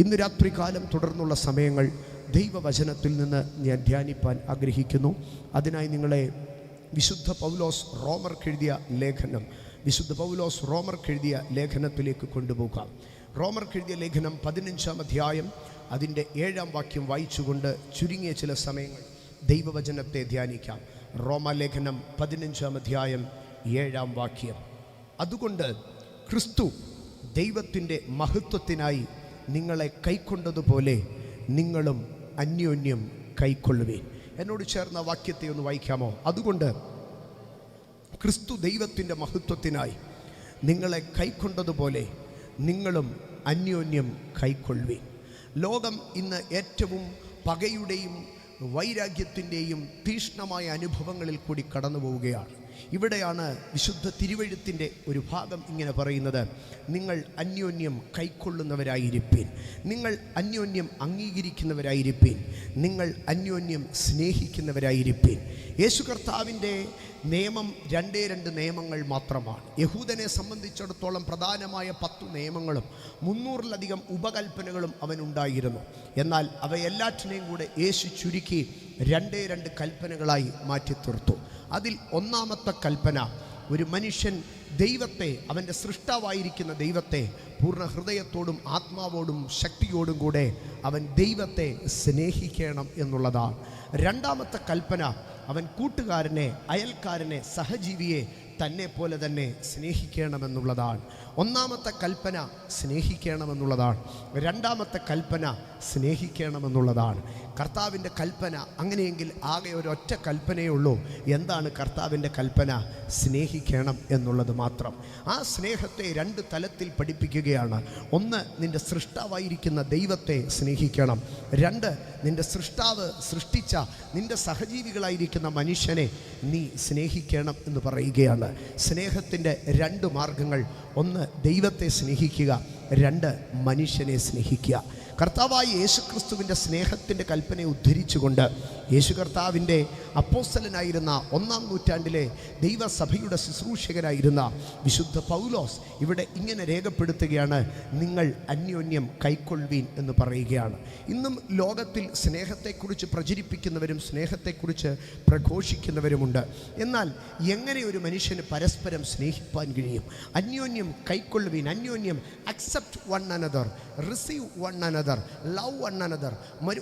ഇന്ന് രാത്രികാലം തുടർന്നുള്ള സമയങ്ങൾ ദൈവവചനത്തിൽ നിന്ന് ഞാൻ ധ്യാനിപ്പാൻ ആഗ്രഹിക്കുന്നു. അതിനായി നിങ്ങളെ വിശുദ്ധ പൗലോസ് റോമർക്കെഴുതിയ ലേഖനത്തിലേക്ക് കൊണ്ടുപോകാം. റോമർക്കെഴുതിയ ലേഖനം 15-ാം അധ്യായം അതിൻ്റെ 7-ാം വാക്യം വായിച്ചുകൊണ്ട് ചുരുങ്ങിയ ചില സമയങ്ങൾ ദൈവവചനത്തെ ധ്യാനിക്കാം. റോമാലേഖനം 15-ാം അധ്യായം 7-ാം വാക്യം. അതുകൊണ്ട് ക്രിസ്തു ദൈവത്തിൻ്റെ മഹത്വത്തിനായി നിങ്ങളെ കൈക്കൊണ്ടതുപോലെ നിങ്ങളും അന്യോന്യം കൈക്കൊള്ളുവീൻ. എന്നോട് ചേർന്ന വാക്യത്തെ ഒന്ന് വായിക്കാമോ? അതുകൊണ്ട് ക്രിസ്തു ദൈവത്തിൻ്റെ മഹത്വത്തിനായി നിങ്ങളെ കൈക്കൊണ്ടതുപോലെ നിങ്ങളും അന്യോന്യം കൈക്കൊള്ളുവീൻ. ലോകം ഇന്ന് ഏറ്റവും പകയുടെയും വൈരാഗ്യത്തിൻ്റെയും തീക്ഷ്ണമായ അനുഭവങ്ങളിൽ കൂടി കടന്നു പോവുകയാണ്. ഇവിടെയാണ് വിശുദ്ധ തിരുവെഴുത്തിൻ്റെ ഒരു ഭാഗം ഇങ്ങനെ പറയുന്നത്: നിങ്ങൾ അന്യോന്യം കൈക്കൊള്ളുന്നവരായിരിപ്പീൻ, നിങ്ങൾ അന്യോന്യം അംഗീകരിക്കുന്നവരായിരിപ്പീൻ, നിങ്ങൾ അന്യോന്യം സ്നേഹിക്കുന്നവരായിരിപ്പീൻ. യേശു കർത്താവിൻ്റെ നിയമം 2 നിയമങ്ങൾ മാത്രമാണ്. യഹൂദനെ സംബന്ധിച്ചിടത്തോളം പ്രധാനമായ 10 നിയമങ്ങളും 300-ലധികം ഉപകൽപ്പനകളും അവനുണ്ടായിരുന്നു. എന്നാൽ അവയെല്ലാറ്റിനെയും കൂടെ യേശു ചുരുക്കി 2 കൽപ്പനകളായി മാറ്റിത്തീർത്തു. അതിൽ ഒന്നാമത്തെ കൽപ്പന, ഒരു മനുഷ്യൻ ദൈവത്തെ, അവൻ്റെ സൃഷ്ടാവായിരിക്കുന്ന ദൈവത്തെ പൂർണ്ണ ഹൃദയത്തോടും ആത്മാവോടും ശക്തിയോടും കൂടെ അവൻ ദൈവത്തെ സ്നേഹിക്കണം എന്നുള്ളതാണ്. രണ്ടാമത്തെ കൽപ്പന, അവൻ കൂട്ടുകാരനെ, അയൽക്കാരനെ, സഹജീവിയെ തന്നെ പോലെ തന്നെ സ്നേഹിക്കണമെന്നുള്ളതാണ്. ഒന്നാമത്തെ കൽപ്പന സ്നേഹിക്കണമെന്നുള്ളതാണ്. രണ്ടാമത്തെ കൽപ്പന സ്നേഹിക്കണമെന്നുള്ളതാണ്. കർത്താവിൻ്റെ കൽപ്പന അങ്ങനെയെങ്കിൽ ആകെ ഒരൊറ്റ കൽപ്പനയേ ഉള്ളൂ. എന്താണ് കർത്താവിൻ്റെ കൽപ്പന? സ്നേഹിക്കണം എന്നുള്ളത് മാത്രം. ആ സ്നേഹത്തെ 2 തലത്തിൽ പഠിപ്പിക്കുകയാണ്. ഒന്ന്, നിൻ്റെ സൃഷ്ടാവായിരിക്കുന്ന ദൈവത്തെ സ്നേഹിക്കണം. 2, നിൻ്റെ സൃഷ്ടാവ് സൃഷ്ടിച്ച നിൻ്റെ സഹജീവികളായിരിക്കുന്ന മനുഷ്യനെ നീ സ്നേഹിക്കണം എന്ന് പറയുകയാണ്. സ്നേഹത്തിൻ്റെ 2 മാർഗങ്ങൾ: ഒന്ന്, ദൈവത്തെ സ്നേഹിക്കുക; 2, മനുഷ്യനെ സ്നേഹിക്കുക. കർത്താവായ യേശുക്രിസ്തുവിൻ്റെ സ്നേഹത്തിൻ്റെ കൽപ്പനയെ ഉദ്ധരിച്ചുകൊണ്ട് യേശു കർത്താവിൻ്റെ അപ്പോസ്തലനായിരുന്ന 1-ാം നൂറ്റാണ്ടിലെ ദൈവസഭയുടെ ശുശ്രൂഷകനായിരുന്ന വിശുദ്ധ പൗലോസ് ഇവിടെ ഇങ്ങനെ രേഖപ്പെടുത്തുകയാണ്: നിങ്ങൾ അന്യോന്യം കൈക്കൊള്ളുവീൻ എന്ന് പറയുകയാണ്. ഇന്നും ലോകത്തിൽ സ്നേഹത്തെക്കുറിച്ച് പ്രചരിപ്പിക്കുന്നവരും സ്നേഹത്തെക്കുറിച്ച് പ്രഘോഷിക്കുന്നവരുമുണ്ട്. എന്നാൽ എങ്ങനെ ഒരു മനുഷ്യന് പരസ്പരം സ്നേഹിപ്പാൻ കഴിയും? അന്യോന്യം കൈക്കൊള്ളുവീൻ, അന്യോന്യം accept one another, receive one another, love one another.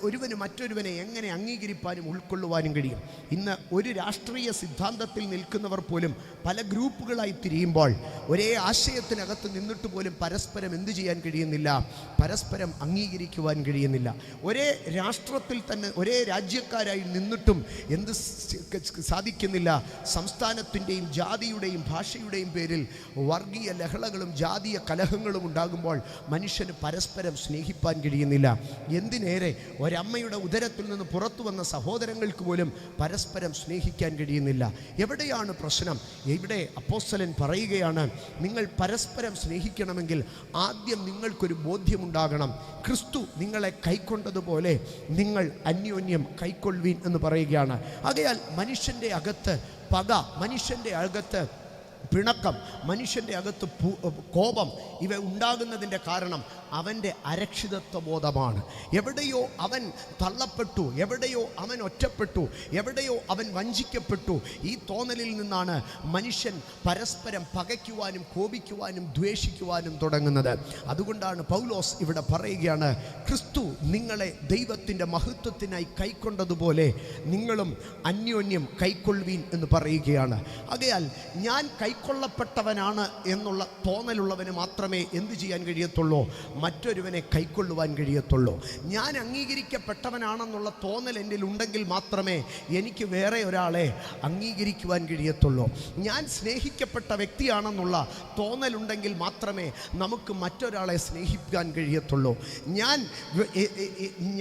ഒരുവന് മറ്റൊരുവനെ എങ്ങനെ അംഗീകരിപ്പാനും ഉൾക്കൊള്ളുവാനും കഴിയും? ഇന്ന് ഒരു രാഷ്ട്രീയ സിദ്ധാന്തത്തിൽ നിൽക്കുന്നവർ പോലും പല ഗ്രൂപ്പുകളായി തിരിയുമ്പോൾ ഒരേ ആശയത്തിനകത്ത് നിന്നിട്ട് പോലും പരസ്പരം എന്തു ചെയ്യാൻ കഴിയുന്നില്ല? പരസ്പരം അംഗീകരിക്കുവാൻ കഴിയുന്നില്ല. ഒരേ രാഷ്ട്രത്തിൽ തന്നെ ഒരേ രാജ്യക്കാരായി നിന്നിട്ടും എന്ത് സാധിക്കുന്നില്ല? സംസ്ഥാനത്തിൻ്റെയും ജാതിയുടെയും ഭാഷയുടെയും പേരിൽ വർഗീയ ലഹളകളും ജാതീയ കലഹങ്ങളും ഉണ്ടാകുമ്പോൾ മനുഷ്യന് പരസ്പരം സ്നേഹിപ്പാൻ കഴിയുന്നില്ല. എന്തിനേറെ ഒരമ്മയുടെ ഉദരത്തിൽ നിന്ന് പുറത്തു വന്ന സഹോദരങ്ങൾക്ക് പോലും പരസ്പരം സ്നേഹിക്കാൻ കഴിയുന്നില്ല. എവിടെയാണ് പ്രശ്നം? ഇവിടെ അപ്പോസ്തലൻ പറയുകയാണ്, നിങ്ങൾ പരസ്പരം സ്നേഹിക്കണമെങ്കിൽ ആദ്യം നിങ്ങൾക്കൊരു ബോധ്യമുണ്ടാകണം. ക്രിസ്തു നിങ്ങളെ കൈക്കൊണ്ടതുപോലെ നിങ്ങൾ അന്യോന്യം കൈക്കൊള്ളുവീൻ എന്ന് പറയുകയാണ്. ആകയാൽ മനുഷ്യൻ്റെ അകത്ത് പക, മനുഷ്യൻ്റെ അകത്ത് പിണക്കം, മനുഷ്യൻ്റെ അകത്ത് കോപം, ഇവ ഉണ്ടാകുന്നതിൻ്റെ കാരണം അവൻ്റെ അരക്ഷിതത്വ ബോധമാണ്. എവിടെയോ അവൻ തള്ളപ്പെട്ടു, എവിടെയോ അവൻ ഒറ്റപ്പെട്ടു, എവിടെയോ അവൻ വഞ്ചിക്കപ്പെട്ടു. ഈ തോന്നലിൽ നിന്നാണ് മനുഷ്യൻ പരസ്പരം പകയ്ക്കുവാനും കോപിക്കുവാനും ദ്വേഷിക്കുവാനും തുടങ്ങുന്നത്. അതുകൊണ്ടാണ് പൗലോസ് ഇവിടെ പറയുകയാണ്, ക്രിസ്തു നിങ്ങളെ ദൈവത്തിൻ്റെ മഹത്വത്തിനായി കൈക്കൊണ്ടതുപോലെ നിങ്ങളും അന്യോന്യം കൈക്കൊള്ളുവീൻ എന്ന് പറയുകയാണ്. ആകയാൽ ഞാൻ കൈക്കൊള്ളപ്പെട്ടവനാണ് എന്നുള്ള തോന്നലുള്ളവന് മാത്രമേ എന്തു ചെയ്യാൻ കഴിയത്തുള്ളൂ? മറ്റൊരുവനെ കൈക്കൊള്ളുവാൻ കഴിയത്തുള്ളൂ. ഞാൻ അംഗീകരിക്കപ്പെട്ടവനാണെന്നുള്ള തോന്നൽ എന്നിൽ ഉണ്ടെങ്കിൽ മാത്രമേ എനിക്ക് വേറെ ഒരാളെ അംഗീകരിക്കുവാൻ കഴിയത്തുള്ളൂ. ഞാൻ സ്നേഹിക്കപ്പെട്ട വ്യക്തിയാണെന്നുള്ള തോന്നലുണ്ടെങ്കിൽ മാത്രമേ നമുക്ക് മറ്റൊരാളെ സ്നേഹിക്കാൻ കഴിയത്തുള്ളൂ.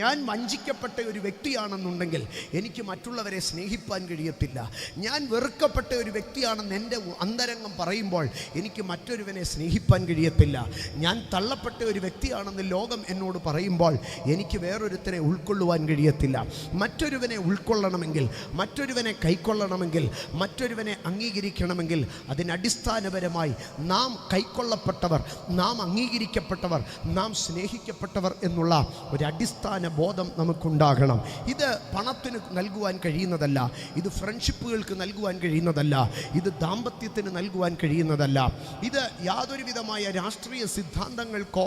ഞാൻ വഞ്ചിക്കപ്പെട്ട ഒരു വ്യക്തിയാണെന്നുണ്ടെങ്കിൽ എനിക്ക് മറ്റുള്ളവരെ സ്നേഹിപ്പാൻ കഴിയത്തില്ല. ഞാൻ വെറുക്കപ്പെട്ട ഒരു വ്യക്തിയാണെന്ന് എൻ്റെ അന്തരംഗം പറയുമ്പോൾ എനിക്ക് മറ്റൊരുവനെ സ്നേഹിപ്പാൻ കഴിയത്തില്ല. ഞാൻ തള്ളപ്പെട്ട ഒരു വ്യക്തിയാണെന്ന് ലോകം എന്നോട് പറയുമ്പോൾ എനിക്ക് വേറൊരുത്തനെ ഉൾക്കൊള്ളുവാൻ കഴിയത്തില്ല. മറ്റൊരുവനെ ഉൾക്കൊള്ളണമെങ്കിൽ, മറ്റൊരുവനെ കൈക്കൊള്ളണമെങ്കിൽ, മറ്റൊരുവനെ അംഗീകരിക്കണമെങ്കിൽ അതിനടിസ്ഥാനപരമായി നാം കൈക്കൊള്ളപ്പെട്ടവർ, നാം അംഗീകരിക്കപ്പെട്ടവർ, നാം സ്നേഹിക്കപ്പെട്ടവർ എന്നുള്ള ഒരു അടിസ്ഥാന ബോധം നമുക്കുണ്ടാകണം. ഇത് പണത്തിന് നൽകുവാൻ കഴിയുന്നതല്ല, ഇത് ഫ്രണ്ട്ഷിപ്പുകൾക്ക് നൽകുവാൻ കഴിയുന്നതല്ല, ഇത് ദാമ്പത്യത്തിന് നൽകുവാൻ കഴിയുന്നതല്ല, ഇത് യാതൊരു വിധമായ രാഷ്ട്രീയ സിദ്ധാന്തങ്ങൾക്കോ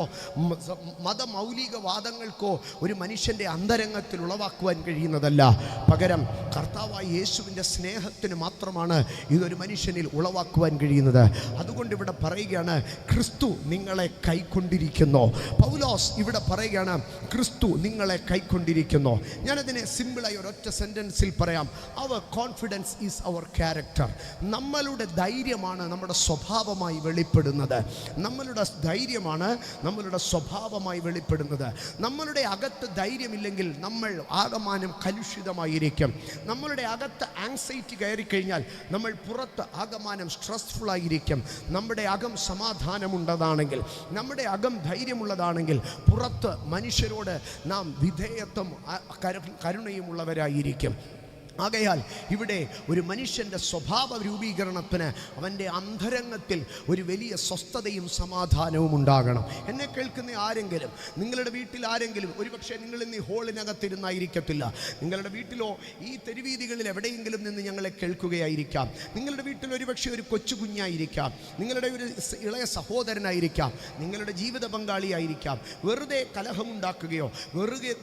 മതമൗലികവാദങ്ങൾക്കോ ഒരു മനുഷ്യൻ്റെ അന്തരംഗത്തിൽ ഉളവാക്കുവാൻ കഴിയുന്നതല്ല. പകരം കർത്താവായ യേശുവിൻ്റെ സ്നേഹത്തിന് മാത്രമാണ് ഇതൊരു മനുഷ്യനിൽ ഉളവാക്കുവാൻ കഴിയുന്നത്. അതുകൊണ്ട് ഇവിടെ പറയുകയാണ്, ക്രിസ്തു നിങ്ങളെ കൈക്കൊണ്ടിരിക്കുന്നു. പൗലോസ് ഇവിടെ പറയുകയാണ്, ക്രിസ്തു നിങ്ങളെ കൈക്കൊണ്ടിരിക്കുന്നു. ഞാനതിനെ സിമ്പിളായി ഒരൊറ്റ സെൻറ്റൻസിൽ പറയാം. Our confidence is our character. നമ്മളുടെ ധൈര്യമാണ് നമ്മുടെ സ്വഭാവമായി വെളിപ്പെടുന്നത്. നമ്മളുടെ ധൈര്യമാണ് നമ്മളുടെ സ്വഭാവമായി വെളിപ്പെടുന്നത്. നമ്മളുടെ അകത്ത് ധൈര്യമില്ലെങ്കിൽ നമ്മൾ ആകമാനം കലുഷിതമായിരിക്കും. നമ്മളുടെ അകത്ത് ആങ്സൈറ്റി കയറിക്കഴിഞ്ഞാൽ നമ്മൾ പുറത്ത് ആകമാനം സ്ട്രെസ്ഫുൾ ആയിരിക്കും. നമ്മുടെ അകം സമാധാനമുള്ളതാണെങ്കിൽ, നമ്മുടെ അകം ധൈര്യമുള്ളതാണെങ്കിൽ പുറത്ത് മനുഷ്യരോട് നാം വിധേയത്വം കരുണയുമുള്ളവരായിരിക്കും. ആകയാൽ ഇവിടെ ഒരു മനുഷ്യൻ്റെ സ്വഭാവ രൂപീകരണത്തിന് അവൻ്റെ അന്തരംഗത്തിൽ ഒരു വലിയ സ്വസ്ഥതയും സമാധാനവും ഉണ്ടാകണം. എന്നെ കേൾക്കുന്ന ആരെങ്കിലും, നിങ്ങളുടെ വീട്ടിൽ ആരെങ്കിലും, ഒരുപക്ഷെ നിങ്ങൾ ഇന്ന് ഈ ഹോളിനകത്തിരുന്നായിരിക്കത്തില്ല, നിങ്ങളുടെ വീട്ടിലോ ഈ തെരുവീതികളിൽ എവിടെയെങ്കിലും നിന്ന് ഞങ്ങളെ കേൾക്കുകയായിരിക്കാം. നിങ്ങളുടെ വീട്ടിൽ ഒരുപക്ഷെ ഒരു കൊച്ചു കുഞ്ഞായിരിക്കാം, നിങ്ങളുടെ ഒരു ഇളയ സഹോദരനായിരിക്കാം, നിങ്ങളുടെ ജീവിത പങ്കാളിയായിരിക്കാം. വെറുതെ കലഹമുണ്ടാക്കുകയോ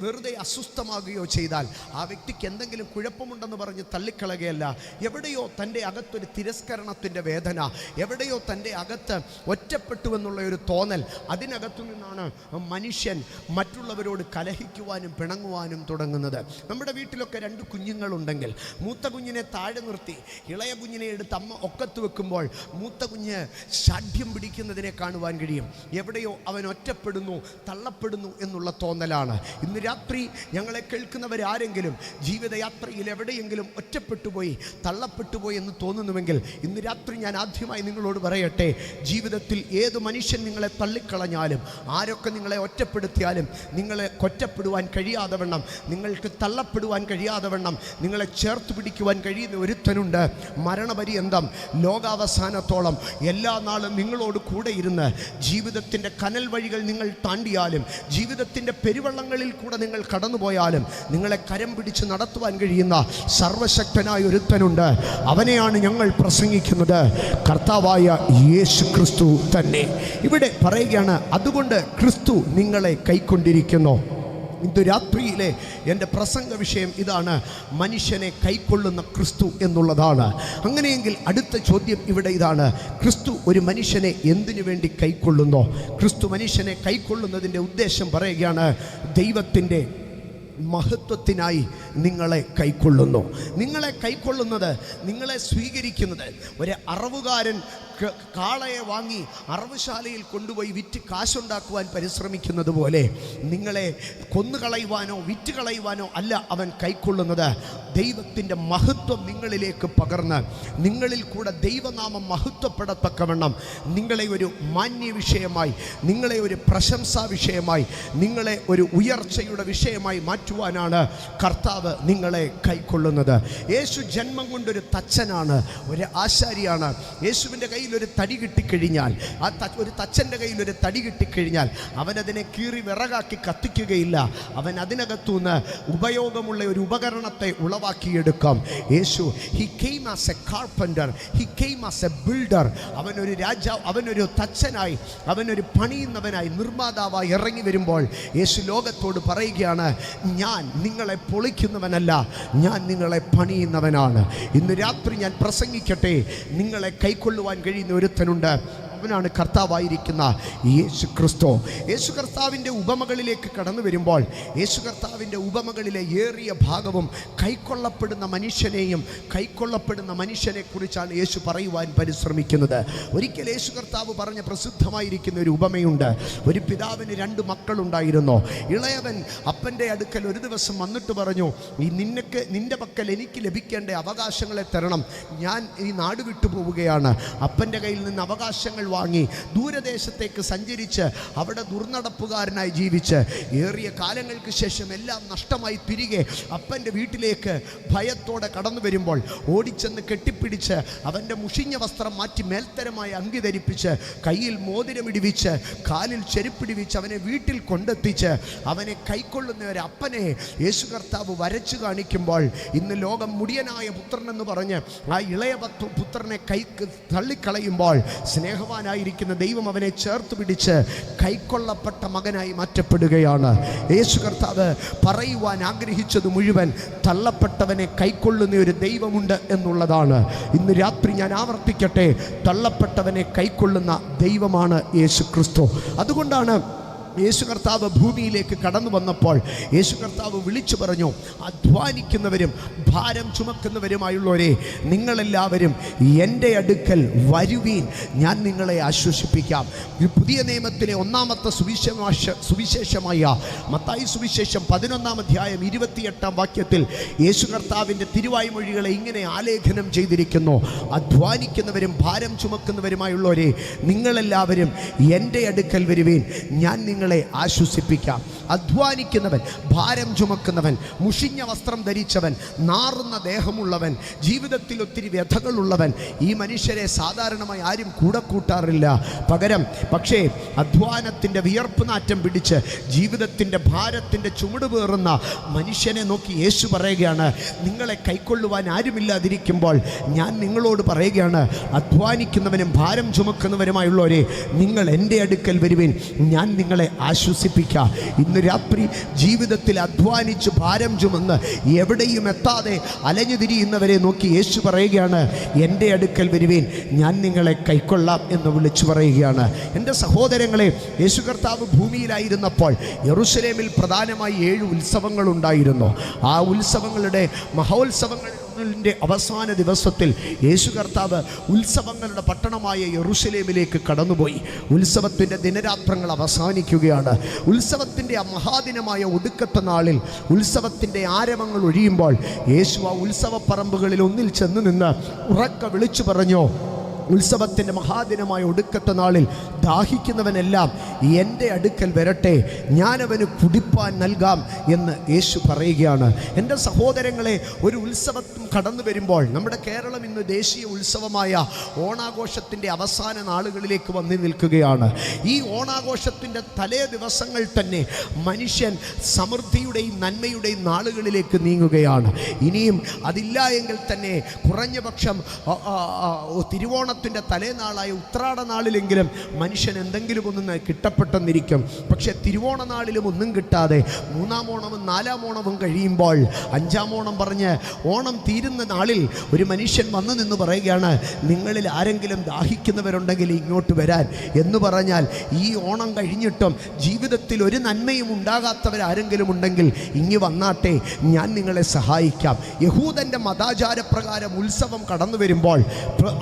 വെറുതെ അസ്വസ്ഥമാകുകയോ ചെയ്താൽ ആ വ്യക്തിക്ക് എന്തെങ്കിലും കുഴപ്പമുണ്ടെന്ന് പറഞ്ഞ് തള്ളിക്കളയുകയല്ല. എവിടെയോ തൻ്റെ അകത്തൊരു തിരസ്കരണത്തിൻ്റെ വേദന, എവിടെയോ തൻ്റെ അകത്ത് ഒറ്റപ്പെട്ടുവെന്നുള്ള ഒരു തോന്നൽ, അതിനകത്തു നിന്നാണ് മനുഷ്യൻ മറ്റുള്ളവരോട് കലഹിക്കുവാനും പിണങ്ങുവാനും തുടങ്ങുന്നത്. നമ്മുടെ വീട്ടിലൊക്കെ 2 കുഞ്ഞുങ്ങളുണ്ടെങ്കിൽ മൂത്ത കുഞ്ഞിനെ താഴെ നിർത്തി ഇളയ കുഞ്ഞിനെ എടുത്ത് അമ്മ ഒക്കത്ത് വെക്കുമ്പോൾ മൂത്ത കുഞ്ഞ് ശാഠ്യം പിടിക്കുന്നതിനെ കാണുവാൻ കഴിയും. എവിടെയോ അവൻ ഒറ്റപ്പെടുന്നു, തള്ളപ്പെടുന്നു എന്നുള്ള തോന്നലാണ്. ഇന്ന് രാത്രി ഞങ്ങളെ കേൾക്കുന്നവരാരെങ്കിലും ജീവിതയാത്രയിൽ എവിടെയെങ്കിലും ഒറ്റപ്പെട്ടുപോയി, തള്ളപ്പെട്ടുപോയി എന്ന് തോന്നുന്നുവെങ്കിൽ ഇന്ന് രാത്രി ഞാൻ ആദ്യമായി നിങ്ങളോട് പറയട്ടെ, ജീവിതത്തിൽ ഏത് മനുഷ്യൻ നിങ്ങളെ തള്ളിക്കളഞ്ഞാലും, ആരൊക്കെ നിങ്ങളെ ഒറ്റപ്പെടുത്തിയാലും, നിങ്ങളെ ഒറ്റപ്പെടുവാൻ കഴിയാതെ വണ്ണം, നിങ്ങൾക്ക് തള്ളപ്പെടുവാൻ കഴിയാതെ വണ്ണം നിങ്ങളെ ചേർത്ത് പിടിക്കുവാൻ കഴിയുന്ന ഒരുത്തനുണ്ട്. മരണപര്യന്തം, ലോകാവസാനത്തോളം എല്ലാ നാളും നിങ്ങളോട് കൂടെ ഇരുന്ന് ജീവിതത്തിൻ്റെ കനൽ വഴികൾ നിങ്ങൾ താണ്ടിയാലും, ജീവിതത്തിൻ്റെ പെരുവള്ളങ്ങളിൽ കൂടെ നിങ്ങൾ കടന്നുപോയാലും നിങ്ങളെ കരം പിടിച്ച് നടത്തുവാൻ കഴിയുന്ന സർവശക്തനായ ഒരുത്തനുണ്ട്. അവനെയാണ് ഞങ്ങൾ പ്രസംഗിക്കുന്നത്, കർത്താവായ യേശു ക്രിസ്തു തന്നെ. ഇവിടെ പറയുകയാണ്, അതുകൊണ്ട് ക്രിസ്തു നിങ്ങളെ കൈക്കൊണ്ടിരിക്കുന്നു. ഇന്ന് രാത്രിയിലെ എൻ്റെ പ്രസംഗ വിഷയം ഇതാണ്, മനുഷ്യനെ കൈക്കൊള്ളുന്ന ക്രിസ്തു എന്നുള്ളതാണ്. അങ്ങനെയെങ്കിൽ അടുത്ത ചോദ്യം ഇവിടെ ഇതാണ്, ക്രിസ്തു ഒരു മനുഷ്യനെ എന്തിനു വേണ്ടി കൈക്കൊള്ളുന്നു? ക്രിസ്തു മനുഷ്യനെ കൈക്കൊള്ളുന്നതിൻ്റെ ഉദ്ദേശം പറയുകയാണ്, ദൈവത്തിൻ്റെ മഹത്വത്തിനായി നിങ്ങളെ കൈക്കൊള്ളുന്നു. നിങ്ങളെ കൈക്കൊള്ളുന്നത്, നിങ്ങളെ സ്വീകരിക്കുന്നത് ഒരു അറവുകാരൻ കാളയെ വാങ്ങി അറവുശാലയിൽ കൊണ്ടുപോയി വിറ്റ് കാശുണ്ടാക്കുവാൻ പരിശ്രമിക്കുന്നത് പോലെ നിങ്ങളെ കൊന്നുകളയുവാനോ വിറ്റ് കളയുവാനോ അല്ല അവൻ കൈക്കൊള്ളുന്നത്. ദൈവത്തിൻ്റെ മഹത്വം നിങ്ങളിലേക്ക് പകർന്ന് നിങ്ങളിൽ കൂടെ ദൈവനാമം മഹത്വപ്പെടത്തക്കവണ്ണം നിങ്ങളെ ഒരു മാന്യ വിഷയമായി, നിങ്ങളെ ഒരു പ്രശംസാ വിഷയമായി, നിങ്ങളെ ഒരു ഉയർച്ചയുടെ വിഷയമായി മാറ്റുവാനാണ് കർത്താവ് നിങ്ങളെ കൈക്കൊള്ളുന്നത്. യേശു ജന്മം കൊണ്ടൊരു തച്ചനാണ്, ഒരു ആശാരിയാണ്. യേശുവിൻ്റെ കയ്യിൽ ഒരു തടി കിട്ടിക്കഴിഞ്ഞാൽ, ഒരു തച്ചൻ്റെ കയ്യിൽ ഒരു തടി കിട്ടിക്കഴിഞ്ഞാൽ അവനതിനെ കീറി വിറകാക്കി കത്തിക്കുകയില്ല. അവൻ അതിനകത്തുനിന്ന് ഉപയോഗമുള്ള ഒരു ഉപകരണത്തെ ഉളവാക്കിയെടുക്കാം. Yeshu he came as a carpenter, he came as a builder. അവനൊരു രാജാവ്, അവനൊരു തച്ചനായി, അവനൊരു പണിയുന്നവനായി, നിർമ്മാതാവായി ഇറങ്ങി വരുമ്പോൾ യേശു ലോകത്തോട് പറയുകയാണ്, ഞാൻ നിങ്ങളെ പൊളിക്കുന്നവനല്ല, ഞാൻ നിങ്ങളെ പണിയുന്നവനാണ്. ഇന്ന് രാത്രി ഞാൻ പ്രസംഗിക്കട്ടെ, നിങ്ങളെ കൈക്കൊള്ളുവാൻ കഴിയുന്ന ഒരുത്തനുണ്ട്. അവനാണ് കർത്താവായിരിക്കുന്ന യേശു ക്രിസ്തു. യേശു കർത്താവിൻ്റെ ഉപമകളിലേക്ക് കടന്നു വരുമ്പോൾ യേശു കർത്താവിൻ്റെ ഉപമകളിലെ ഏറിയ ഭാഗവും കൈക്കൊള്ളപ്പെടുന്ന മനുഷ്യനെയും കൈക്കൊള്ളപ്പെടുന്ന മനുഷ്യനെ കുറിച്ചാണ് യേശു പറയുവാൻ പരിശ്രമിക്കുന്നത്. ഒരിക്കൽ യേശു കർത്താവ് പറഞ്ഞ പ്രസിദ്ധമായിരിക്കുന്ന ഒരു ഉപമയുണ്ട്. ഒരു പിതാവിന് 2 മക്കളുണ്ടായിരുന്നു. ഇളയവൻ അപ്പൻ്റെ അടുക്കൽ ഒരു ദിവസം വന്നിട്ട് പറഞ്ഞു, നിന്റെ പക്കൽ എനിക്ക് ലഭിക്കേണ്ട അവകാശങ്ങളെ തരണം, ഞാൻ ഈ നാട് വിട്ടു പോവുകയാണ്. അപ്പൻ്റെ കയ്യിൽ നിന്ന് അവകാശങ്ങൾ വാങ്ങി ദൂരദേശത്തേക്ക് സഞ്ചരിച്ച് അവിടെ ദുർനടപ്പുകാരനായി ജീവിച്ച് ഏറിയ കാലങ്ങൾക്ക് ശേഷം എല്ലാം നഷ്ടമായി തിരികെ അപ്പൻ്റെ വീട്ടിലേക്ക് ഭയത്തോടെ കടന്നു വരുമ്പോൾ ഓടിച്ചെന്ന് കെട്ടിപ്പിടിച്ച് അവൻ്റെ മുഷിഞ്ഞ വസ്ത്രം മാറ്റി മേൽത്തരമായി അങ്കി ധരിപ്പിച്ച് കയ്യിൽ മോതിരമിടിവിച്ച് കാലിൽ ചെരുപ്പിടിവിച്ച് അവനെ വീട്ടിൽ കൊണ്ടെത്തിച്ച് അവനെ കൈക്കൊള്ളുന്ന ഒരു അപ്പനെ യേശു കർത്താവ് വരച്ചു കാണിക്കുമ്പോൾ ഇന്ന് ലോകം മുടിയനായ പുത്രനെന്ന് പറഞ്ഞ് ആ ഇളയ പുത്രനെ തള്ളിക്കളയുമ്പോൾ സ്നേഹവാനായിരിക്കുന്ന ദൈവം അവനെ ചേർത്ത് പിടിച്ച് കൈക്കൊള്ളപ്പെട്ട മകനായി മാറ്റപ്പെടുകയാണ്. യേശു കർത്താവ് പറയുവാൻ ആഗ്രഹിച്ചത് മുഴുവൻ തള്ളപ്പെട്ടവനെ കൈക്കൊള്ളുന്ന ഒരു ദൈവമുണ്ട് എന്നുള്ളതാണ്. ഇന്ന് രാത്രി ഞാൻ ആവർത്തിക്കട്ടെ, തള്ളപ്പെട്ടവനെ കൈക്കൊള്ളുന്ന ദൈവമാണ് യേശു ക്രിസ്തു. അതുകൊണ്ടാണ് യേശു കർത്താവ് ഭൂമിയിലേക്ക് കടന്നു വന്നപ്പോൾ യേശു കർത്താവ് വിളിച്ചു പറഞ്ഞു, അധ്വാനിക്കുന്നവരും ഭാരം ചുമക്കുന്നവരുമായുള്ളവരെ നിങ്ങളെല്ലാവരും എൻ്റെ അടുക്കൽ വരുവീൻ, ഞാൻ നിങ്ങളെ ആശ്വസിപ്പിക്കാം. പുതിയ നിയമത്തിലെ 1-ാമത്തെ സുവിശേഷമായ മത്തായി സുവിശേഷം 11-ാം അധ്യായം 28-ാം വാക്യത്തിൽ യേശു കർത്താവിൻ്റെ തിരുവായ്മൊഴികളെ ഇങ്ങനെ ആലേഖനം ചെയ്തിരിക്കുന്നു, അധ്വാനിക്കുന്നവരും ഭാരം ചുമക്കുന്നവരുമായുള്ളവരെ നിങ്ങളെല്ലാവരും എൻ്റെ അടുക്കൽ വരുവീൻ, ഞാൻ നിങ്ങളെ ആശ്വസിപ്പിക്കാം. അധ്വാനിക്കുന്നവൻ, ഭാരം ചുമക്കുന്നവൻ, മുഷിഞ്ഞ വസ്ത്രം ധരിച്ചവൻ, നാറുന്ന ദേഹമുള്ളവൻ, ജീവിതത്തിൽ ഒത്തിരി വ്യഥകളുള്ളവൻ, ഈ മനുഷ്യരെ സാധാരണമായി ആരും കൂടെ കൂട്ടാറില്ല. പകരം പക്ഷേ അധ്വാനത്തിൻ്റെ വിയർപ്പ് നാറ്റം പിടിച്ച് ജീവിതത്തിൻ്റെ ഭാരത്തിൻ്റെ ചുമട് പേറുന്ന മനുഷ്യനെ നോക്കി യേശു പറയുകയാണ്, നിങ്ങളെ കൈക്കൊള്ളുവാൻ ആരുമില്ലാതിരിക്കുമ്പോൾ ഞാൻ നിങ്ങളോട് പറയുകയാണ്, അധ്വാനിക്കുന്നവനും ഭാരം ചുമക്കുന്നവരുമായുള്ളവരെ നിങ്ങൾ എൻ്റെ അടുക്കൽ വരുവിൻ, ഞാൻ നിങ്ങളെ ആശ്വസിപ്പിക്കാം. ഇന്ന് രാത്രി ജീവിതത്തിൽ അധ്വാനിച്ച് ഭാരം ചുമന്ന് എവിടെയും എത്താതെ അലഞ്ഞു തിരിയുന്നവരെ നോക്കി യേശു പറയുകയാണ്, എൻ്റെ അടുക്കൽ വരുവീൻ, ഞാൻ നിങ്ങളെ കൈക്കൊള്ളാം എന്ന് വിളിച്ചു പറയുകയാണ്. എൻ്റെ സഹോദരങ്ങളെ, യേശു കർത്താവ് ഭൂമിയിലായിരുന്നപ്പോൾ യെരൂശലേമിൽ പ്രധാനമായി 7 ഉത്സവങ്ങളുണ്ടായിരുന്നു. ആ ഉത്സവങ്ങളുടെ മഹോത്സവങ്ങൾ അവസാന ദിവസത്തിൽ യേശു കർത്താവ് ഉത്സവങ്ങളുടെ പട്ടണമായ യെരൂശലേമിലേക്ക് കടന്നുപോയി. ഉത്സവത്തിൻ്റെ ദിനരാത്രങ്ങൾ അവസാനിക്കുകയാണ്. ഉത്സവത്തിൻ്റെ ആ മഹാദിനമായ ഒടുക്കത്തെ നാളിൽ ഉത്സവത്തിൻ്റെ ആരവങ്ങൾ ഒഴിയുമ്പോൾ യേശു ആ ഉത്സവപ്പറമ്പുകളിൽ ഒന്നിൽ ചെന്ന് നിന്ന് ഉറക്കെ വിളിച്ചു പറഞ്ഞു, ഉത്സവത്തിൻ്റെ മഹാദിനമായ ഒടുക്കത്തെ നാളിൽ ദാഹിക്കുന്നവനെല്ലാം എൻ്റെ അടുക്കൽ വരട്ടെ, ഞാനവന് കുടിപ്പാൻ നൽകാം എന്ന് യേശു പറയുകയാണ്. എൻ്റെ സഹോദരങ്ങളെ, ഒരു ഉത്സവം കടന്നു വരുമ്പോൾ നമ്മുടെ കേരളം ഇന്ന് ദേശീയ ഉത്സവമായ ഓണാഘോഷത്തിൻ്റെ അവസാന നാളുകളിലേക്ക് വന്നു നിൽക്കുകയാണ്. ഈ ഓണാഘോഷത്തിൻ്റെ തലേ ദിവസങ്ങൾ തന്നെ മനുഷ്യൻ സമൃദ്ധിയുടെയും നന്മയുടെയും നാളുകളിലേക്ക് നീങ്ങുകയാണ്. ഇനിയും അതില്ല എങ്കിൽ തന്നെ കുറഞ്ഞപക്ഷം തിരുവോണത്തിൻ്റെ തലേനാളായ ഉത്രാട നാളിലെങ്കിലും മനുഷ്യൻ എന്തെങ്കിലും ഒന്നും കിട്ടപ്പെട്ടെന്നിരിക്കും. പക്ഷെ തിരുവോണ നാളിലും ഒന്നും കിട്ടാതെ 3-ാം ഓണവും 4-ാം ഓണവും കഴിയുമ്പോൾ 5-ാം ഓണം പറഞ്ഞ് ഓണം തീരുന്ന നാളിൽ ഒരു മനുഷ്യൻ വന്നു നിന്ന് പറയുകയാണ്, നിങ്ങളിൽ ആരെങ്കിലും ദാഹിക്കുന്നവരുണ്ടെങ്കിൽ ഇങ്ങോട്ട് വരാൻ എന്ന് പറഞ്ഞാൽ ഈ ഓണം കഴിഞ്ഞിട്ടും ജീവിതത്തിൽ ഒരു നന്മയും ഉണ്ടാകാത്തവരാരെങ്കിലും ഉണ്ടെങ്കിൽ ഇങ്ങ് വന്നാട്ടെ, ഞാൻ നിങ്ങളെ സഹായിക്കാം. യഹൂദൻ്റെ മതാചാരപ്രകാരം ഉത്സവം കടന്നു വരുമ്പോൾ,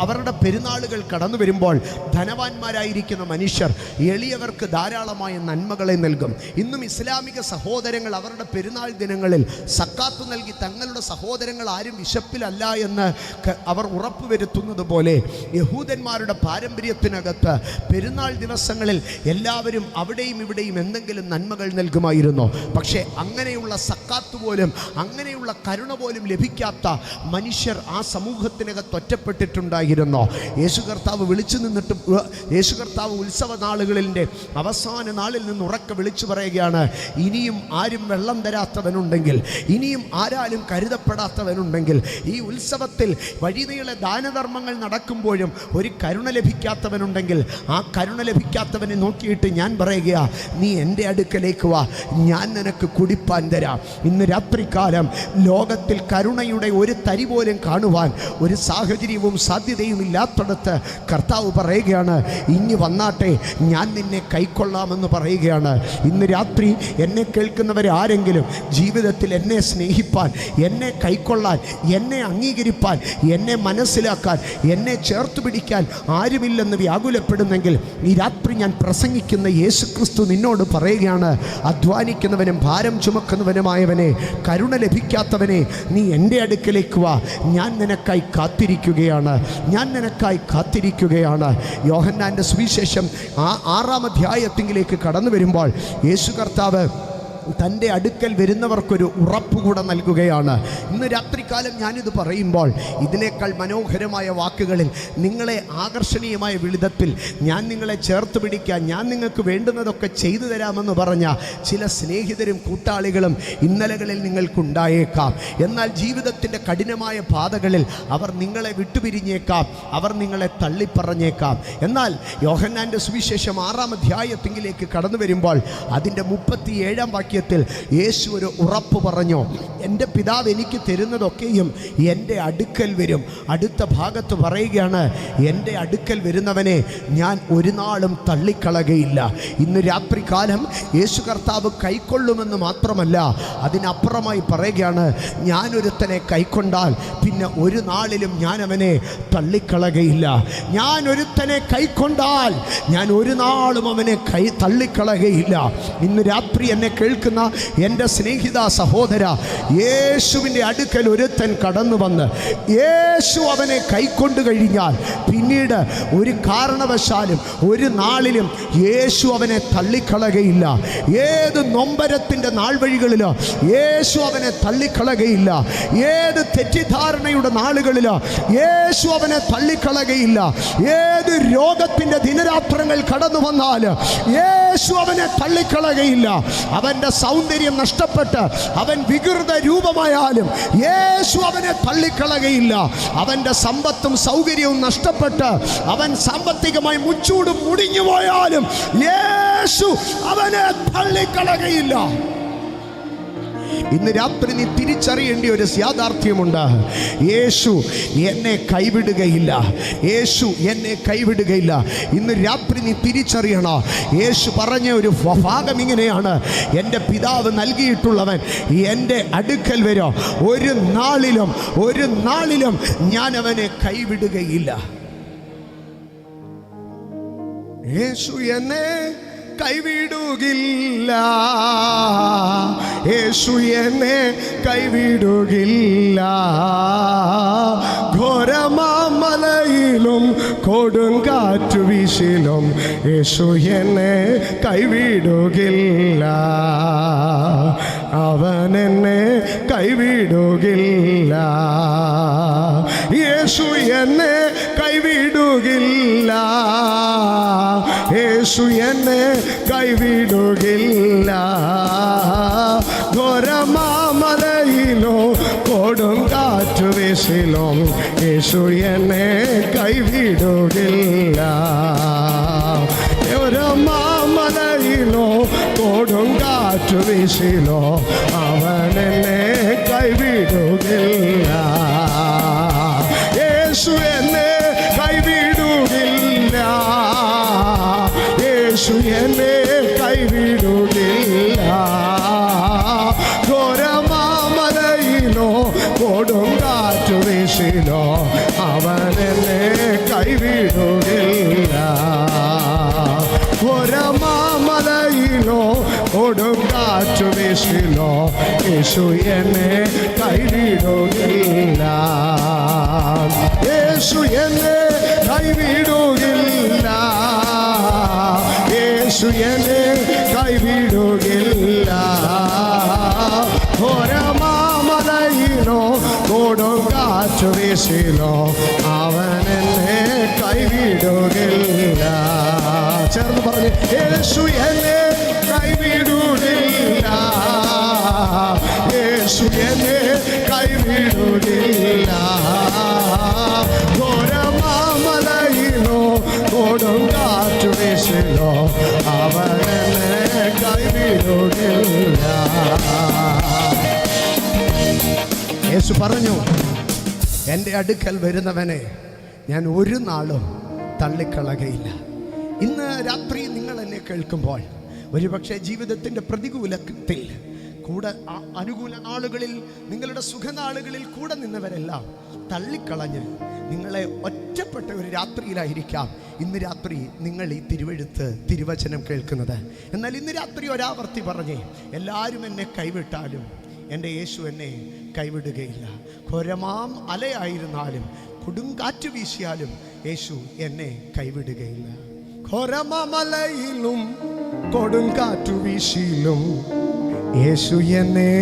അവരുടെ പെരുന്നാളുകൾ കടന്നു വരുമ്പോൾ ധനവാന്മാരായിരിക്കുന്ന മനുഷ്യർ എളിയവർക്ക് ധാരാളമായ നന്മകളെ നൽകും. ഇന്നും ഇസ്ലാമിക സഹോദരങ്ങൾ അവരുടെ പെരുന്നാൾ ദിനങ്ങളിൽ സക്കാത്ത് നൽകി തങ്ങളുടെ സഹോദരങ്ങൾ ആരും വിശപ്പിലല്ല എന്ന് അവർ ഉറപ്പുവരുത്തുന്നത് പോലെ യഹൂദന്മാരുടെ പാരമ്പര്യത്തിനകത്ത് പെരുന്നാൾ ദിവസങ്ങളിൽ എല്ലാവരും അവിടെയും ഇവിടെയും എന്തെങ്കിലും നന്മകൾ നൽകുമായിരുന്നു. പക്ഷേ അങ്ങനെയുള്ള സക്കാത്ത് പോലും, അങ്ങനെയുള്ള കരുണ പോലും ലഭിക്കാത്ത മനുഷ്യർ ആ സമൂഹത്തിനകത്ത് ഒറ്റപ്പെട്ടിട്ടുണ്ടായിരുന്നു. യേശു കർത്താവ് വിളിച്ചു നിന്നിട്ട് യേശു കർത്താവ് ഉത്സവ നാളുകളിൻ്റെ അവസാന നാളിൽ നിന്ന് ഉറക്കെ വിളിച്ചു പറയുകയാണ്, ഇനിയും ആരും വെള്ളം തരാത്തവനുണ്ടെങ്കിൽ, ഇനിയും ആരാലും കരുതപ്പെടാത്തവനുണ്ടെങ്കിൽ, ഈ ഉത്സവത്തിൽ വഴിനീളെ ദാനധർമ്മങ്ങൾ നടക്കുമ്പോഴും ഒരു കരുണ ലഭിക്കാത്തവനുണ്ടെങ്കിൽ, ആ കരുണ ലഭിക്കാത്തവനെ നോക്കിയിട്ട് ഞാൻ പറയുക, നീ എൻ്റെ അടുക്കലേക്ക് വാ, ഞാൻ നിനക്ക് കുടിപ്പാൻ തരാം. ഇന്ന് രാത്രികാലം ലോകത്തിൽ കരുണയുടെ ഒരു തരി പോലും കാണുവാൻ ഒരു സാഹചര്യവും സാധ്യതയും ഇല്ലാത്ത ഇല്ലാത്തടത്ത് കർത്താവ് പറയുകയാണ്, ഇനി വന്നാട്ടെ, ഞാൻ നിന്നെ കൈക്കൊള്ളാമെന്ന് പറയുകയാണ്. ഇന്ന് രാത്രി എന്നെ കേൾക്കുന്നവർ ആരെങ്കിലും ജീവിതത്തിൽ എന്നെ സ്നേഹിപ്പാൻ, എന്നെ കൈക്കൊള്ളാൻ, എന്നെ അംഗീകരിപ്പാൻ, എന്നെ മനസ്സിലാക്കാൻ, എന്നെ ചേർത്ത് പിടിക്കാൻ ആരുമില്ലെന്ന് വ്യാകുലപ്പെടുന്നെങ്കിൽ ഈ രാത്രി ഞാൻ പ്രസംഗിക്കുന്ന യേശുക്രിസ്തു നിന്നോട് പറയുകയാണ്, അധ്വാനിക്കുന്നവനും ഭാരം ചുമക്കുന്നവനുമായവനെ, കരുണ ലഭിക്കാത്തവനെ, നീ എൻ്റെ അടുക്കലേക്ക് വാ, ഞാൻ നിനക്കായി കാത്തിരിക്കുകയാണ്, ഞാൻ നിനക്കായി കാത്തിരിക്കുകയാണ്. യോഹന്നാൻ്റെ സുവിശേഷം 6-ാം അധ്യായത്തിലേക്ക് കടന്നു വരുമ്പോൾ യേശു കർത്താവ് തൻ്റെ അടുക്കൽ വരുന്നവർക്കൊരു ഉറപ്പ് കൂടെ നൽകുകയാണ്. ഇന്ന് രാത്രികാലം ഞാനിത് പറയുമ്പോൾ ഇതിനേക്കാൾ മനോഹരമായ വാക്കുകളിൽ, നിങ്ങളെ ആകർഷണീയമായ വിധത്തിൽ ഞാൻ നിങ്ങളെ ചേർത്ത് പിടിക്കാൻ, ഞാൻ നിങ്ങൾക്ക് വേണ്ടുന്നതൊക്കെ ചെയ്തു തരാമെന്ന് പറഞ്ഞ ചില സ്നേഹിതരും കൂട്ടാളികളും ഇന്നലകളിൽ നിങ്ങൾക്കുണ്ടായേക്കാം. എന്നാൽ ജീവിതത്തിൻ്റെ കഠിനമായ പാതകളിൽ അവർ നിങ്ങളെ വിട്ടുപിരിഞ്ഞേക്കാം, അവർ നിങ്ങളെ തള്ളിപ്പറഞ്ഞേക്കാം. എന്നാൽ യോഹന്നാൻ്റെ സുവിശേഷം 6-ാം അധ്യായത്തിലേക്ക് കടന്നു വരുമ്പോൾ അതിൻ്റെ 37-ാം വാക്യം യേശു ഒരു ഉറപ്പ് പറഞ്ഞു, എൻ്റെ പിതാവ് എനിക്ക് തരുന്നതൊക്കെയും എൻ്റെ അടുക്കൽ വരും. അടുത്ത ഭാഗത്ത് പറയുകയാണ്, എൻ്റെ അടുക്കൽ വരുന്നവനെ ഞാൻ ഒരു നാളും തള്ളിക്കളകയില്ല. ഇന്ന് രാത്രികാലം യേശു കർത്താവ് കൈക്കൊള്ളുമെന്ന് മാത്രമല്ല, അതിനപ്പുറമായി പറയുകയാണ്, ഞാനൊരുത്തനെ കൈക്കൊണ്ടാൽ പിന്നെ ഒരു നാളിലും ഞാൻ അവനെ തള്ളിക്കളകയില്ല. ഞാൻ ഒരുത്തനെ കൈക്കൊണ്ടാൽ ഞാൻ ഒരു നാളും അവനെ തള്ളിക്കളകയില്ല. ഇന്ന് രാത്രി എന്നെ കേൾക്കുന്ന എൻ്റെ സ്നേഹിത സഹോദര, യേശുവിൻ്റെ അടുക്കൽ ഒരുത്തൻ കടന്നു വന്ന് യേശു അവനെ കൈക്കൊണ്ടു കഴിഞ്ഞാൽ പിന്നീട് ഒരു കാരണവശാലും ഒരു നാളിലും യേശു അവനെ തള്ളിക്കളകയില്ല. ഏത് നൊമ്പരത്തിൻ്റെ നാൾ വഴികളിലോ യേശു അവനെ തള്ളിക്കളകയില്ല. ഏത് തെറ്റിദ്ധാരണയുടെ നാളുകളിലോ യേശു അവനെ തള്ളിക്കളകയില്ല. ഏത് രോഗത്തിൻ്റെ ദിനരാത്രങ്ങൾ കടന്നു വന്നാൽ യേശു അവനെ തള്ളിക്കളകയില്ല. അവൻ്റെ സൗന്ദര്യം നഷ്ടപ്പെട്ട് അവൻ വികൃത രൂപമായാലും യേശു അവനെ തള്ളിക്കളകയില്ല. അവൻ്റെ സമ്പത്തും സൗകര്യവും നഷ്ടപ്പെട്ട് അവൻ സാമ്പത്തികമായി മുച്ചൂടും മുടിഞ്ഞു പോയാലും യേശു അവനെ തള്ളിക്കളകയില്ല. ഇന്ന് രാത്രി നീ തിരിച്ചറിയേണ്ട ഒരു യാഥാർത്ഥ്യമുണ്ട്. യേശു എന്നെ കൈവിടുകയില്ല, യേശു എന്നെ കൈവിടുകയില്ല. ഇന്ന് രാത്രി നീ തിരിച്ചറിയണം. യേശു പറഞ്ഞ ഒരു ഭാഗം ഇങ്ങനെയാണ്, എൻ്റെ പിതാവ് നൽകിയിട്ടുള്ളവൻ എൻ്റെ അടുക്കൽ വരും, ഒരു നാളിലും ഞാൻ അവനെ കൈവിടുകയില്ല. യേശു എന്നെ കൈവിടുകില്ല, യേശു എന്നെ കൈവിടുകില്ല. ഘോരമാമലയിലും കൊടുങ്കാറ്റു വീശിലും യേശു എന്നെ കൈവിടുകില്ല. അവൻ എന്നെ കൈവിടുകില്ല. യേശു എന്നെ കൈവിടുകില്ല, യേശു എന്നെ കൈവിടുകില്ല. ഘോരമാമലയിലോ കൊടുങ്കാറ്റു വീശിലോ യേശു എന്നെ കൈവിടുകില്ല. ഘോരമാമലയിലോ കൊടുങ്കാറ്റു വീശിലോ അവൻ എന്നെ കൈവിടുകില്ല. യേശു എന്നെ കൈവിടുകില്ല, യേശു എന്നെ കൈവിടുകില്ല. ഘോരമാമലയിലോ കൊടുങ്കാറ്റു വീശിലോ അവൻ എന്നെ കൈവിടുകില്ല. ഘോരമാമലയിലോ കൊടുങ്കാറ്റു വീശിലോ യേശു എന്നെ കൈവിടുകില്ല. യേശു എന്നെ കൈവിടുകില്ല, യേശു എന്നെ കൈവിടുകില്ല. ഘോരമാമലയിലോ കൊടുങ്കാറ്റു വീശിലോ അവൻ എന്നെ കൈവിടുകില്ല. ചേർന്ന് പറഞ്ഞ്, യേശു എന്നെ കൈവിടുകില്ല, യേശു എന്നെ കൈവിടുകില്ല. ഘോരമാമലയിലോ കൊടുങ്കാറ്റു വീശിലോ അവൻ എന്നെ കൈവിടുകില്ല. യേശു പറഞ്ഞു, എൻ്റെ അടുക്കൽ വരുന്നവനെ ഞാൻ ഒരു നാളും തള്ളിക്കളകയില്ല. ഇന്ന് രാത്രി നിങ്ങൾ എന്നെ കേൾക്കുമ്പോൾ ഒരുപക്ഷെ ജീവിതത്തിൻ്റെ പ്രതികൂലത്തിൽ കൂടെ, അനുകൂല നാളുകളിൽ, നിങ്ങളുടെ സുഖനാളുകളിൽ കൂടെ നിന്നവരെല്ലാം തള്ളിക്കളഞ്ഞ് നിങ്ങളെ ഒറ്റപ്പെട്ട ഒരു രാത്രിയിലായിരിക്കാം ഇന്ന് രാത്രി നിങ്ങൾ ഈ തിരുവചനം കേൾക്കുന്നത്. എന്നാൽ ഇന്ന് രാത്രി ഒരാവർത്തി പറഞ്ഞേ, എല്ലാവരും എന്നെ കൈവിട്ടാലും എൻ്റെ യേശു എന്നെ കൈവിടുകയില്ല. ഘോരമാം അലയായിരുന്നാലും കൊടുങ്കാറ്റ് വീശിയാലും യേശു എന്നെ കൈവിടുകയില്ല. ഘോരമാമലയിലും കൊടുങ്കാറ്റു വീശിയിലും യേശു എന്നെ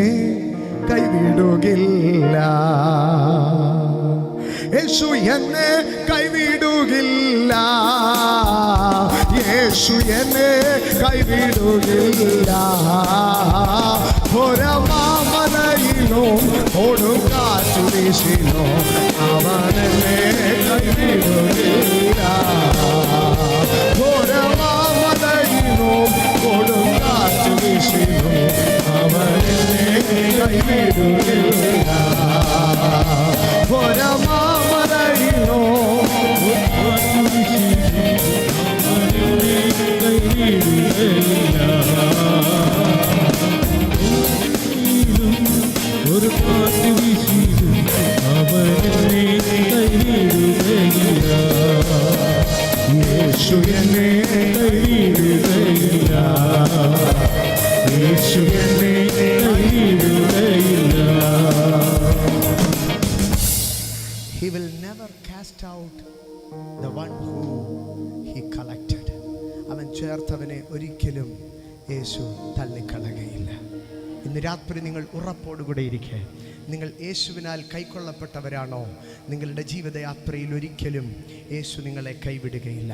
കൈവിടുകില്ല. യേശു എന്നെ കൈവിടുകില്ല. യേശു എന്നെ കൈവിടുകില്ല. ഘോരമാമലയിലും കൊടുങ്കാറ്റു വീശിയിലും അവൻ എന്നെ കൈവിടുകില്ല. ഘോരമാമലയിലും കൊടുങ്കാറ്റു വീശിയിലും അവൻ എന്നെ കൈവിടുകില്ല. ഘോരമാമലയിലും കൊടുങ്കാറ്റു വീശിയിലും അവൻ എന്നെ കൈവിടുകില്ല. ഒരു കാറ്റ് വീശിയിലും അവൻ എന്നെ കൈവിടുകയില്ല. യേശു എന്നെ കൈവിടുകയില്ല. യേശു എന്നെ കൈവിടുകയില്ല. He will never cast out the one who he collected. അവൻ ചേർത്തവനെ ഒരിക്കലും യേശു തള്ളിക്കളകയില്ല. ഇന്ന് രാത്രി നിങ്ങൾ ഉറപ്പോടുകൂടെ ഇരിക്കെ. നിങ്ങൾ യേശുവിനാൽ കൈക്കൊള്ളപ്പെട്ടവരാണോ? നിങ്ങളുടെ ജീവിതയാത്രയിൽ ഒരിക്കലും യേശു നിങ്ങളെ കൈവിടുകയില്ല.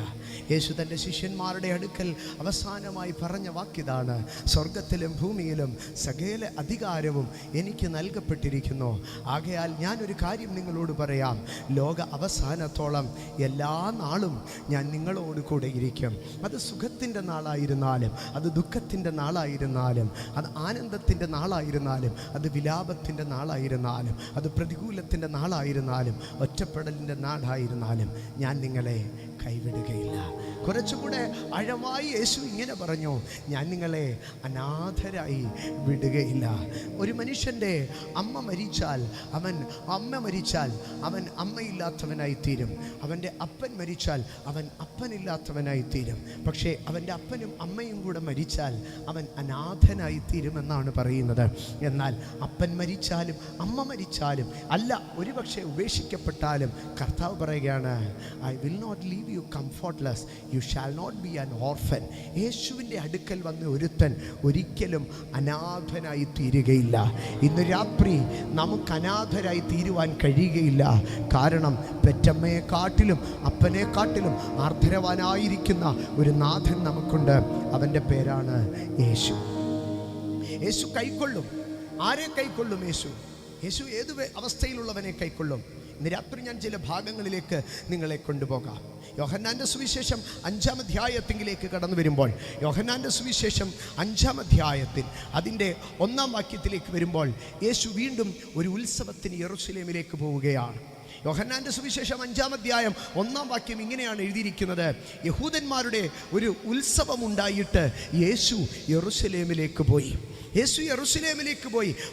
യേശു തൻ്റെ ശിഷ്യന്മാരുടെ അടുക്കൽ അവസാനമായി പറഞ്ഞ വാക്കിതാണ്, സ്വർഗത്തിലും ഭൂമിയിലും സകല അധികാരവും എനിക്ക് നൽകപ്പെട്ടിരിക്കുന്നു. ആകയാൽ ഞാനൊരു കാര്യം നിങ്ങളോട് പറയാം, ലോക അവസാനത്തോളം എല്ലാ നാളും ഞാൻ നിങ്ങളോട് കൂടെ ഇരിക്കും. അത് സുഖത്തിൻ്റെ നാളായിരുന്നാലും, അത് ദുഃഖത്തിൻ്റെ നാളായിരുന്നാലും, അത് ആനന്ദത്തിൻ്റെ നാളായിരുന്നാലും, അത് വിലാപത്തിൻ്റെ നാളായിരുന്നാലും, അത് പ്രതികൂലത്തിൻ്റെ നാളായിരുന്നാലും, ഒറ്റപ്പെടലിൻ്റെ നാളായിരുന്നാലും ഞാൻ നിങ്ങളെ കൈവിടുകയില്ല. കുറച്ചുകൂടെ ആഴമായി യേശു ഇങ്ങനെ പറഞ്ഞു, ഞാൻ നിങ്ങളെ അനാഥരായി വിടുകയില്ല. ഒരു മനുഷ്യൻ്റെ അമ്മ മരിച്ചാൽ അവൻ അമ്മയില്ലാത്തവനായി തീരും. അവൻ്റെ അപ്പൻ മരിച്ചാൽ അവൻ അപ്പനില്ലാത്തവനായി തീരും. പക്ഷേ അവൻ്റെ അപ്പനും അമ്മയും കൂടെ മരിച്ചാൽ അവൻ അനാഥനായി തീരുമെന്നാണ് പറയുന്നത്. എന്നാൽ അപ്പൻ മരിച്ചാലും അമ്മ മരിച്ചാലും, അല്ല ഒരുപക്ഷെ ഉപേക്ഷിക്കപ്പെട്ടാലും, കർത്താവ് പറയുകയാണ്, I will not leave you comfortless, you shall not be an orphan. യേശുവിൻ്റെ അടുക്കൽ വന്ന് ഒരുത്തൻ ഒരിക്കലും അനാഥനായി തീരുകയില്ല. ഇന്ന് രാത്രി നമുക്ക് അനാഥരായി തീരുവാൻ കഴിയുകയില്ല. കാരണം പെറ്റമ്മയെക്കാട്ടിലും അപ്പനെക്കാട്ടിലും ആർദ്രവാനായിരിക്കുന്ന ഒരു നാഥൻ നമുക്കുണ്ട്. അവൻ്റെ പേരാണ് യേശു. യേശു കൈക്കൊള്ളും. ആരെ കൈക്കൊള്ളും? യേശു ഏത് അവസ്ഥയിലുള്ളവനെ കൈക്കൊള്ളും? ഇന്ന് രാത്രി ഞാൻ ചില ഭാഗങ്ങളിലേക്ക് നിങ്ങളെ കൊണ്ടുപോകാം. യോഹന്നാൻ്റെ സുവിശേഷം 5-ാം അധ്യായത്തിലേക്ക് കടന്നു വരുമ്പോൾ, യോഹന്നാൻ്റെ സുവിശേഷം 5-ാം അധ്യായത്തിൽ അതിൻ്റെ 1-ാം വാക്യത്തിലേക്ക് വരുമ്പോൾ, യേശു വീണ്ടും ഒരു ഉത്സവത്തിന് യെരൂശലേമിലേക്ക് പോവുകയാണ്. യോഹന്നാൻ്റെ സുവിശേഷം 5-ാം അധ്യായം 1-ാം വാക്യം ഇങ്ങനെയാണ് എഴുതിയിരിക്കുന്നത്, യഹൂദന്മാരുടെ ഒരു ഉത്സവമുണ്ടായിട്ട് യേശു യെരൂശലേമിലേക്ക് പോയി.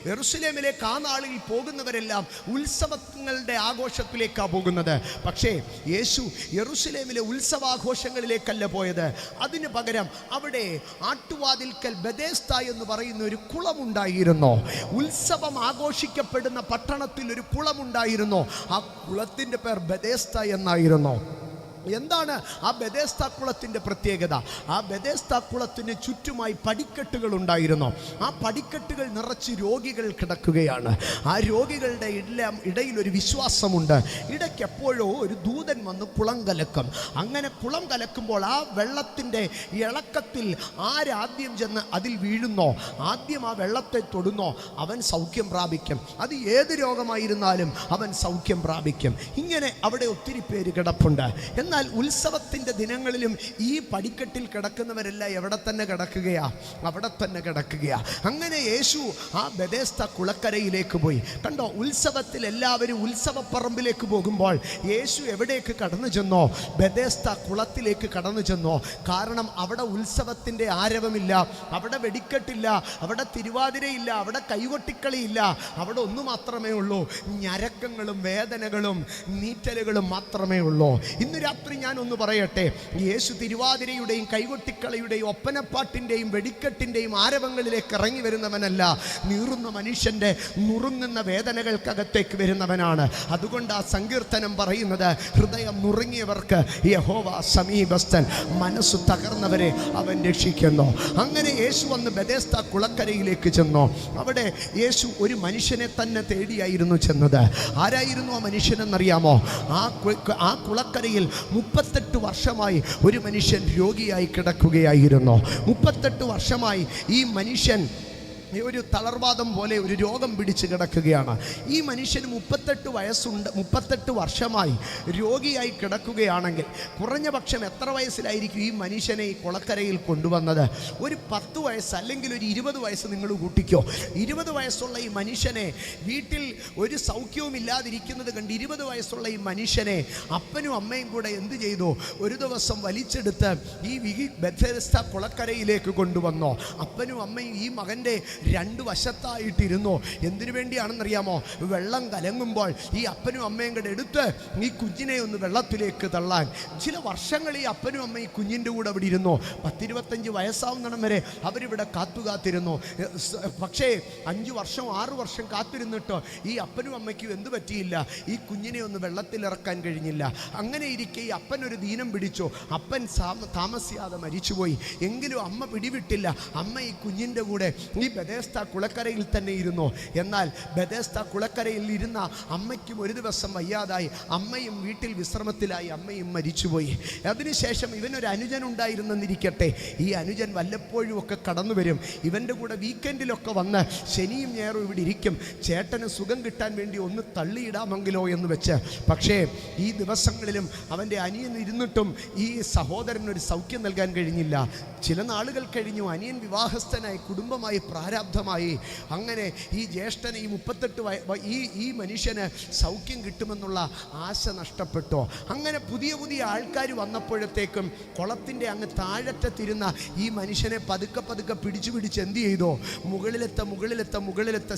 യെരൂശലേമിലേക്ക് ആ നാളിൽ പോകുന്നവരെല്ലാം ഉത്സവങ്ങളുടെ ആഘോഷത്തിലേക്കാണ് പോകുന്നത്. പക്ഷേ യേശു യെരൂശലേമിലെ ഉത്സവാഘോഷങ്ങളിലേക്കല്ല പോയത്. അതിന് പകരം അവിടെ ആട്ടുവാതിൽക്കൽ ബെഥേസ്ത എന്ന് പറയുന്ന ഒരു കുളമുണ്ടായിരുന്നു. ഉത്സവം ആഘോഷിക്കപ്പെടുന്ന പട്ടണത്തിൽ ഒരു കുളമുണ്ടായിരുന്നു. ആ കുളത്തിൻ്റെ പേർ ബെഥേസ്ത എന്നായിരുന്നു. എന്താണ് ആ ബെഥേസ്ത കുളത്തിൻ്റെ പ്രത്യേകത? ആ ബെഥേസ്ത കുളത്തിന് ചുറ്റുമായി പടിക്കെട്ടുകൾ ഉണ്ടായിരുന്നു. ആ പടിക്കെട്ടുകൾ നിറച്ച് രോഗികൾ കിടക്കുകയാണ്. ആ രോഗികളുടെ ഇടയിൽ ഒരു വിശ്വാസമുണ്ട്, ഇടയ്ക്ക് എപ്പോഴോ ഒരു ദൂതൻ വന്ന് കുളം കലക്കും. അങ്ങനെ കുളം കലക്കുമ്പോൾ ആ വെള്ളത്തിൻ്റെ ഇളക്കത്തിൽ ആരാദ്യം ചെന്ന് അതിൽ വീഴുന്നോ, ആദ്യം ആ വെള്ളത്തെ തൊടുന്നോ, അവൻ സൗഖ്യം പ്രാപിക്കും. അത് ഏത് രോഗമായിരുന്നാലും അവൻ സൗഖ്യം പ്രാപിക്കും. ഇങ്ങനെ അവിടെ ഒത്തിരി പേര് കിടപ്പുണ്ട്. എന്നാൽ എന്നാൽ ഉത്സവത്തിൻ്റെ ദിനങ്ങളിലും ഈ പടിക്കെട്ടിൽ കിടക്കുന്നവരെല്ലാം എവിടെ തന്നെ കിടക്കുകയാ? അവിടെ തന്നെ കിടക്കുകയാ. അങ്ങനെ യേശു ആ ബെഥേസ്ദ കുളക്കരയിലേക്ക് പോയി. കണ്ടോ, ഉത്സവത്തിൽ എല്ലാവരും ഉത്സവപ്പറമ്പിലേക്ക് പോകുമ്പോൾ യേശു എവിടേക്ക് കടന്നു ചെന്നോ? ബെഥേസ്ദ കുളത്തിലേക്ക് കടന്നു ചെന്നോ? കാരണം അവിടെ ഉത്സവത്തിൻ്റെ ആരവമില്ല, അവിടെ വെടിക്കെട്ടില്ല, അവിടെ തിരുവാതിരയില്ല, അവിടെ കൈകൊട്ടിക്കളിയില്ല. അവിടെ ഒന്നു മാത്രമേ ഉള്ളൂ, ഞരക്കങ്ങളും വേദനകളും നീറ്റലുകളും മാത്രമേ ഉള്ളൂ. ഇന്ന് രാത്രി ഞാൻ ഒന്ന് പറയട്ടെ, യേശു തിരുവാതിരയുടെയും കൈകൊട്ടിക്കളിയുടെയും ഒപ്പനപ്പാട്ടിൻ്റെയും വെടിക്കെട്ടിൻ്റെയും ആരവങ്ങളിലേക്ക് ഇറങ്ങി വരുന്നവനല്ല, നീറുന്ന മനുഷ്യൻ്റെ നുറുങ്ങുന്ന വേദനകൾക്കകത്തേക്ക് വരുന്നവനാണ്. അതുകൊണ്ട് ആ സങ്കീർത്തനം പറയുന്നത്, ഹൃദയം നുറുങ്ങിയവർക്ക് യഹോവ സമീപസ്ഥൻ, മനസ്സു തകർന്നവരെ അവൻ രക്ഷിക്കുന്നു. അങ്ങനെ യേശു വന്ന് ബെഥേസ്ദ കുളക്കരയിലേക്ക് ചെന്നു. അവിടെ യേശു ഒരു മനുഷ്യനെ തന്നെ തേടിയായിരുന്നു ചെന്നത്. ആരായിരുന്നു ആ മനുഷ്യനെന്നറിയാമോ? ആ കുളക്കരയിൽ 38 വർഷമായി ഒരു മനുഷ്യൻ രോഗിയായി കിടക്കുകയായിരുന്നു. 38 വർഷമായി ഈ മനുഷ്യൻ ഒരു തളർവാദം പോലെ ഒരു രോഗം പിടിച്ച് കിടക്കുകയാണ്. ഈ മനുഷ്യന് 38 വയസ്സുണ്ട്. 38 വർഷമായി രോഗിയായി കിടക്കുകയാണെങ്കിൽ കുറഞ്ഞ പക്ഷം എത്ര വയസ്സിലായിരിക്കും ഈ മനുഷ്യനെ ഈ കുളക്കരയിൽ കൊണ്ടുവന്നത്? ഒരു 10 വയസ്സ് അല്ലെങ്കിൽ ഒരു 20 വയസ്സ് നിങ്ങൾ കൂട്ടിക്കോ. 20 വയസ്സുള്ള ഈ മനുഷ്യനെ വീട്ടിൽ ഒരു സൗഖ്യവും ഇല്ലാതിരിക്കുന്നത് കണ്ട് 20 വയസ്സുള്ള ഈ മനുഷ്യനെ അപ്പനും അമ്മയും കൂടെ എന്ത് ചെയ്തു? ഒരു ദിവസം വലിച്ചെടുത്ത് ഈ ബെഥേസ്ദ കുളക്കരയിലേക്ക് കൊണ്ടുവന്നു. അപ്പനും അമ്മയും ഈ മകൻ്റെ 2 വശത്തായിട്ടിരുന്നു. എന്തിനു വേണ്ടിയാണെന്നറിയാമോ? വെള്ളം കലങ്ങുമ്പോൾ ഈ അപ്പനും അമ്മയും കൂടെ എടുത്ത് ഈ കുഞ്ഞിനെ ഒന്ന് വെള്ളത്തിലേക്ക് തള്ളാൻ. ചില വർഷങ്ങൾ ഈ അപ്പനും അമ്മയും കുഞ്ഞിൻ്റെ കൂടെ അവിടെ ഇരുന്നു. 10-25 വയസ്സാവുന്നിടം വരെ അവരിവിടെ കാത്തിരുന്നു. പക്ഷേ 5 വർഷം 6 വർഷം കാത്തിരുന്നിട്ടോ ഈ അപ്പനും അമ്മയ്ക്കും എന്ത് പറ്റിയില്ല? ഈ കുഞ്ഞിനെ ഒന്ന് വെള്ളത്തിലിറക്കാൻ കഴിഞ്ഞില്ല. അങ്ങനെ ഇരിക്കെ ഈ അപ്പൻ ഒരു ദീനം പിടിച്ചു. അപ്പൻ താമസിയാതെ മരിച്ചുപോയി. എങ്കിലും അമ്മ പിടിവിട്ടില്ല. അമ്മ ഈ കുഞ്ഞിൻ്റെ കൂടെ ഈ ബെഥേസ്ദ കുളക്കരയിൽ തന്നെ ഇരുന്നു. എന്നാൽ ബെഥേസ്ദ കുളക്കരയിൽ ഇരുന്ന അമ്മയ്ക്കും ഒരു ദിവസം വയ്യാതായി. അമ്മയും വീട്ടിൽ വിശ്രമത്തിലായി. അമ്മയും മരിച്ചുപോയി. അതിനുശേഷം ഇവനൊരു അനുജൻ ഉണ്ടായിരുന്നെന്നിരിക്കട്ടെ. ഈ അനുജൻ വല്ലപ്പോഴും ഒക്കെ കടന്നു വരും. ഇവൻ്റെ കൂടെ വീക്കെൻഡിലൊക്കെ വന്ന് ശനിയും ഞായറും ഇവിടെ ഇരിക്കും. ചേട്ടന് സുഖം കിട്ടാൻ വേണ്ടി ഒന്ന് തള്ളിയിടാമെങ്കിലോ എന്ന് വെച്ച്. പക്ഷേ ഈ ദിവസങ്ങളിലും അവൻ്റെ അനിയൻ ഇരുന്നിട്ടും ഈ സഹോദരനൊരു സൗഖ്യം നൽകാൻ കഴിഞ്ഞില്ല. ചില നാളുകൾ കഴിഞ്ഞു. അനിയൻ വിവാഹസ്ഥനായി, കുടുംബമായി, പ്രാരാബ്ധമായി. അങ്ങനെ ഈ ജ്യേഷ്ഠന് ഈ 38 ഈ മനുഷ്യന് സൗഖ്യം കിട്ടുമെന്നുള്ള ആശ നഷ്ടപ്പെട്ടു. അങ്ങനെ പുതിയ ആൾക്കാർ വന്നപ്പോഴത്തേക്കും കുളത്തിൻ്റെ അങ്ങ് താഴറ്റത്തിരുന്ന ഈ മനുഷ്യനെ പതുക്കെ പിടിച്ച് എന്ത് ചെയ്തോ? മുകളിലത്തെ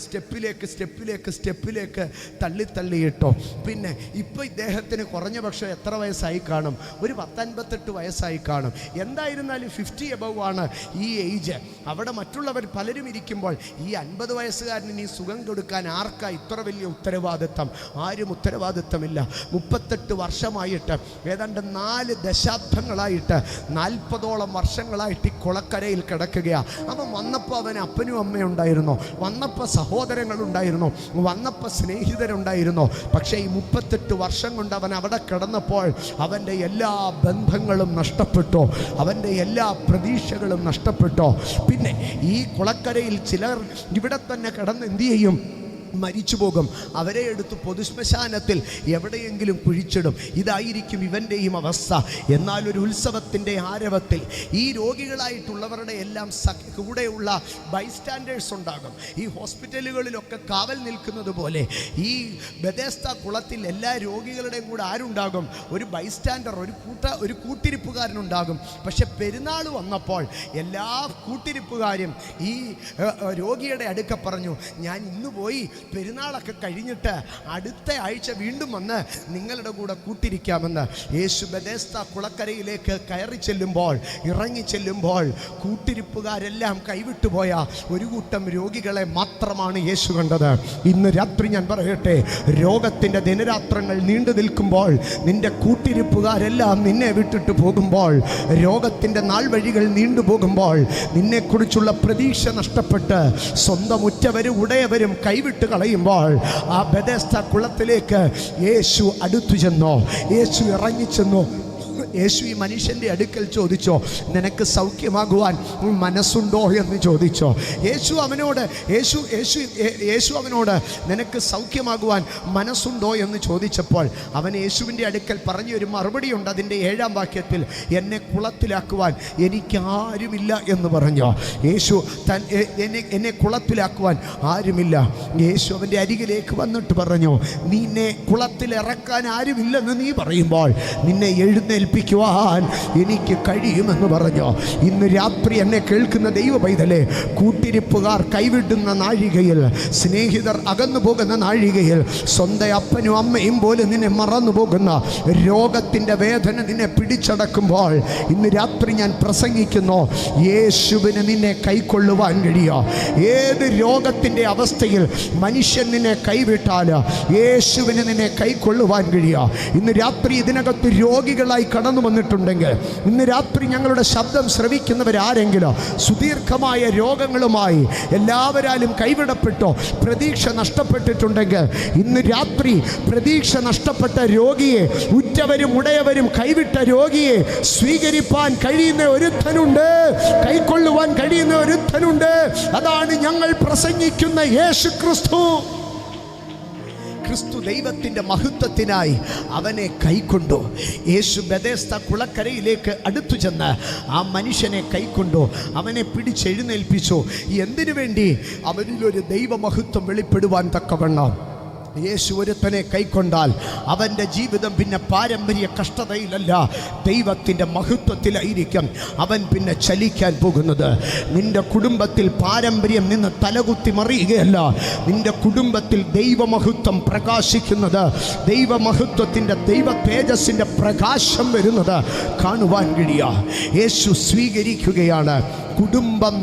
സ്റ്റെപ്പിലേക്ക് തള്ളിയിട്ടോ. പിന്നെ ഇപ്പോൾ ഇദ്ദേഹത്തിന് കുറഞ്ഞ പക്ഷം എത്ര വയസ്സായി കാണും? ഒരു 58 വയസ്സായി കാണും. എന്തായിരുന്നാലും 50 എബവ് ആണ് ഈ ഏജ്. അവിടെ മറ്റുള്ളവർ പലരും ഇരിക്കുമ്പോൾ ഈ 50 വയസ്സുകാരന് ഈ സുഖം കൊടുക്കാൻ ആർക്കാ ഇത്ര വലിയ ഉത്തരവാദിത്തം? ആരും ഉത്തരവാദിത്തമില്ല. 38 വർഷമായിട്ട്, ഏതാണ്ട് 4 ദശാബ്ദങ്ങളായിട്ട്, 40ഓളം വർഷങ്ങളായിട്ട് ഈ കുളക്കരയിൽ കിടക്കുകയാണ്. അവൻ വന്നപ്പോൾ അവന് അപ്പനും അമ്മയും ഉണ്ടായിരുന്നു, വന്നപ്പോൾ സഹോദരങ്ങളുണ്ടായിരുന്നു, വന്നപ്പോൾ സ്നേഹിതരുണ്ടായിരുന്നു. പക്ഷേ ഈ 38 വർഷം കൊണ്ട് അവൻ അവിടെ കിടന്നപ്പോൾ അവൻ്റെ എല്ലാ ബന്ധങ്ങളും നഷ്ടപ്പെട്ടു, അവൻ്റെ എല്ലാ പ്രതീക്ഷകളും നഷ്ടപ്പെട്ടു. പിന്നെ ഈ കുളക്കരയിൽ ചിലർ ഇവിടെ തന്നെ കിടന്ന് എന്തു ചെയ്യും? മരിച്ചു പോകും. അവരെ എടുത്ത് പൊതുശ്മശാനത്തിൽ എവിടെയെങ്കിലും കുഴിച്ചിടും. ഇതായിരിക്കും ഇവൻ്റെയും അവസ്ഥ. എന്നാൽ ഒരു ഉത്സവത്തിൻ്റെ ആരവത്തിൽ ഈ രോഗികളായിട്ടുള്ളവരുടെ എല്ലാം കൂടെയുള്ള ബൈസ്റ്റാൻഡേഴ്സ് ഉണ്ടാകും. ഈ ഹോസ്പിറ്റലുകളിലൊക്കെ കാവൽ നിൽക്കുന്നത് പോലെ ഈ ബെഥേസ്ദ കുളത്തിൽ എല്ലാ രോഗികളുടെയും കൂടെ ആരുണ്ടാകും? ഒരു ബൈസ്റ്റാൻഡർ, ഒരു കൂട്ടിരിപ്പുകാരനുണ്ടാകും. പക്ഷെ പെരുന്നാൾ വന്നപ്പോൾ എല്ലാ കൂട്ടിരിപ്പുകാരും ഈ രോഗിയുടെ അടുക്ക പറഞ്ഞു, ഞാൻ ഇന്ന് പോയി പെരുന്നാളൊക്കെ കഴിഞ്ഞിട്ട് അടുത്ത ആഴ്ച വീണ്ടും വന്ന് നിങ്ങളുടെ കൂടെ കൂട്ടിരിക്കാമെന്ന്. യേശു ബെഥേസ്ദ കുളക്കരയിലേക്ക് ഇറങ്ങി ചെല്ലുമ്പോൾ കൂട്ടിരിപ്പുകാരെല്ലാം കൈവിട്ടുപോയ ഒരു കൂട്ടം രോഗികളെ മാത്രമാണ് യേശു കണ്ടത്. ഇന്ന് രാത്രി ഞാൻ പറയട്ടെ, രോഗത്തിൻ്റെ ദിനരാത്രങ്ങൾ നീണ്ടു നിൽക്കുമ്പോൾ, നിന്റെ കൂട്ടിരിപ്പുകാരെല്ലാം നിന്നെ വിട്ടിട്ട് പോകുമ്പോൾ, രോഗത്തിൻ്റെ നാൾ വഴികൾ നീണ്ടുപോകുമ്പോൾ, നിന്നെക്കുറിച്ചുള്ള പ്രതീക്ഷ നഷ്ടപ്പെട്ട് സ്വന്തം ഉറ്റവരും ഉടയവരും കൈവിട്ട് കളയുമ്പോൾ, ആ ബെഥേസ്ദ കുളത്തിലേക്ക് യേശു അടുത്തു ചെന്നു. യേശു ഇറങ്ങിച്ചെന്നു. യേശു ഈ മനുഷ്യൻ്റെ അടുക്കൽ ചോദിച്ചോ, നിനക്ക് സൗഖ്യമാകുവാൻ മനസ്സുണ്ടോ എന്ന് ചോദിച്ചോ. യേശു അവനോട് നിനക്ക് സൗഖ്യമാകുവാൻ മനസ്സുണ്ടോ എന്ന് ചോദിച്ചപ്പോൾ അവൻ യേശുവിൻ്റെ അടുക്കൽ പറഞ്ഞൊരു മറുപടിയുണ്ട്. അതിൻ്റെ 7-ാം വാക്യത്തിൽ, എന്നെ കുളത്തിലാക്കുവാൻ എനിക്കാരുമില്ല എന്ന് പറഞ്ഞു. യേശു എന്നെ കുളത്തിലാക്കുവാൻ ആരുമില്ല. യേശു അവൻ്റെ അരികിലേക്ക് വന്നിട്ട് പറഞ്ഞു, നിന്നെ കുളത്തിലിറക്കാൻ ആരുമില്ലെന്ന് നീ പറയുമ്പോൾ നിന്നെ എഴുന്നേൽപ്പിക്കുവാൻ എനിക്ക് കഴിയുമെന്ന് പറഞ്ഞു. ഇന്ന് രാത്രി എന്നെ കേൾക്കുന്ന ദൈവ പൈതലേ, കൂട്ടിരിപ്പുകാർ കൈവിടുന്ന നാഴികയിൽ, സ്നേഹിതർ അകന്നു പോകുന്ന നാഴികയിൽ, സ്വന്തം അപ്പനും അമ്മയും പോലും നിന്നെ മറന്നു പോകുന്ന രോഗത്തിൻ്റെ വേദന നിന്നെ പിടിച്ചടക്കുമ്പോൾ ഇന്ന് രാത്രി ഞാൻ പ്രസംഗിക്കുന്നു, യേശുവിന് നിന്നെ കൈക്കൊള്ളുവാൻ കഴിയുക. ഏത് രോഗത്തിൻ്റെ അവസ്ഥയിൽ മനുഷ്യൻ നിന്നെ കൈവിട്ടാൽ യേശുവിന് നിന്നെ കൈക്കൊള്ളുവാൻ കഴിയുക. ഇന്ന് രാത്രി ഇതിനകത്ത് രോഗികളായി കടന്നു വന്നിട്ടുണ്ടെങ്കിൽ, ഇന്ന് രാത്രി ഞങ്ങളുടെ ശബ്ദം ശ്രവിക്കുന്നവരാരെങ്കിലും സുദീർഘമായ രോഗങ്ങളുമായി എല്ലാവരാലും കൈവിടപ്പെട്ടോ പ്രതീക്ഷ നഷ്ടപ്പെട്ടിട്ടുണ്ടെങ്കിൽ, ഇന്ന് രാത്രി പ്രതീക്ഷ നഷ്ടപ്പെട്ട രോഗിയെ, ഉറ്റവരും ഉടയവരും കൈവിട്ട രോഗിയെ സ്വീകരിപ്പാൻ കഴിയുന്ന ഒരുത്തനുണ്ട്, കൈക്കൊള്ളുവാൻ കഴിയുന്ന ഒരുത്തനുണ്ട്. അതാണ് ഞങ്ങൾ പ്രസംഗിക്കുന്ന യേശു ക്രിസ്തു. ക്രിസ്തു ദൈവത്തിൻ്റെ മഹത്വത്തിനായി അവനെ കൈക്കൊണ്ടു. യേശു ബെഥെസ്ദ കുളക്കരയിലേക്ക് അടുത്തു ചെന്ന് ആ മനുഷ്യനെ കൈക്കൊണ്ടു, അവനെ പിടിച്ചെഴുന്നേൽപ്പിച്ചു. എന്തിനു വേണ്ടി? അവനിലൊരു ദൈവമഹത്വം വെളിപ്പെടുവാൻ തക്കവണ്ണം. യേശു ഒരുത്തനെ കൈക്കൊണ്ടാൽ അവൻ്റെ ജീവിതം പിന്നെ പാരമ്പര്യ കഷ്ടതയിലല്ല, ദൈവത്തിൻ്റെ മഹത്വത്തിലായിരിക്കും അവൻ പിന്നെ ചലിക്കാൻ പോകുന്നത്. നിൻ്റെ കുടുംബത്തിൽ പാരമ്പര്യം നിന്ന് തലകുത്തി മറിയുകയല്ല, നിൻ്റെ കുടുംബത്തിൽ ദൈവമഹത്വം പ്രകാശിക്കുന്നത്, ദൈവമഹത്വത്തിൻ്റെ ദൈവ തേജസ്സിൻ്റെ പ്രകാശം വരുന്നത് കാണുവാൻ കഴിയുക. യേശു സ്വീകരിക്കുകയാണ്. കുടുംബം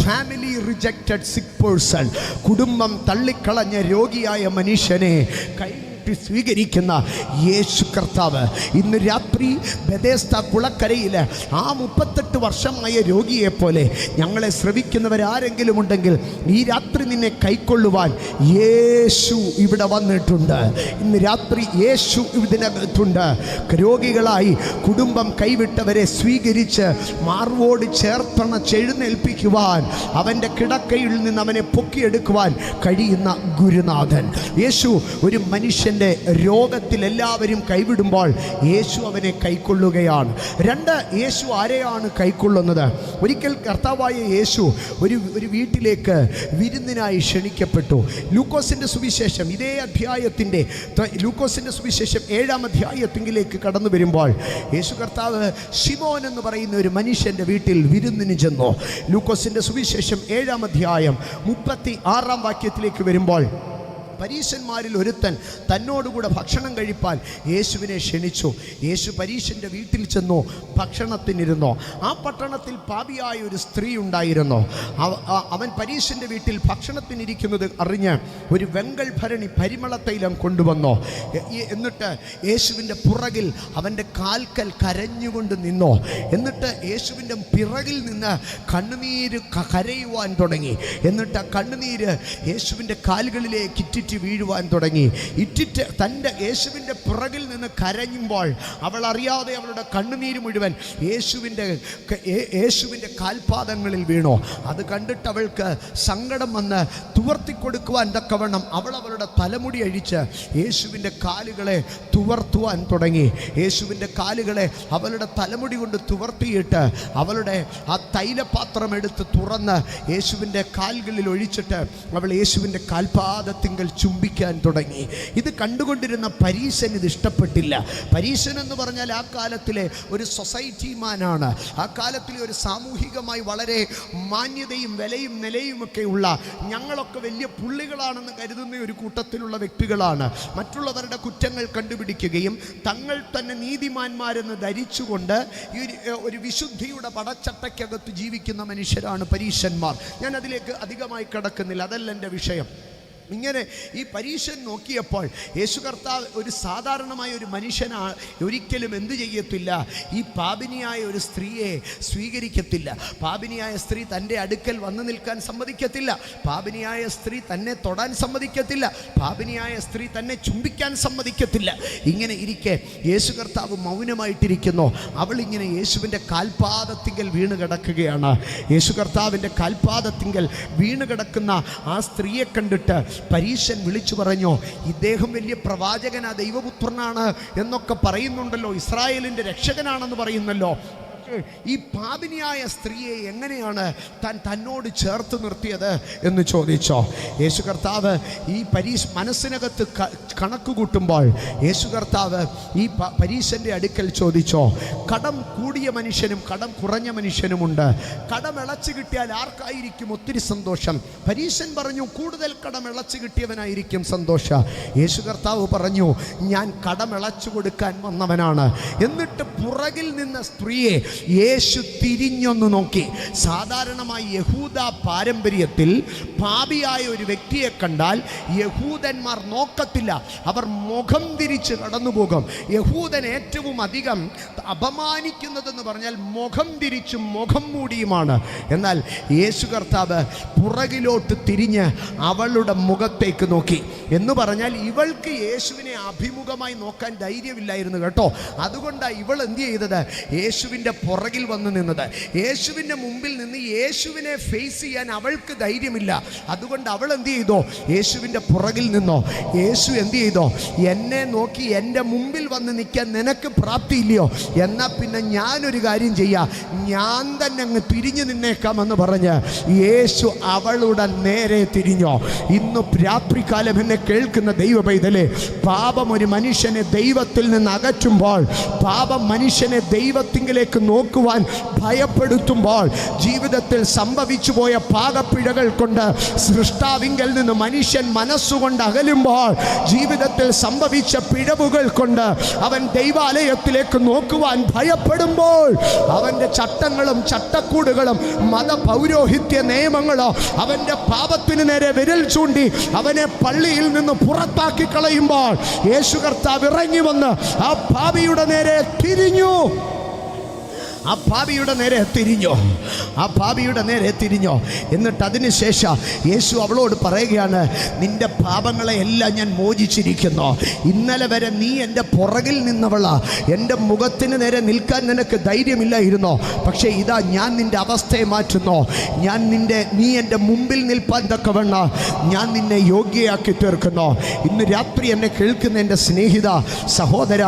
ഫാമിലി റിജക്റ്റഡ് സിക്ക് പേഴ്സൺ, കുടുംബം തള്ളിക്കളഞ്ഞ രോഗിയായ മനുഷ്യനെ സ്വീകരിക്കുന്ന യേശു കർത്താവ് ഇന്ന് രാത്രി ബെഥെസ്ദ കുളക്കരയിൽ ആ 38 വർഷമായ രോഗിയെപ്പോലെ ഞങ്ങളെ ശ്രവിക്കുന്നവരാരെങ്കിലും ഉണ്ടെങ്കിൽ ഈ രാത്രി നിന്നെ കൈക്കൊള്ളുവാൻ യേശു ഇവിടെ വന്നിട്ടുണ്ട്. ഇന്ന് രാത്രി യേശു ഇതിനകത്തുണ്ട്. രോഗികളായി കുടുംബം കൈവിട്ടവരെ സ്വീകരിച്ച് മാർവോട് ചേർത്തെഴുന്നേൽപ്പിക്കുവാൻ, അവൻ്റെ കിടക്കയിൽ നിന്ന് അവനെ പൊക്കിയെടുക്കുവാൻ കഴിയുന്ന ഗുരുനാഥൻ യേശു. ഒരു മനുഷ്യൻ രോഗത്തിൽ എല്ലാവരും കൈവിടുമ്പോൾ യേശു അവനെ കൈക്കൊള്ളുകയാണ്. 2, യേശു ആരെയാണ് കൈക്കൊള്ളുന്നത്? ഒരിക്കൽ കർത്താവായ യേശു ഒരു വീട്ടിലേക്ക് വിരുന്നിനായി ക്ഷണിക്കപ്പെട്ടു. ലൂക്കോസിൻ്റെ സുവിശേഷം ഇതേ അധ്യായത്തിൻ്റെ ലൂക്കോസിൻ്റെ സുവിശേഷം 7-ാം അധ്യായത്തിലേക്ക് കടന്നു വരുമ്പോൾ യേശു കർത്താവ് ശിമോൻ എന്ന് പറയുന്ന ഒരു മനുഷ്യൻ്റെ വീട്ടിൽ വിരുന്നിന് ചെന്നു. ലൂക്കോസിൻ്റെ സുവിശേഷം 7-ാം അധ്യായം 36-ാം വാക്യത്തിലേക്ക് വരുമ്പോൾ, പരീശന്മാരിൽ ഒരുത്തൻ തന്നോടുകൂടെ ഭക്ഷണം കഴിപ്പാൻ യേശുവിനെ ക്ഷണിച്ചു. യേശു പരീശൻ്റെ വീട്ടിൽ ചെന്നു ഭക്ഷണത്തിനിരുന്നു. ആ പട്ടണത്തിൽ പാപിയായ ഒരു സ്ത്രീ ഉണ്ടായിരുന്നു. അവൻ പരീശൻ്റെ വീട്ടിൽ ഭക്ഷണത്തിനിരിക്കുന്നത് അറിഞ്ഞ് ഒരു വെങ്കൽ ഭരണി പരിമളത്തൈലം കൊണ്ടുവന്നു. എന്നിട്ട് യേശുവിൻ്റെ പുറകിൽ അവൻ്റെ കാൽക്കൽ കരഞ്ഞുകൊണ്ട് നിന്നു. എന്നിട്ട് യേശുവിൻ്റെ പിറകിൽ നിന്ന് കണ്ണുനീര് കരയുവാൻ തുടങ്ങി. എന്നിട്ട് ആ കണ്ണുനീര് യേശുവിൻ്റെ കാലുകളിലേക്ക് ഇറ്റിറ്റ് വീഴുവാൻ തുടങ്ങി. ഇറ്റിറ്റ് തൻ്റെ യേശുവിൻ്റെ പുറകിൽ നിന്ന് കരഞ്ഞുമ്പോൾ അവൾ അറിയാതെ അവളുടെ കണ്ണുനീര് മുഴുവൻ യേശുവിൻ്റെ കാൽപാദങ്ങളിൽ വീണു. അത് കണ്ടിട്ട് അവൾക്ക് സങ്കടം വന്ന് തുവർത്തിക്കൊടുക്കുവാൻ തക്കവണ്ണം അവളുടെ തലമുടി അഴിച്ച് യേശുവിൻ്റെ കാലുകളെ തുവർത്തുവാൻ തുടങ്ങി. യേശുവിൻ്റെ കാലുകളെ അവളുടെ തലമുടി കൊണ്ട് തുവർത്തിയിട്ട് അവളുടെ ആ തൈലപാത്രം എടുത്ത് തുറന്ന് യേശുവിൻ്റെ കാലുകളിൽ ഒഴിച്ചിട്ട് അവൾ യേശുവിൻ്റെ കാൽപാദത്തിങ്കൽ ചുംബിക്കാൻ തുടങ്ങി. ഇത് കണ്ടുകൊണ്ടിരുന്ന പരീശൻ ഇത് ഇഷ്ടപ്പെട്ടില്ല. പരീശൻ എന്ന് പറഞ്ഞാൽ ആ കാലത്തിലെ ഒരു സൊസൈറ്റി മാനാണ്. ആ കാലത്തിലെ ഒരു സാമൂഹികമായി വളരെ മാന്യതയും വിലയും നിലയുമൊക്കെ ഉള്ള, ഞങ്ങളൊക്കെ വലിയ പുള്ളികളാണെന്ന് കരുതുന്ന ഒരു കൂട്ടത്തിലുള്ള വ്യക്തികളാണ്. മറ്റുള്ളവരുടെ കുറ്റങ്ങൾ കണ്ടുപിടിക്കുകയും തങ്ങൾ തന്നെ നീതിമാന്മാരെന്ന് ധരിച്ചുകൊണ്ട് ഒരു വിശുദ്ധിയുടെ പടച്ചട്ടയ്ക്കകത്ത് ജീവിക്കുന്ന മനുഷ്യരാണ് പരീശന്മാർ. ഞാൻ അതിലേക്ക് അധികമായി കടക്കുന്നില്ല, അതല്ല എൻ്റെ വിഷയം. ഇങ്ങനെ ഈ പരീശൻ നോക്കിയപ്പോൾ യേശു കർത്താവ് ഒരു സാധാരണമായ ഒരു മനുഷ്യനാണ്, ഒരിക്കലും എന്തു ചെയ്യത്തില്ല, ഈ പാപിനിയായ ഒരു സ്ത്രീയെ സ്വീകരിക്കത്തില്ല. പാപിനിയായ സ്ത്രീ തൻ്റെ അടുക്കൽ വന്നു നിൽക്കാൻ സമ്മതിക്കത്തില്ല. പാപിനിയായ സ്ത്രീ തന്നെ തൊടാൻ സമ്മതിക്കത്തില്ല. പാപിനിയായ സ്ത്രീ തന്നെ ചുംബിക്കാൻ സമ്മതിക്കത്തില്ല. ഇങ്ങനെ ഇരിക്കെ യേശു കർത്താവ് മൗനമായിട്ടിരിക്കുന്നു. അവൾ ഇങ്ങനെ യേശുവിൻ്റെ കാൽപാദത്തിങ്കൽ വീണ് കിടക്കുകയാണ്. യേശു കർത്താവിൻ്റെ കാൽപാദത്തിങ്കൽ വീണ് കിടക്കുന്ന ആ സ്ത്രീയെ കണ്ടിട്ട് പരീശൻ വിളിച്ചു പറഞ്ഞു, ഇദ്ദേഹം വലിയ പ്രവാചകനാ, ദൈവപുത്രനാണ് എന്നൊക്കെ പറയുന്നുണ്ടല്ലോ, ഇസ്രായേലിൻ്റെ രക്ഷകനാണെന്ന് പറയുന്നല്ലോ. ഈ പാപിനിയായ സ്ത്രീയെ എങ്ങനെയാണ് തന്നോട് ചേർത്ത് നിർത്തിയത് എന്ന് ചോദിച്ചോ. യേശു കർത്താവ് ഈ മനസ്സിനകത്ത് കണക്ക് കൂട്ടുമ്പോൾ യേശു കർത്താവ് ഈ പരീശൻ്റെ അടുക്കൽ ചോദിച്ചോ, കടം കൂടിയ മനുഷ്യനും കടം കുറഞ്ഞ മനുഷ്യനുമുണ്ട്. കടം ഇളച്ചു കിട്ടിയാൽ ആർക്കായിരിക്കും ഒത്തിരി സന്തോഷം? പരീശൻ പറഞ്ഞു, കൂടുതൽ കടം ഇളച്ചു കിട്ടിയവനായിരിക്കും സന്തോഷം. യേശു കർത്താവ് പറഞ്ഞു, ഞാൻ കടം ഇളച്ചു കൊടുക്കാൻ വന്നവനാണ്. എന്നിട്ട് പുറകിൽ നിന്ന സ്ത്രീയെ യേശു തിരിഞ്ഞൊന്ന് നോക്കി. സാധാരണമായി യഹൂദ പാരമ്പര്യത്തിൽ പാപിയായ ഒരു വ്യക്തിയെ കണ്ടാൽ യഹൂദന്മാർ നോക്കത്തില്ല, അവർ മുഖം തിരിച്ച് കടന്നുപോകും. യഹൂദൻ ഏറ്റവും അധികം അപമാനിക്കുന്നതെന്ന് പറഞ്ഞാൽ മുഖം തിരിച്ചും മുഖം മൂടിയുമാണ്. എന്നാൽ യേശു കർത്താവ് പുറകിലോട്ട് തിരിഞ്ഞ് അവളുടെ മുഖത്തേക്ക് നോക്കി. എന്ന് പറഞ്ഞാൽ ഇവൾക്ക് യേശുവിനെ അഭിമുഖമായി നോക്കാൻ ധൈര്യമില്ലായിരുന്നു കേട്ടോ. അതുകൊണ്ടാണ് ഇവൾ എന്ത് ചെയ്തത്, യേശുവിൻ്റെ പുറകിൽ വന്ന് നിന്നത്. യേശുവിൻ്റെ മുമ്പിൽ നിന്ന് യേശുവിനെ ഫേസ് ചെയ്യാൻ അവൾക്ക് ധൈര്യമില്ല. അതുകൊണ്ട് അവൾ എന്ത് ചെയ്തോ, യേശുവിൻ്റെ പുറകിൽ നിന്നോ. യേശു എന്ത് ചെയ്തോ, എന്നെ നോക്കി എൻ്റെ മുമ്പിൽ വന്ന് നിൽക്കാൻ നിനക്ക് പ്രാപ്തിയില്ലയോ, എന്നാൽ പിന്നെ ഞാനൊരു കാര്യം ചെയ്യാം, ഞാൻ തന്നെ അങ്ങ് തിരിഞ്ഞു നിന്നേക്കാമെന്ന് പറഞ്ഞ് യേശു അവളുടെ നേരെ തിരിഞ്ഞോ. ഇന്ന് രാത്രികാലം എന്നെ കേൾക്കുന്ന ദൈവ പൈതലേ, പാപം ഒരു മനുഷ്യനെ ദൈവത്തിൽ നിന്ന് അകറ്റുമ്പോൾ, പാപം മനുഷ്യനെ ദൈവത്തിങ്കിലേക്ക് നോക്കുവാൻ ഭയപ്പെടുത്തുമ്പോൾ, ജീവിതത്തിൽ സംഭവിച്ചു പോയ പാകപ്പിഴകൾ കൊണ്ട് സൃഷ്ടാവിങ്കൽ നിന്ന് മനുഷ്യൻ മനസ്സുകൊണ്ട് അകലുമ്പോൾ, ജീവിതത്തിൽ സംഭവിച്ച പിഴവുകൾ കൊണ്ട് അവൻ ദൈവാലയത്തിലേക്ക് നോക്കുവാൻ ഭയപ്പെടുമ്പോൾ, അവൻ്റെ ചട്ടങ്ങളും ചട്ടക്കൂടുകളും മതപൗരോഹിത്യ നിയമങ്ങളോ അവൻ്റെ പാപത്തിന് നേരെ വിരൽ ചൂണ്ടി അവനെ പള്ളിയിൽ നിന്ന് പുറത്താക്കി കളയുമ്പോൾ, യേശു കർത്താവ് ഇറങ്ങി വന്ന് ആ പാപിയുടെ നേരെ തിരിഞ്ഞു. ആ പാപിയുടെ നേരെ തിരിഞ്ഞോ. എന്നിട്ട് അതിനുശേഷം യേശു അവളോട് പറയുകയാണ്, നിന്റെ പാപങ്ങളെ എല്ലാം ഞാൻ മോചിച്ചിരിക്കുന്നു. ഇന്നലെ വരെ നീ എൻ്റെ പുറകിൽ നിന്നവളാ, എൻ്റെ മുഖത്തിന് നേരെ നിൽക്കാൻ നിനക്ക് ധൈര്യമില്ലായിരുന്നോ. പക്ഷേ ഇതാ ഞാൻ നിൻ്റെ അവസ്ഥയെ മാറ്റുന്നു. നീ എൻ്റെ മുമ്പിൽ നിൽപ്പാൻ തക്കവണ്ണം ഞാൻ നിന്നെ യോഗ്യയാക്കി തീർക്കുന്നു. ഇന്ന് രാത്രി എന്നെ കേൾക്കുന്ന എൻ്റെ സ്നേഹിത സഹോദര,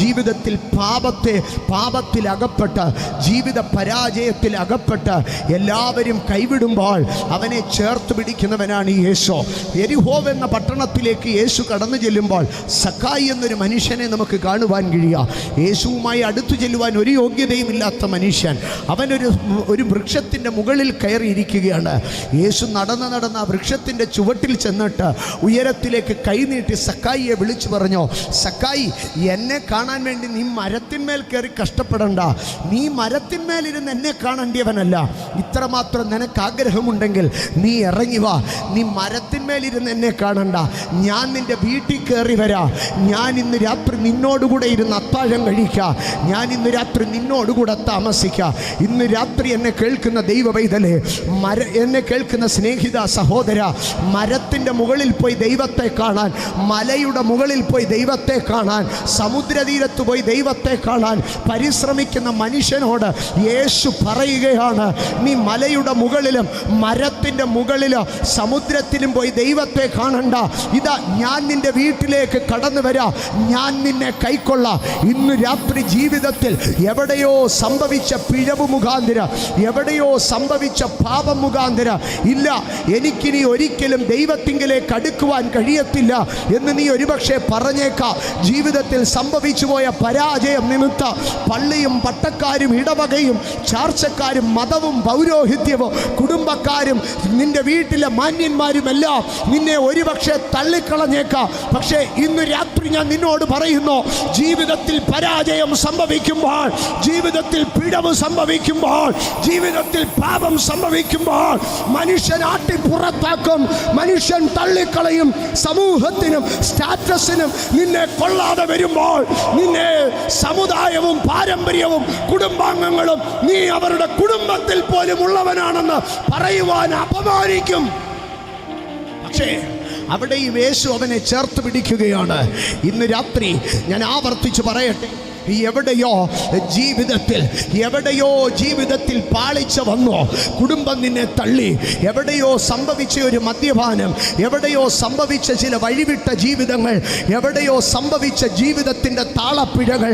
ജീവിതത്തിൽ പാപത്തിൽ അകപ്പെട്ട്, ജീവിത പരാജയത്തിൽ അകപ്പെട്ട് എല്ലാവരും കൈവിടുമ്പോൾ അവനെ ചേർത്ത് പിടിക്കുന്നവനാണ് യേശു. യെരിഹോ എന്ന പട്ടണത്തിലേക്ക് യേശു കടന്നു ചെല്ലുമ്പോൾ സക്കായി എന്നൊരു മനുഷ്യനെ നമുക്ക് കാണുവാൻ കഴിയുക. യേശുവുമായി അടുത്തു ചെല്ലുവാൻ ഒരു യോഗ്യതയും ഇല്ലാത്ത മനുഷ്യൻ, അവനൊരു വൃക്ഷത്തിൻ്റെ മുകളിൽ കയറിയിരിക്കുകയാണ്. യേശു നടന്ന് ആ വൃക്ഷത്തിൻ്റെ ചുവട്ടിൽ ചെന്നിട്ട് ഉയരത്തിലേക്ക് കൈനീട്ടി സക്കായിയെ വിളിച്ചു പറഞ്ഞു, സക്കായി, എന്നെ കാണാൻ വേണ്ടി നീ മരത്തിന്മേൽ കയറി കഷ്ടപ്പെടണ്ട. നീ മരത്തിന്മേലിരുന്ന് എന്നെ കാണേണ്ടിയവനല്ല. ഇത്രമാത്രം നിനക്ക് ആഗ്രഹമുണ്ടെങ്കിൽ നീ ഇറങ്ങി വാ. നീ മരത്തിന്മേലിരുന്ന് എന്നെ കാണണ്ട. ഞാൻ നിൻ്റെ വീട്ടിൽ കയറി വരാം. ഞാൻ ഇന്ന് രാത്രി നിന്നോടുകൂടെ ഇരുന്ന് അത്താഴം കഴിക്കാം. ഞാൻ ഇന്ന് രാത്രി നിന്നോടുകൂടെ താമസിക്കാം. ഇന്ന് രാത്രി എന്നെ കേൾക്കുന്ന ദൈവ പൈതലേ, എന്നെ കേൾക്കുന്ന സ്നേഹിത സഹോദര, മരത്തിൻ്റെ മുകളിൽ പോയി ദൈവത്തെ കാണാൻ, മലയുടെ മുകളിൽ പോയി ദൈവത്തെ കാണാൻ, സമുദ്രതീരത്ത് പോയി ദൈവത്തെ കാണാൻ പരിശ്രമിക്കുന്ന മനുഷ്യനോട് യേശു പറയുകയാണ്, നീ മലയുടെ മുകളിലും മരത്തിൻ്റെ മുകളിലും സമുദ്രത്തിലും പോയി ദൈവത്തെ കാണണ്ട. ഇതാ ഞാൻ നിൻ്റെ വീട്ടിലേക്ക് കടന്നു വരാം. ഞാൻ നിന്നെ കൈക്കൊള്ളാം. ഇന്ന് രാത്രി ജീവിതത്തിൽ എവിടെയോ സംഭവിച്ച പിഴവ് മുഖാന്തര, എവിടെയോ സംഭവിച്ച പാപം മുഖാന്തര, ഇല്ല എനിക്കിനി ഒരിക്കലും ദൈവത്തിങ്കിലേക്ക് അടുക്കുവാൻ കഴിയത്തില്ല എന്ന് നീ ഒരുപക്ഷെ പറഞ്ഞേക്കാം. ജീവിതത്തിൽ സംഭവിച്ചു പോയ പരാജയം നിമിത്തം പള്ളിയും പട്ടക്കാരും ഇടവകയും ചാർച്ചക്കാരും മതവും പൗരോഹിത്യവും കുടുംബക്കാരും നിന്റെ വീട്ടിലെ മാന്യന്മാരുമെല്ലാം നിന്നെ ഒരു പക്ഷേ തള്ളിക്കളഞ്ഞേക്കാം. പക്ഷേ ഇന്ന് രാത്രി ഞാൻ നിന്നോട് പറയുന്നു, ജീവിതത്തിൽ പരാജയം സംഭവിക്കുമ്പോൾ, ജീവിതത്തിൽ പിഴവ് സംഭവിക്കുമ്പോൾ, ജീവിതത്തിൽ പാപം സംഭവിക്കുമ്പോൾ മനുഷ്യൻ ആട്ടി പുറത്താക്കും, മനുഷ്യൻ തള്ളിക്കളയും. സമൂഹത്തിനും സ്റ്റാറ്റസിനും നിന്നെ കൊള്ളാതെ വരുമ്പോൾ, നിന്നെ സമുദായവും പാരമ്പര്യവും കുടുംബാംഗങ്ങളും നീ അവരുടെ കുടുംബത്തിൽ പോലും ഉള്ളവനാണെന്ന് പറയുവാൻ അപമാനിക്കും. പക്ഷേ അവിടെയും യേശു അവനെ ചേർത്ത് പിടിക്കുകയാണ്. ഇന്ന് രാത്രി ഞാൻ ആവർത്തിച്ച് പറയട്ടെ, എവിടെയോ ജീവിതത്തിൽ പാളിച്ച വന്നോ, കുടുംബം നിന്നെ തള്ളി, എവിടെയോ സംഭവിച്ച ഒരു മദ്യപാനം, എവിടെയോ സംഭവിച്ച ചില വഴിവിട്ട ജീവിതങ്ങൾ, എവിടെയോ സംഭവിച്ച ജീവിതത്തിൻ്റെ താളപ്പിഴകൾ,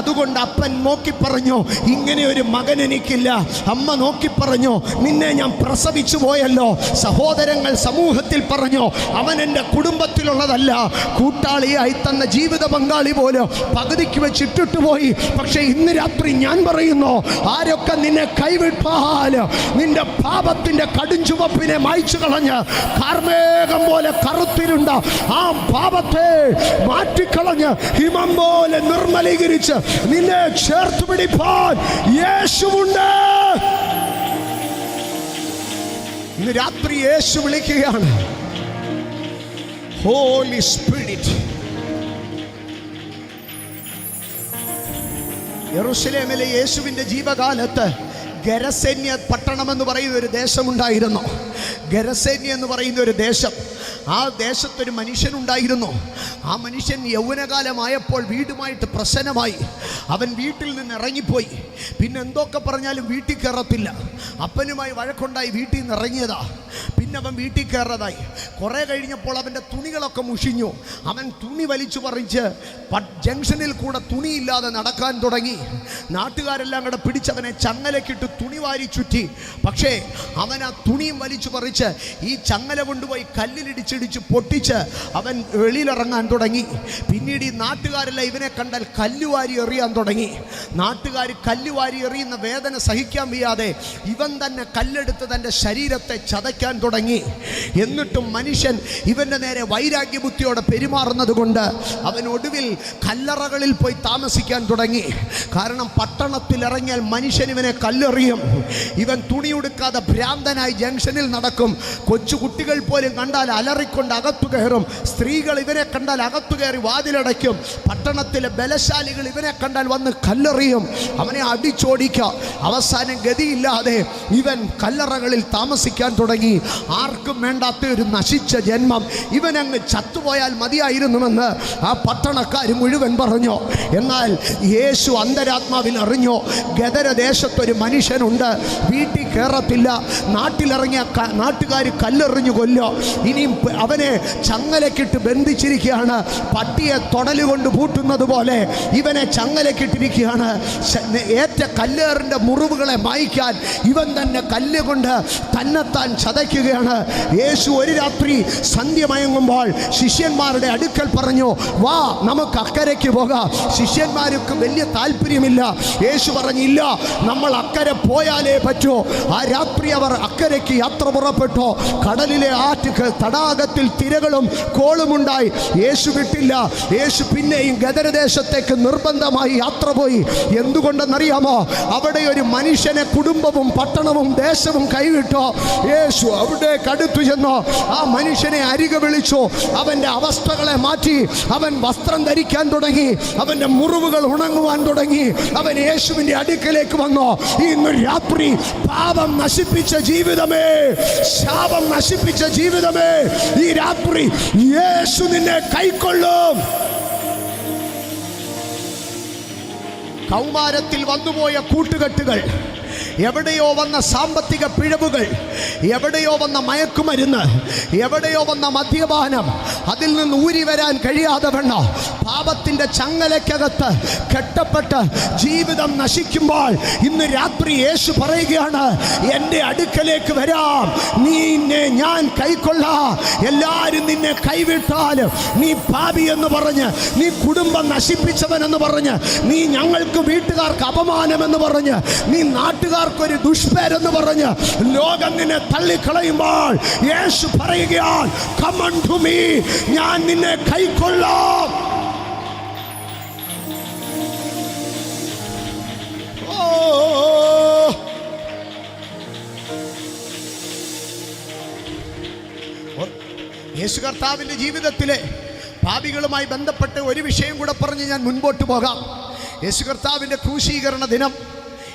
അതുകൊണ്ട് അപ്പൻ നോക്കി പറഞ്ഞു, ഇങ്ങനെ ഒരു മകൻ എനിക്കില്ല. അമ്മ നോക്കി പറഞ്ഞു, നിന്നെ ഞാൻ പ്രസവിച്ചു പോയല്ലോ. സഹോദരങ്ങൾ സമൂഹത്തിൽ പറഞ്ഞു, അവൻ എൻ്റെ കുടുംബത്തിലുള്ളതല്ല. കൂട്ടാളിയായി തന്ന ജീവിത പങ്കാളി പോലും പകുതിക്ക് വെച്ചിട്ടിട്ട് പോയി. പക്ഷെ ഇന്ന് രാത്രി ഞാൻ പറയുന്നു, ആരൊക്കെ നിന്നെ കൈവിട്ടാൽ നിന്റെ പാപത്തിന്റെ കടുംചുവപ്പിനെ മായ്ച്ചു കളഞ്ഞ് കാർമേഘം പോലെ കറുത്തിരുണ്ട ആ പാപത്തെ മാറ്റിക്കളഞ്ഞ് ഹിമം പോലെ നിർമ്മലീകരിച്ച് നിന്നെ ചേർത്ത് പിടിപ്പാൻ യേശുവുണ്ട്. ഇന്ന് രാത്രി യേശു വിളിക്കുകയാണ്, ഹോളി സ്പിരിറ്റ്. യെരൂശലേമിലെ യേശുവിൻ്റെ ജീവകാലത്ത് ഗരസേന്യ പട്ടണം എന്ന് പറയുന്ന ഒരു ദേശമുണ്ടായിരുന്നു. ഗരസേന്യ എന്ന് പറയുന്ന ഒരു ദേശം, ആ ദേശത്തൊരു മനുഷ്യനുണ്ടായിരുന്നു. ആ മനുഷ്യൻ യൗവനകാലമായപ്പോൾ വീടുമായിട്ട് പ്രശ്നമായി. അവൻ വീട്ടിൽ നിന്ന് ഇറങ്ങിപ്പോയി. പിന്നെ എന്തൊക്കെ പറഞ്ഞാലും വീട്ടിൽ കയറത്തില്ല. അപ്പനുമായി വഴക്കുണ്ടായി വീട്ടിൽ നിന്ന് ഇറങ്ങിയതാ. പിന്നെ അവൻ വീട്ടിൽ കയറതായി. കുറേ കഴിഞ്ഞപ്പോൾ അവൻ്റെ തുണികളൊക്കെ മുഷിഞ്ഞു. അവൻ തുണി വലിച്ചു പറിച്ച് ജംഗ്ഷനിൽ കൂടെ തുണിയില്ലാതെ നടക്കാൻ തുടങ്ങി. നാട്ടുകാരെല്ലാം കൂടെ പിടിച്ചവനെ ചങ്ങലക്കിട്ട് തുണി വാരി ചുറ്റി. പക്ഷേ അവൻ ആ തുണിയും വലിച്ചു പറിച്ച് ഈ ചങ്ങല കൊണ്ടുപോയി കല്ലിലിടിച്ചിടിച്ച് പൊട്ടിച്ച് അവൻ വെളിയിലിറങ്ങാൻ തുടങ്ങി. പിന്നീട് ഈ നാട്ടുകാരെല്ലാം ഇവനെ കണ്ടാൽ കല്ലുവാരി എറിയാൻ തുടങ്ങി. നാട്ടുകാർ കല്ലുവാരി എറിയുന്ന വേദന സഹിക്കാൻ വയ്യാതെ ഇവൻ തന്നെ കല്ലെടുത്ത് തൻ്റെ ശരീരത്തെ ചതയ്ക്കാൻ തുടങ്ങി. എന്നിട്ടും മനുഷ്യൻ ഇവൻ്റെ നേരെ വൈരാഗ്യബുദ്ധിയോടെ പെരുമാറുന്നത് കൊണ്ട് അവൻ ഒടുവിൽ കല്ലറകളിൽ പോയി താമസിക്കാൻ തുടങ്ങി. കാരണം പട്ടണത്തിൽ ഇറങ്ങിയാൽ മനുഷ്യൻ ഇവനെ കല്ലെറിയും. ഇവൻ തുണിയെടുക്കാതെ ഭ്രാന്തനായി ജംഗ്ഷനിൽ നടക്കും. കൊച്ചു കുട്ടികൾ പോലും കണ്ടാൽ അലറിക്കൊണ്ട് അകത്തു കയറും. സ്ത്രീകൾ ഇവനെ കണ്ടാൽ അകത്തു കയറി വാതിലടയ്ക്കും. പട്ടണത്തിലെ ബലശാലികൾ ഇവനെ കണ്ടാൽ വന്ന് കല്ലെറിയും, അവനെ അടിച്ചോടിക്കുക. അവസാനം ഗതിയില്ലാതെ ഇവൻ കല്ലറകളിൽ താമസിക്കാൻ തുടങ്ങി. ആർക്കും വേണ്ടാത്ത ഒരു നശിച്ച ജന്മം, ഇവനങ്ങ് ചത്തുപോയാൽ മതിയായിരുന്നുവെന്ന് ആ പട്ടണക്കാർ മുഴുവൻ പറഞ്ഞു. എന്നാൽ യേശു അന്തരാത്മാവിൽ അറിഞ്ഞു, ഗദരദേശത്തൊരു മനുഷ്യനുണ്ട്, വീട്ടിൽ കയറത്തില്ല, നാട്ടിലിറങ്ങിയ നാട്ടുകാർ കല്ലെറിഞ്ഞു കൊല്ലോ. ഇനിയും അവനെ ചങ്ങലക്കിട്ട് ബന്ധിച്ചിരിക്കുകയാണ്. പട്ടിയെ തൊടലുകൊണ്ട് പൂട്ടുന്നത് പോലെ ഇവനെ ചങ്ങലക്കിട്ടിരിക്കുകയാണ്. ഏറ്റ കല്ലേറിൻ്റെ മുറിവുകളെ മായ്ക്കാൻ ഇവൻ തന്നെ കല്ലുകൊണ്ട് തന്നെത്താൻ ചതയ്ക്കുകയാണ്. യേശു ഒരു രാത്രി സന്ധ്യ മയങ്ങുമ്പോൾ ശിഷ്യന്മാരുടെ അടുക്കൽ പറഞ്ഞു, വാ നമുക്ക് അക്കരയ്ക്ക് പോകാം. ശിഷ്യന്മാർക്ക് വലിയ താല്പര്യമില്ല. യേശു പറഞ്ഞില്ല, നമ്മൾ അക്കരെ പോയാലേ പറ്റൂ. ആ രാത്രി അവർ അക്കരയ്ക്ക് യാത്ര പുറപ്പെട്ടു. കടലിലെ തടാകത്തിൽ തിരകളും കോളുമുണ്ടായി. യേശു വിട്ടില്ല. യേശു പിന്നെയും ഗദരദേശത്തേക്ക് നിർബന്ധമായി യാത്ര പോയി. എന്തുകൊണ്ടെന്നറിയാമോ? അവിടെ ഒരു മനുഷ്യനെ കുടുംബവും പട്ടണവും ദേശവും കൈവിട്ടോ. യേശു അവിടെ കടുത്തു ചെന്നോ, ആ മനുഷ്യനെ അരികെ വിളിച്ചു. അവൻ്റെ അവസ്ഥകളെ മാറ്റി. അവൻ വസ്ത്രം ധരിക്കാൻ തുടങ്ങി. അവൻ്റെ മുറിവുകൾ ഉണങ്ങുവാൻ തുടങ്ങി. അവൻ യേശുവിൻ്റെ അടുക്കലേക്ക് വന്നു. ഇന്ന് രാത്രി പാപം നശിപ്പിച്ച ജീവിതമേ, ശാപം നശിപ്പിച്ച ജീവിതമേ, ഈ രാത്രി യേശു നിന്നെ കൈക്കൊള്ളും. കൗമാരത്തിൽ വന്നുപോയ കൂട്ടുകെട്ടുകൾ, എവിടെയോ വന്ന സാമ്പത്തിക പിഴവുകൾ, എവിടെയോ വന്ന മയക്കുമരുന്ന്, എവിടെയോ വന്ന മദ്യപാനം, അതിൽ നിന്ന് ഊരി വരാൻ കഴിയാതെ വണ്ണം പാപത്തിൻ്റെ ചങ്ങലയ്ക്കകത്ത് കെട്ടപ്പെട്ട് ജീവിതം നശിക്കുമ്പോൾ ഇന്ന് രാത്രി യേശു പറയുകയാണ്, എൻ്റെ അടുക്കലേക്ക് വരാം, നിന്നെ ഞാൻ കൈക്കൊള്ളാം. എല്ലാവരും നിന്നെ കൈവിട്ടാലും, നീ പാപി എന്ന് പറഞ്ഞ്, നീ കുടുംബം നശിപ്പിച്ചവനെന്ന് പറഞ്ഞ്, നീ ഞങ്ങൾക്ക് വീട്ടുകാർക്ക് അപമാനമെന്ന് പറഞ്ഞ്, നീ നാട്ടുകാർ യഹൂദന്മാർക്കൊരു ദുഷ്പേരെന്ന് പറഞ്ഞ് ലോകം നിന്നെ തള്ളിക്കളയുമ്പോൾ യേശു പറയുകയാണ്, come unto me, ഞാൻ നിന്നെ കൈക്കൊള്ളാം. യേശു കർത്താവിൻ്റെ ജീവിതത്തിലെ പാപികളുമായി ബന്ധപ്പെട്ട് ഒരു വിഷയം കൂടെ പറഞ്ഞ് ഞാൻ മുൻപോട്ട് പോകാം. യേശു കർത്താവിൻ്റെ ക്രൂശീകരണ ദിനം,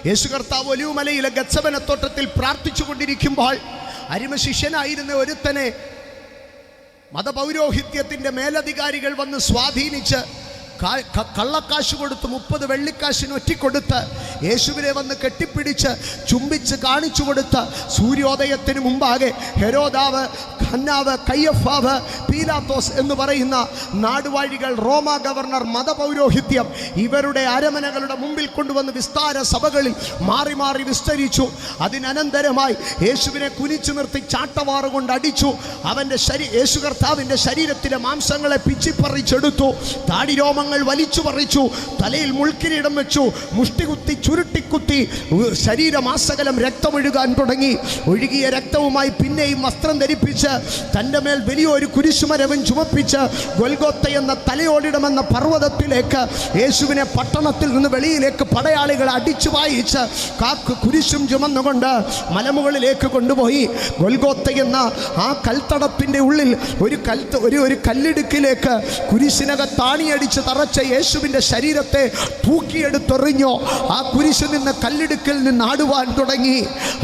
യേശു കർത്താവ് ഒലിവുമലയിലെ ഗത്സമനത്തോട്ടത്തിൽ പ്രാർത്ഥിച്ചു കൊണ്ടിരിക്കുമ്പോൾ അരിമ ശിഷ്യനായിരുന്ന ഒരുത്തനെ മതപൗരോഹിത്യത്തിൻ്റെ മേലധികാരികൾ വന്ന് സ്വാധീനിച്ച് കള്ളക്കാശ് കൊടുത്ത് 30 വെള്ളിക്കാശിന് ഒറ്റിക്കൊടുത്ത് യേശുവിനെ വന്ന് കെട്ടിപ്പിടിച്ച് ചുംബിച്ച് കാണിച്ചു കൊടുത്ത് സൂര്യോദയത്തിന് മുമ്പാകെ ഹെരോദാവ്, ഹന്നാവ്, കയ്യഫാവ്, പീലാത്തോസ് എന്ന് പറയുന്ന നാടുവാഴികൾ, റോമ ഗവർണർ, മതപൗരോഹിത്യം ഇവരുടെ അരമനകളുടെ മുമ്പിൽ കൊണ്ടുവന്ന് വിസ്താര സഭകളിൽ മാറി മാറി വിസ്തരിച്ചു. അതിനനന്തരമായി യേശുവിനെ കുനിച്ചു നിർത്തി ചാട്ടവാറ് കൊണ്ട് അടിച്ചു. യേശു കർത്താവിൻ്റെ ശരീരത്തിലെ മാംസങ്ങളെ പിച്ചിപ്പറിച്ചെടുത്തു. താടിരോമങ്ങൾ വലിച്ചു പറിച്ചു. തലയിൽ മുൾക്കിരീടം വെച്ചു. മുഷ്ടി കുത്തി ചുരുട്ടിക്കുത്തി ശരീരമാസകലം രക്തമൊഴുകാൻ തുടങ്ങി. ഒഴുകിയ രക്തവുമായി പിന്നെയും വസ്ത്രം ധരിപ്പിച്ച് തൻ്റെ മേൽ വലിയൊരു കുരിശുമരവും ചുമപ്പിച്ച് ഗൊൽഗോത്ത എന്ന തലയോടിടമെന്ന പർവ്വതത്തിലേക്ക് യേശുവിനെ പട്ടണത്തിൽ നിന്ന് വെളിയിലേക്ക് പടയാളികൾ അടിച്ചു വായിച്ച് കുരിശും ചുമന്നുകൊണ്ട് മലമുകളിലേക്ക് കൊണ്ടുപോയി. ഗൊൽഗോത്ത എന്ന ആ കൽത്തടത്തിൻ്റെ ഉള്ളിൽ ഒരു കല്ലിടുക്കിലേക്ക് കുരിശിനകത്താണിയടിച്ച് തറച്ച യേശുവിൻ്റെ ശരീരത്തെ തൂക്കിയെടുത്തെറിഞ്ഞു. ആ കുരിശിൽ നിന്ന് കല്ലിടുക്കിൽ നിന്ന് ആടുവാൻ തുടങ്ങി.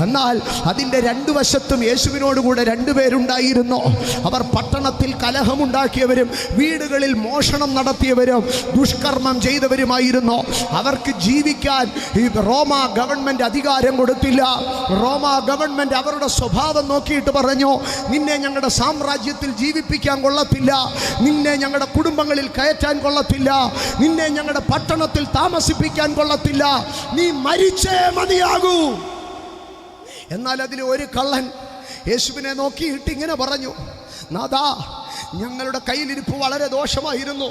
എന്നാൽ അതിൻ്റെ 2 വശത്തും യേശുവിനോടുകൂടെ 2 പേരുണ്ടായിരുന്നു. അവർ പട്ടണത്തിൽ കലഹമുണ്ടാക്കിയവരും വീടുകളിൽ മോഷണം നടത്തിയവരും ദുഷ്കർമ്മം ചെയ്തവരുമായിരുന്നു. അവർക്ക് ജീവിക്കാൻ ഈ റോമ ഗവൺമെൻറ് അധികാരം കൊടുത്തില്ല. റോമ ഗവൺമെൻറ് അവരുടെ സ്വഭാവം നോക്കിയിട്ട് പറഞ്ഞു, നിന്നെ ഞങ്ങളുടെ സാമ്രാജ്യത്തിൽ ജീവിപ്പിക്കാൻ കൊള്ളത്തില്ല, നിന്നെ ഞങ്ങളുടെ കുടുംബങ്ങളിൽ കയറ്റാൻ കൊള്ളത്തില്ല, നിന്നെ ഞങ്ങളുടെ പട്ടണത്തിൽ താമസിപ്പിക്കാൻ കൊള്ളത്തില്ല, നീ മരിച്ചേ മതിയാകൂ. എന്നാൽ അതിൽ ഒരു കള്ളൻ യേശുവിനെ നോക്കിയിട്ട് ഇങ്ങനെ പറഞ്ഞു, നാഥാ, ഞങ്ങളുടെ കയ്യിലിരിപ്പ് വളരെ ദോഷമായിരുന്നു.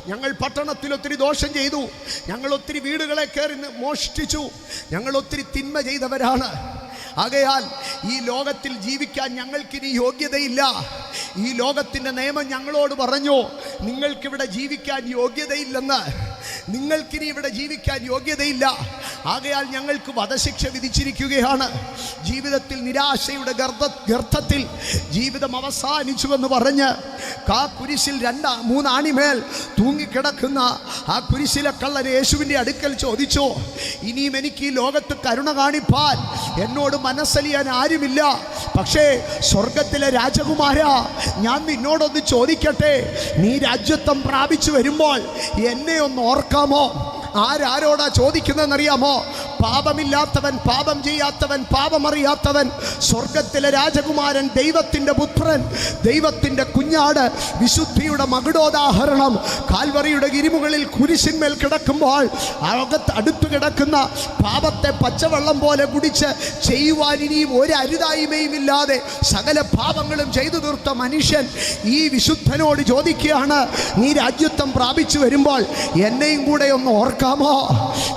ഞങ്ങൾ പട്ടണത്തിൽ ഒത്തിരി ദോഷം ചെയ്തു. ഞങ്ങൾ ഒത്തിരി വീടുകളെ കയറി മോഷ്ടിച്ചു. ഞങ്ങൾ ഒത്തിരി തിന്മ ചെയ്തവരാണ്. ആകയാൽ ഈ ലോകത്തിൽ ജീവിക്കാൻ ഞങ്ങൾക്കിനി യോഗ്യതയില്ല. ഈ ലോകത്തിൻ്റെ നിയമം ഞങ്ങളോട് പറഞ്ഞു, നിങ്ങൾക്കിവിടെ ജീവിക്കാൻ യോഗ്യതയില്ലെന്ന്. നിങ്ങൾക്കിനി ഇവിടെ ജീവിക്കാൻ യോഗ്യതയില്ല. ആകയാൽ ഞങ്ങൾക്ക് വധശിക്ഷ വിധിച്ചിരിക്കുകയാണ്. ജീവിതത്തിൽ നിരാശയുടെ ഗർത്തത്തിൽ ജീവിതം അവസാനിച്ചുവെന്ന് പറഞ്ഞ് കുരിശിൽ 2-3 ആണിമേൽ തൂങ്ങിക്കിടക്കുന്ന ആ കുരിശിലെ കള്ളൻ യേശുവിൻ്റെ അടുക്കൽ ചോദിച്ചു, ഇനിയും എനിക്ക് ഈ ലോകത്ത് കരുണ കാണിപ്പാൻ എന്നോട് മനസ്സലിയാൻ ആരുമില്ല. പക്ഷേ സ്വർഗത്തിലെ രാജകുമാരാ, ഞാൻ നിന്നോടൊന്ന് ചോദിക്കട്ടെ, നീ രാജ്യത്വം പ്രാപിച്ചു വരുമ്പോൾ എന്നെ ഒന്ന് ഓർക്കാമോ? ആരോടാ ചോദിക്കുന്നതെന്നറിയാമോ? പാപമില്ലാത്തവൻ, പാപം ചെയ്യാത്തവൻ, പാപമറിയാത്തവൻ, സ്വർഗത്തിലെ രാജകുമാരൻ, ദൈവത്തിൻ്റെ പുത്രൻ, ദൈവത്തിൻ്റെ കുഞ്ഞാട്, വിശുദ്ധിയുടെ മകുടോദാഹരണം, കാൽവറിയുടെ ഗിരിമുകളിൽ കുരിശിന്മേൽ കിടക്കുമ്പോൾ അടുത്ത് കിടക്കുന്ന പാപത്തെ പച്ചവെള്ളം പോലെ കുടിച്ച് ചെയ്യുവാൻ ഇനിയും ഒരു അരുതായ്മയും ഇല്ലാതെ സകല പാപങ്ങളും ചെയ്തു തീർത്ത മനുഷ്യൻ ഈ വിശുദ്ധനോട് ചോദിക്കുകയാണ്, നീ രാജ്യത്വം പ്രാപിച്ചു വരുമ്പോൾ എന്നെയും കൂടെ ഒന്ന് ഓർക്കാമോ?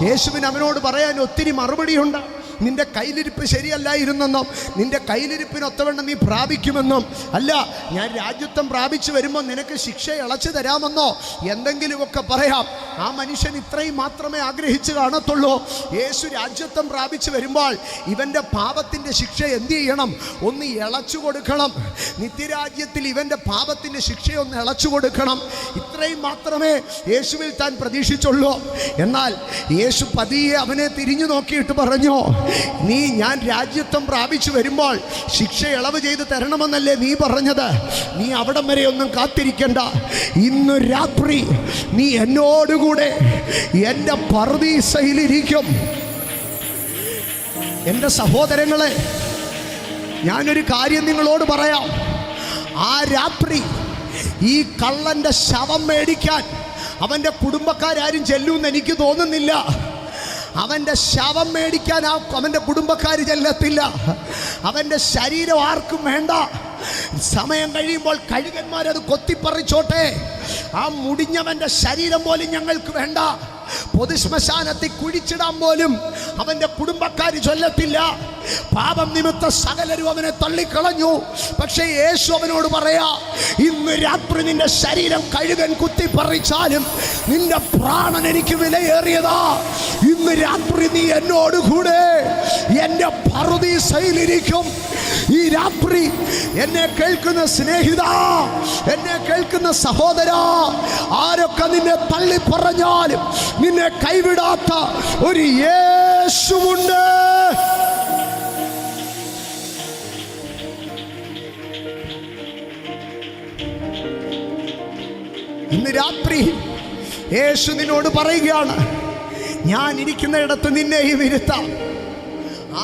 യേശുവിന് അവനോട് പറയാൻ ഒത്തിരി മറുപടിയുണ്ട്. നിന്റെ കയ്യിലിരിപ്പ് ശരിയല്ലായിരുന്നെന്നും നിന്റെ കയ്യിലിരിപ്പിനൊത്തവണ്ണം നീ പ്രാപിക്കുമെന്നും, അല്ല ഞാൻ രാജ്യത്വം പ്രാപിച്ചു വരുമ്പോൾ നിനക്ക് ശിക്ഷ ഇളച്ചു തരാമെന്നോ എന്തെങ്കിലുമൊക്കെ പറയാം. ആ മനുഷ്യൻ ഇത്രയും മാത്രമേ ആഗ്രഹിച്ച് കാണത്തുള്ളൂ. യേശു രാജ്യത്വം പ്രാപിച്ചു വരുമ്പോൾ ഇവൻ്റെ പാപത്തിൻ്റെ ശിക്ഷ എന്ത് ചെയ്യണം? ഒന്ന് ഇളച്ചു കൊടുക്കണം. നിത്യരാജ്യത്തിൽ ഇവൻ്റെ പാപത്തിൻ്റെ ശിക്ഷയൊന്ന് ഇളച്ചു കൊടുക്കണം. ഇത്രയും മാത്രമേ യേശുവിൽ താൻ പ്രതീക്ഷിച്ചുള്ളൂ. എന്നാൽ യേശു പതിയെ അവനെ തിരിഞ്ഞു നോക്കിയിട്ട് പറഞ്ഞു, ഞാൻ രാജ്യത്വം പ്രാപിച്ചു വരുമ്പോൾ ശിക്ഷ ഇളവ് ചെയ്ത് തരണമെന്നല്ലേ നീ പറഞ്ഞത്? നീ അവിടം വരെ ഒന്നും കാത്തിരിക്കണ്ട. ഇന്ന് രാത്രി നീ എന്നോടുകൂടെ എൻ്റെ പർദീസയിലിരിക്കും. എൻ്റെ സഹോദരങ്ങളെ, ഞാനൊരു കാര്യം നിങ്ങളോട് പറയാം. ആ രാത്രി ഈ കള്ളൻ്റെ ശവം മേടിക്കാൻ അവൻ്റെ കുടുംബക്കാരും ചെല്ലുമെന്ന് എനിക്ക് തോന്നുന്നില്ല. അവൻ്റെ ശവം മേടിക്കാൻ അവൻ്റെ കുടുംബക്കാർ ചെല്ലത്തില്ല. അവൻ്റെ ശരീരം ആർക്കും വേണ്ട. സമയം കഴിയുമ്പോൾ കഴുകന്മാരത് കൊത്തിപ്പറിച്ചോട്ടെ. ആ മുടിഞ്ഞവൻ്റെ ശരീരം പോലും ഞങ്ങൾക്ക് വേണ്ട. പൊതുശ്മശാനത്തിൽ കുഴിച്ചിടാൻ പോലും അവന്റെ കുടുംബക്കാര് ചൊല്ലത്തില്ല. പാപം നിമിത്തം സകലരും അവനെ തള്ളിക്കളഞ്ഞു. പക്ഷേ യേശു അവനോട് പറയാ, ഇന്ന് രാത്രി നിന്റെ ശരീരം കഴുകൻ കുത്തിപ്പറിച്ചാലും നിന്റെ പ്രാണൻ എനിക്ക് വിലയേറിയതാ. ഇന്ന് രാത്രി നീ എന്നോട് കൂടെ എന്റെ പറുദീസയിലിരിക്കും. ഈ രാത്രി എന്നെ കേൾക്കുന്ന സ്നേഹിത, എന്നെ കേൾക്കുന്ന സഹോദര, ആരൊക്കെ നിന്നെ തള്ളി പറഞ്ഞാലും നിന്നെ കൈവിടാത്ത ഒരു യേശുവുണ്ട്. ഇന്ന് രാത്രി യേശു നിന്നോട് പറയുകയാണ്, ഞാൻ ഇരിക്കുന്ന ഇടത്ത് നിന്നെയും ഇരുത്താം.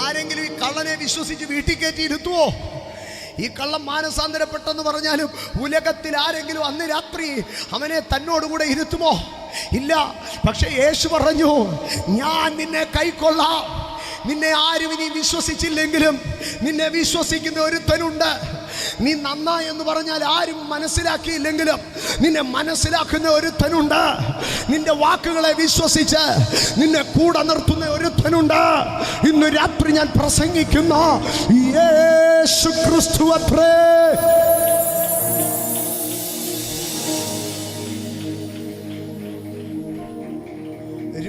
ആരെങ്കിലും ഈ കള്ളനെ വിശ്വസിച്ച് വീട്ടിൽ കയറ്റി ഇരുത്തുവോ? ഈ കള്ളം മാനസാന്തരപ്പെട്ടെന്ന് പറഞ്ഞാലും ഉലകത്തിൽ ആരെങ്കിലും അന്ന് രാത്രി അവനെ തന്നോടുകൂടെ ഇരുത്തുമോ? ഇല്ല. പക്ഷെ യേശു പറഞ്ഞു, ഞാൻ നിന്നെ കൈക്കൊള്ളാം. നിന്നെ ആരും ഇനി വിശ്വസിച്ചില്ലെങ്കിലും നിന്നെ വിശ്വസിക്കുന്ന ഒരുത്തനുണ്ട്. നീ നന്നായി എന്ന് പറഞ്ഞാൽ ആരും മനസ്സിലാക്കിയില്ലെങ്കിലും നിന്നെ മനസ്സിലാക്കുന്ന ഒരുത്തനുണ്ട്. നിന്റെ വാക്കുകളെ വിശ്വസിച്ച് നിന്നെ കൂടെ നിർത്തുന്ന ഒരുത്തനുണ്ട്. ഇന്ന് രാത്രി ഞാൻ പ്രസംഗിക്കുന്ന യേശു ക്രിസ്തു അത്രേ.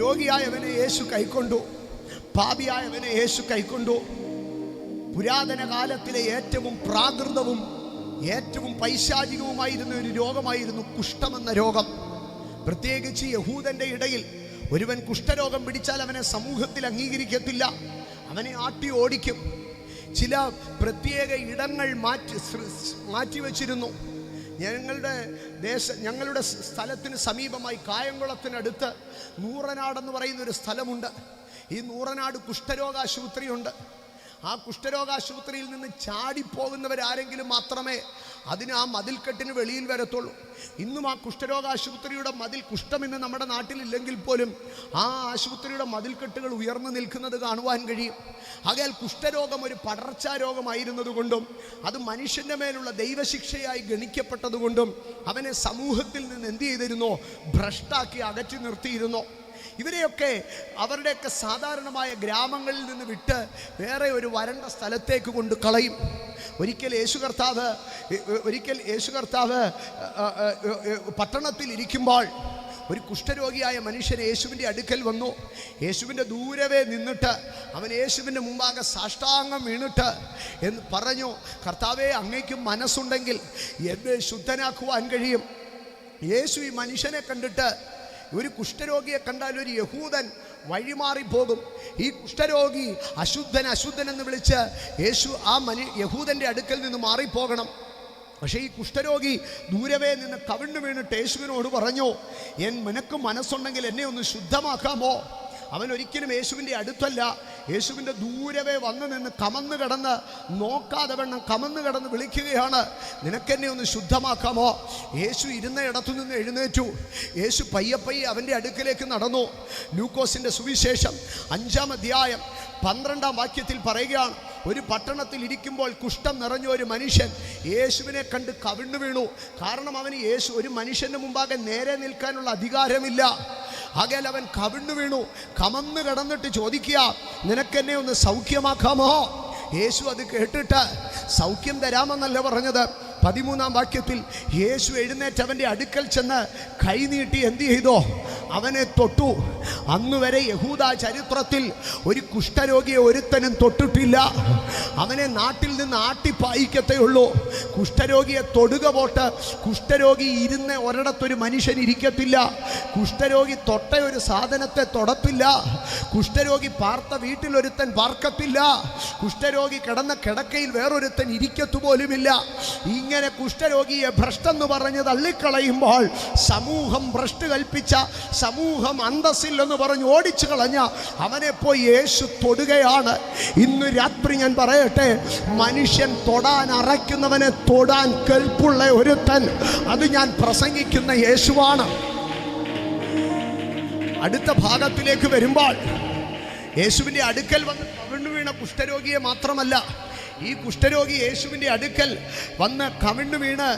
രോഗിയായവനെ യേശു കൈക്കൊണ്ടു, പാപിയായവനെ യേശു കൈക്കൊണ്ടു. പുരാതന കാലത്തിലെ ഏറ്റവും പ്രാകൃതവും ഏറ്റവും പൈശാചികവുമായിരുന്ന ഒരു രോഗമായിരുന്നു കുഷ്ഠമെന്ന രോഗം. പ്രത്യേകിച്ച് യഹൂദന്റെ ഇടയിൽ ഒരുവൻ കുഷ്ഠരോഗം പിടിച്ചാൽ അവനെ സമൂഹത്തിൽ അംഗീകരിക്കത്തില്ല, അവനെ ആട്ടി ഓടിക്കും. ചില പ്രത്യേക ഇടങ്ങൾ മാറ്റിവെച്ചിരുന്നു. ഞങ്ങളുടെ സ്ഥലത്തിന് സമീപമായി കായംകുളത്തിനടുത്ത് നൂറനാടെന്ന് പറയുന്ന ഒരു സ്ഥലമുണ്ട്. ഈ നൂറനാട് കുഷ്ഠരോഗാശുപത്രിയുണ്ട്. ആ കുഷ്ഠരോഗാശുപത്രിയിൽ നിന്ന് ചാടിപ്പോകുന്നവരാരെങ്കിലും മാത്രമേ അതിന് ആ മതിൽക്കെട്ടിന് വെളിയിൽ വരത്തുള്ളൂ. ഇന്നും ആ കുഷ്ഠരോഗാശുപത്രിയുടെ മതിൽ, കുഷ്ഠം ഇന്ന് നമ്മുടെ നാട്ടിലില്ലെങ്കിൽ പോലും ആ ആശുപത്രിയുടെ മതിൽക്കെട്ടുകൾ ഉയർന്നു നിൽക്കുന്നത് കാണുവാൻ കഴിയും. ആകയാൽ കുഷ്ഠരോഗം ഒരു പടർച്ചാ രോഗമായിരുന്നതുകൊണ്ടും അത് മനുഷ്യൻ്റെ മേലുള്ള ദൈവശിക്ഷയായി ഗണിക്കപ്പെട്ടതുകൊണ്ടും അവനെ സമൂഹത്തിൽ നിന്ന് എന്ത് ചെയ്തിരുന്നോ? ഭ്രഷ്ടാക്കി അകറ്റി നിർത്തിയിരുന്നു. ഇവരെയൊക്കെ അവരുടെയൊക്കെ സാധാരണമായ ഗ്രാമങ്ങളിൽ നിന്ന് വിട്ട് വേറെ ഒരു വരണ്ട സ്ഥലത്തേക്ക് കൊണ്ട് കളയും. ഒരിക്കൽ യേശു കർത്താവ് പട്ടണത്തിൽ ഇരിക്കുമ്പോൾ ഒരു കുഷ്ഠരോഗിയായ മനുഷ്യൻ യേശുവിൻ്റെ അടുക്കൽ വന്നു. യേശുവിൻ്റെ ദൂരവേ നിന്നിട്ട് അവൻ യേശുവിൻ്റെ മുമ്പാകെ സാഷ്ടാംഗം വീണിട്ട് എന്ന് പറഞ്ഞു, കർത്താവേ, അങ്ങേക്കും മനസ്സുണ്ടെങ്കിൽ എന്നെ ശുദ്ധനാക്കുവാൻ കഴിയും. യേശു ഈ മനുഷ്യനെ കണ്ടിട്ട്, ഒരു കുഷ്ഠരോഗിയെ കണ്ടാൽ ഒരു യഹൂദൻ വഴിമാറിപ്പോകും. ഈ കുഷ്ഠരോഗി അശുദ്ധൻ എന്ന് വിളിച്ച് യേശു ആ യഹൂദൻ്റെ അടുക്കൽ നിന്ന് മാറിപ്പോകണം. പക്ഷേ ഈ കുഷ്ഠരോഗി ദൂരവേ നിന്ന് കവിണ്ണു വീണിട്ട് യേശുവിനോട് പറഞ്ഞു, നിനക്ക് മനസ്സുണ്ടെങ്കിൽ എന്നെ ഒന്ന് ശുദ്ധമാക്കാമോ? അവൻ ഒരിക്കലും യേശുവിൻ്റെ അടുത്തല്ല, യേശുവിൻ്റെ ദൂരവേ വന്നു നിന്ന് കമന്ന് കിടന്ന്, നോക്കാതെ വണ്ണം കമന്ന് കിടന്ന് വിളിക്കുകയാണ്, നിനക്കെന്നെ ഒന്ന് ശുദ്ധമാക്കാമോ? യേശു ഇരുന്ന ഇടത്തു നിന്ന് എഴുന്നേറ്റു. യേശു പയ്യെ അവൻ്റെ അടുക്കലേക്ക് നടന്നു. ലൂക്കോസിൻ്റെ സുവിശേഷം 5-ാം അധ്യായം 12-ാം വാക്യത്തിൽ പറയുകയാണ്, ഒരു പട്ടണത്തിൽ ഇരിക്കുമ്പോൾ കുഷ്ഠം നിറഞ്ഞ ഒരു മനുഷ്യൻ യേശുവിനെ കണ്ട് കവിണ്ണു വീണു. കാരണം അവന് ഒരു മനുഷ്യൻ്റെ മുമ്പാകെ നേരെ നിൽക്കാനുള്ള അധികാരമില്ല. ആകയാൽ അവൻ കവിണ്ണു വീണു. കമന്ന് കിടന്നിട്ട് ചോദിക്കുക, നിനക്കെന്നെ ഒന്ന് സൗഖ്യമാക്കാമോ? യേശു അത് കേട്ടിട്ട് സൗഖ്യം തരാമെന്നല്ല പറഞ്ഞത്. 13-ാം വാക്യത്തിൽ യേശു എഴുന്നേറ്റ് അവൻ്റെ അടുക്കൽ ചെന്ന് കൈനീട്ടി എന്ത് ചെയ്തോ? അവനെ തൊട്ടു. അന്നുവരെ യഹൂദ ചരിത്രത്തിൽ ഒരു കുഷ്ഠരോഗിയെ ഒരുത്തനും തൊട്ടിട്ടില്ല. അവനെ നാട്ടിൽ നിന്ന് ആട്ടിപ്പായിക്കത്തേ ഉള്ളൂ. കുഷ്ഠരോഗിയെ തൊടുക പോട്ട്. കുഷ്ഠരോഗി ഇരുന്ന ഒരിടത്തൊരു മനുഷ്യൻ ഇരിക്കത്തില്ല. കുഷ്ഠരോഗി തൊട്ട ഒരു സാധനത്തെ തൊടത്തില്ല. കുഷ്ഠരോഗി പാർത്ത വീട്ടിലൊരുത്തൻ പാർക്കത്തില്ല. കുഷ്ഠരോഗി കിടന്ന കിടക്കയിൽ വേറൊരുത്തൻ ഇരിക്കത്തുപോലുമില്ല. ഇങ്ങനെ കുഷ്ഠരോഗിയെ ഭ്രഷ്ടെന്ന് പറഞ്ഞ് തള്ളിക്കളയുമ്പോൾ സമൂഹം ഭ്രഷ്ട് കൽപ്പിച്ച, സമൂഹം അന്തസ്സില്ലെന്ന് പറഞ്ഞ് ഓടിച്ചു കളഞ്ഞ അവനെ പോയി യേശു തൊടുകയാണ്. ഇന്ന് രാത്രി ഞാൻ പറയട്ടെ, മനുഷ്യൻ തൊടാൻ അറയ്ക്കുന്നവനെ തൊടാൻ കെൽപ്പുള്ള ഒരുത്തൻ, അത് ഞാൻ പ്രസംഗിക്കുന്ന യേശുവാണ്. അടുത്ത ഭാഗത്തിലേക്ക് വരുമ്പോൾ യേശുവിൻ്റെ അടുക്കൽ വന്ന് കവിണ്ണു വീണ കുഷ്ഠരോഗിയെ മാത്രമല്ല, ഈ കുഷ്ഠരോഗി യേശുവിൻ്റെ അടുക്കൽ വന്ന് കവിണ്ണു വീണ്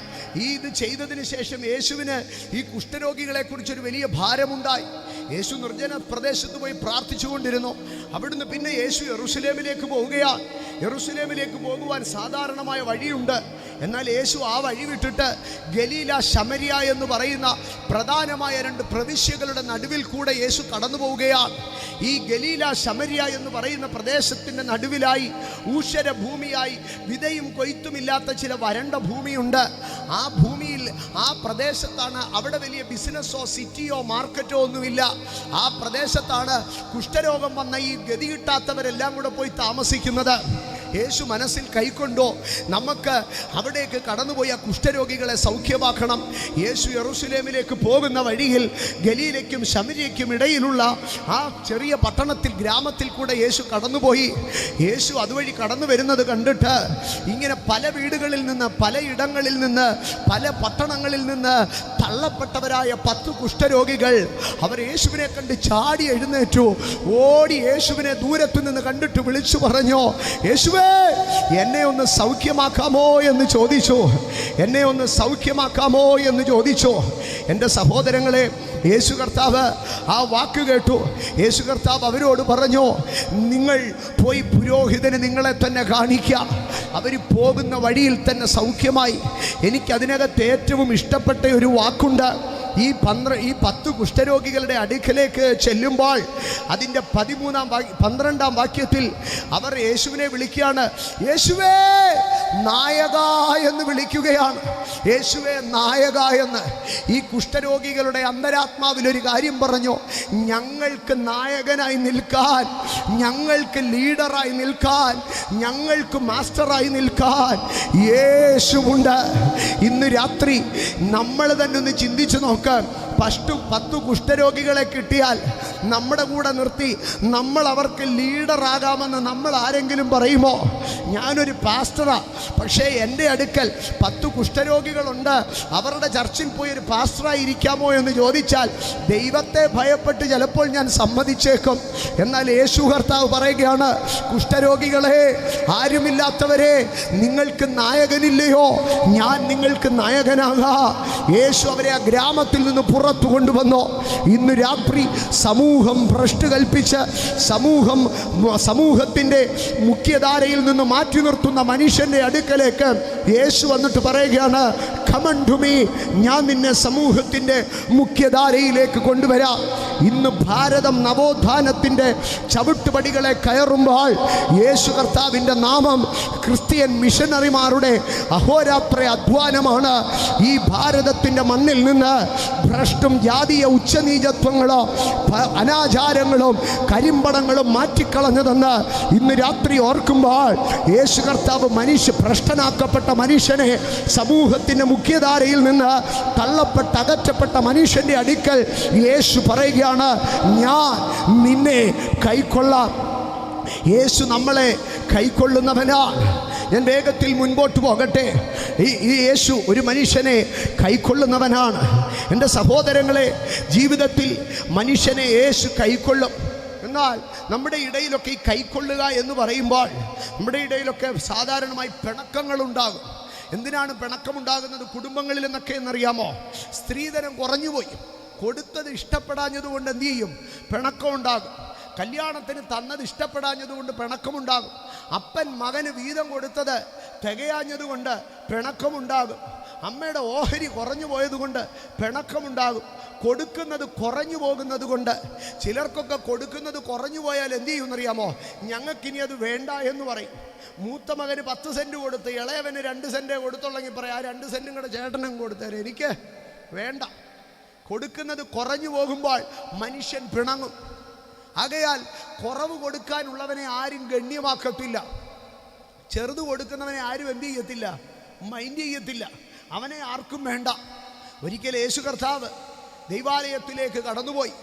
ഇത് ചെയ്തതിന് ശേഷം യേശുവിന് ഈ കുഷ്ഠരോഗികളെ കുറിച്ചൊരു വലിയ ഭാരമുണ്ടായി. യേശു നിർജ്ജന പ്രദേശത്ത് പോയി പ്രാർത്ഥിച്ചുകൊണ്ടിരുന്നു. അവിടുന്ന് പിന്നെ യേശു യെരൂശലേമിലേക്ക് പോവുകയാണ്. യെരൂശലേമിലേക്ക് പോകുവാൻ സാധാരണമായ വഴിയുണ്ട്. എന്നാൽ യേശു ആ വഴി വിട്ടിട്ട് ഗലീല ശമരിയ എന്ന് പറയുന്ന പ്രധാനമായ 2 പ്രവിശ്യകളുടെ നടുവിൽ കൂടെ യേശു കടന്നു പോവുകയാണ്. ഈ ഗലീല ശമരിയ എന്ന് പറയുന്ന പ്രദേശത്തിൻ്റെ നടുവിലായി ഊഷര ഭൂമിയായി വിതയും കൊയ്ത്തുമില്ലാത്ത ചില വരണ്ട ഭൂമിയുണ്ട്. ആ ഭൂമിയിൽ ആ പ്രദേശത്താണ്, അവിടെ വലിയ ബിസിനസ്സോ സിറ്റിയോ മാർക്കറ്റോ ഒന്നുമില്ല. ആ പ്രദേശത്താണ് കുഷ്ഠരോഗം വന്ന ഈ ഗതി കിട്ടാത്തവരെല്ലാം കൂടെ പോയി താമസിക്കുന്നത്. യേശു മനസ്സിൽ കൈക്കൊണ്ടോ നമുക്ക് അവിടേക്ക് കടന്നുപോയ കുഷ്ഠരോഗികളെ സൗഖ്യമാക്കണം. യേശു യെരൂശലേമിലേക്ക് പോകുന്ന വഴിയിൽ ഗലീലയ്ക്കും ശമര്യയ്ക്കും ഇടയിലുള്ള ആ ചെറിയ പട്ടണത്തിൽ, ഗ്രാമത്തിൽ കൂടെ യേശു കടന്നുപോയി. യേശു അതുവഴി കടന്നു വരുന്നത് കണ്ടിട്ട് ഇങ്ങനെ പല വീടുകളിൽ നിന്ന്, പല ഇടങ്ങളിൽ നിന്ന്, പല പട്ടണങ്ങളിൽ നിന്ന് തള്ളപ്പെട്ടവരായ 10 കുഷ്ഠരോഗികൾ അവർ യേശുവിനെ കണ്ട് ചാടി എഴുന്നേറ്റു. ഓടി യേശുവിനെ ദൂരത്തു നിന്ന് കണ്ടിട്ട് വിളിച്ചു പറഞ്ഞു, യേശുവേ, എന്നെ ഒന്ന് സൗഖ്യമാക്കാമോ എന്ന് ചോദിച്ചു. എന്നെ ഒന്ന് സൗഖ്യമാക്കാമോ എന്ന് ചോദിച്ചു. എൻ്റെ സഹോദരങ്ങളെ, യേശു കർത്താവ് ആ വാക്ക് കേട്ടു. യേശു കർത്താവ് അവരോട് പറഞ്ഞു, നിങ്ങൾ പോയി പുരോഹിതന് നിങ്ങളെ തന്നെ കാണിക്കുക. അവർ പോകുന്ന വഴിയിൽ തന്നെ സൗഖ്യമായി. എനിക്കതിനകത്ത് ഏറ്റവും ഇഷ്ടപ്പെട്ട ഒരു വാക്കുണ്ട്. ഈ 10 കുഷ്ഠരോഗികളുടെ അടുക്കലേക്ക് ചെല്ലുമ്പോൾ അതിൻ്റെ 12-ാം വാക്യത്തിൽ അവർ യേശുവിനെ വിളിക്കുകയാണ്. യേശുവേ നായക എന്ന് വിളിക്കുകയാണ്. യേശുവേ നായക എന്ന്. ഈ കുഷ്ഠരോഗികളുടെ അന്തരാത്മാവിലൊരു കാര്യം പറഞ്ഞു, ഞങ്ങൾക്ക് നായകനായി നിൽക്കാൻ, ഞങ്ങൾക്ക് ലീഡറായി നിൽക്കാൻ, ഞങ്ങൾക്ക് മാസ്റ്ററായി നിൽക്കാൻ യേശുവുണ്ട്. ഇന്ന് രാത്രി നമ്മൾ തന്നെ ഒന്ന് ചിന്തിച്ചു നോക്കാം. 10 കുഷ്ഠരോഗികളെ കിട്ടിയാൽ നമ്മുടെ കൂടെ നിർത്തി നമ്മൾ അവർക്ക് ലീഡറാകാമെന്ന് നമ്മൾ ആരെങ്കിലും പറയുമോ? ഞാനൊരു പാസ്റ്ററാ, പക്ഷേ എൻ്റെ അടുക്കൽ 10 കുഷ്ഠരോഗികളുണ്ട്, അവരുടെ ചർച്ചിൽ പോയി ഒരു പാസ്റ്ററായി ഇരിക്കാമോ എന്ന് ചോദിച്ചാൽ ദൈവത്തെ ഭയപ്പെട്ട് ചിലപ്പോൾ ഞാൻ സമ്മതിച്ചേക്കും. എന്നാൽ യേശു കർത്താവ് പറയുകയാണ്, കുഷ്ഠരോഗികളെ, ആരുമില്ലാത്തവരെ, നിങ്ങൾക്ക് നായകനില്ലയോ? ഞാൻ നിങ്ങൾക്ക് നായകനാകാം. യേശു അവരെ ആ ഗ്രാമത്തിൽ നിന്ന് പുറത്തു കൊണ്ടുവന്നു. ഇന്ന് രാത്രി സമൂഹം ഭ്രഷ്ട് കൽപ്പിച്ച് സമൂഹത്തിൻ്റെ മുഖ്യധാരയിൽ നിന്ന് മാറ്റി നിർത്തുന്ന മനുഷ്യൻ്റെ അടുക്കലേക്ക് യേശു വന്നിട്ട് പറയുകയാണ്, come unto me, ഞാൻ നിന്നെ സമൂഹത്തിൻ്റെ മുഖ്യധാരയിലേക്ക് കൊണ്ടുവരാം. ഇന്ന് ഭാരതം നവോത്ഥാനത്തിൻ്റെ ചവിട്ടുപടികളെ കയറുമ്പോൾ യേശു കർത്താവിൻ്റെ നാമം ക്രിസ്ത്യൻ മിഷനറിമാരുടെ അഹോരാത്ര അധ്വാനമാണ് ഈ ഭാരതത്തിൻ്റെ മണ്ണിൽ നിന്ന് ഭ്രഷ്ടും ജാതീയ ഉച്ചനീചത്വങ്ങളോ അനാചാരങ്ങളും കരിമ്പടങ്ങളും മാറ്റിക്കളഞ്ഞതെന്ന് ഇന്ന് രാത്രി ഓർക്കുമ്പോൾ യേശു കർത്താവ് ഭ്രഷ്ടനാക്കപ്പെട്ട മനുഷ്യനെ സമൂഹത്തിൻ്റെ മുഖ്യധാരയിൽ നിന്ന് അകറ്റപ്പെട്ട മനുഷ്യൻ്റെ അടുക്കൽ യേശു പറയുകയാണ്, ഞാൻ നിന്നെ കൈക്കൊള്ളാം. യേശു നമ്മളെ കൈക്കൊള്ളുന്നവനാണ്. ഞാൻ വേഗത്തിൽ മുൻപോട്ട് പോകട്ടെ. ഈ യേശു ഒരു മനുഷ്യനെ കൈക്കൊള്ളുന്നവനാണ്. എൻ്റെ സഹോദരങ്ങളെ, ജീവിതത്തിൽ മനുഷ്യനെ യേശു കൈക്കൊള്ളും. എന്നാൽ നമ്മുടെ ഇടയിലൊക്കെ ഈ കൈക്കൊള്ളുക എന്ന് പറയുമ്പോൾ നമ്മുടെ ഇടയിലൊക്കെ സാധാരണമായി പിണക്കങ്ങളുണ്ടാകും. എന്തിനാണ് പിണക്കമുണ്ടാകുന്നത് കുടുംബങ്ങളിൽ എന്നൊക്കെ എന്നറിയാമോ? സ്ത്രീധനം കുറഞ്ഞുപോയി, കൊടുത്തത് ഇഷ്ടപ്പെടാഞ്ഞതുകൊണ്ട് എന്തു ചെയ്യും? പിണക്കമുണ്ടാകും. കല്യാണത്തിന് തന്നത് ഇഷ്ടപ്പെടാഞ്ഞതുകൊണ്ട് പിണക്കമുണ്ടാകും. അപ്പൻ മകന് വീതം കൊടുത്തത് തികയാഞ്ഞതുകൊണ്ട് പിണക്കമുണ്ടാകും. അമ്മയുടെ ഓഹരി കുറഞ്ഞു പോയതുകൊണ്ട് പിണക്കമുണ്ടാകും. കൊടുക്കുന്നത് കുറഞ്ഞു പോകുന്നത് കൊണ്ട്. ചിലർക്കൊക്കെ കൊടുക്കുന്നത് കുറഞ്ഞു പോയാൽ എന്തു ചെയ്യുമെന്നറിയാമോ? ഞങ്ങൾക്കിനി അത് വേണ്ട എന്ന് പറയും. മൂത്ത മകന് 10 സെൻറ്റ് കൊടുത്ത് ഇളയവന് 2 സെൻറ്റേ കൊടുത്തുള്ളെങ്കിൽ പറയാം, ആ 2 സെൻറ്റും കൂടെ ചേട്ടനും കൊടുത്തേരെ, എനിക്ക് വേണ്ട. കൊടുക്കുന്നത് കുറഞ്ഞു പോകുമ്പോൾ മനുഷ്യൻ പിണങ്ങും. ആകയാൽ കുറവ് കൊടുക്കാനുള്ളവനെ ആരും ഗണ്യമാക്കത്തില്ല. ചെറുത് കൊടുക്കുന്നവനെ ആരും എന്ത് ചെയ്യത്തില്ല? മൈൻഡ് ചെയ്യത്തില്ല. അവനെ ആർക്കും വേണ്ട. ഒരിക്കൽ യേശു കർത്താവ് ദൈവാലയത്തിലേക്ക് കടന്നുപോയി.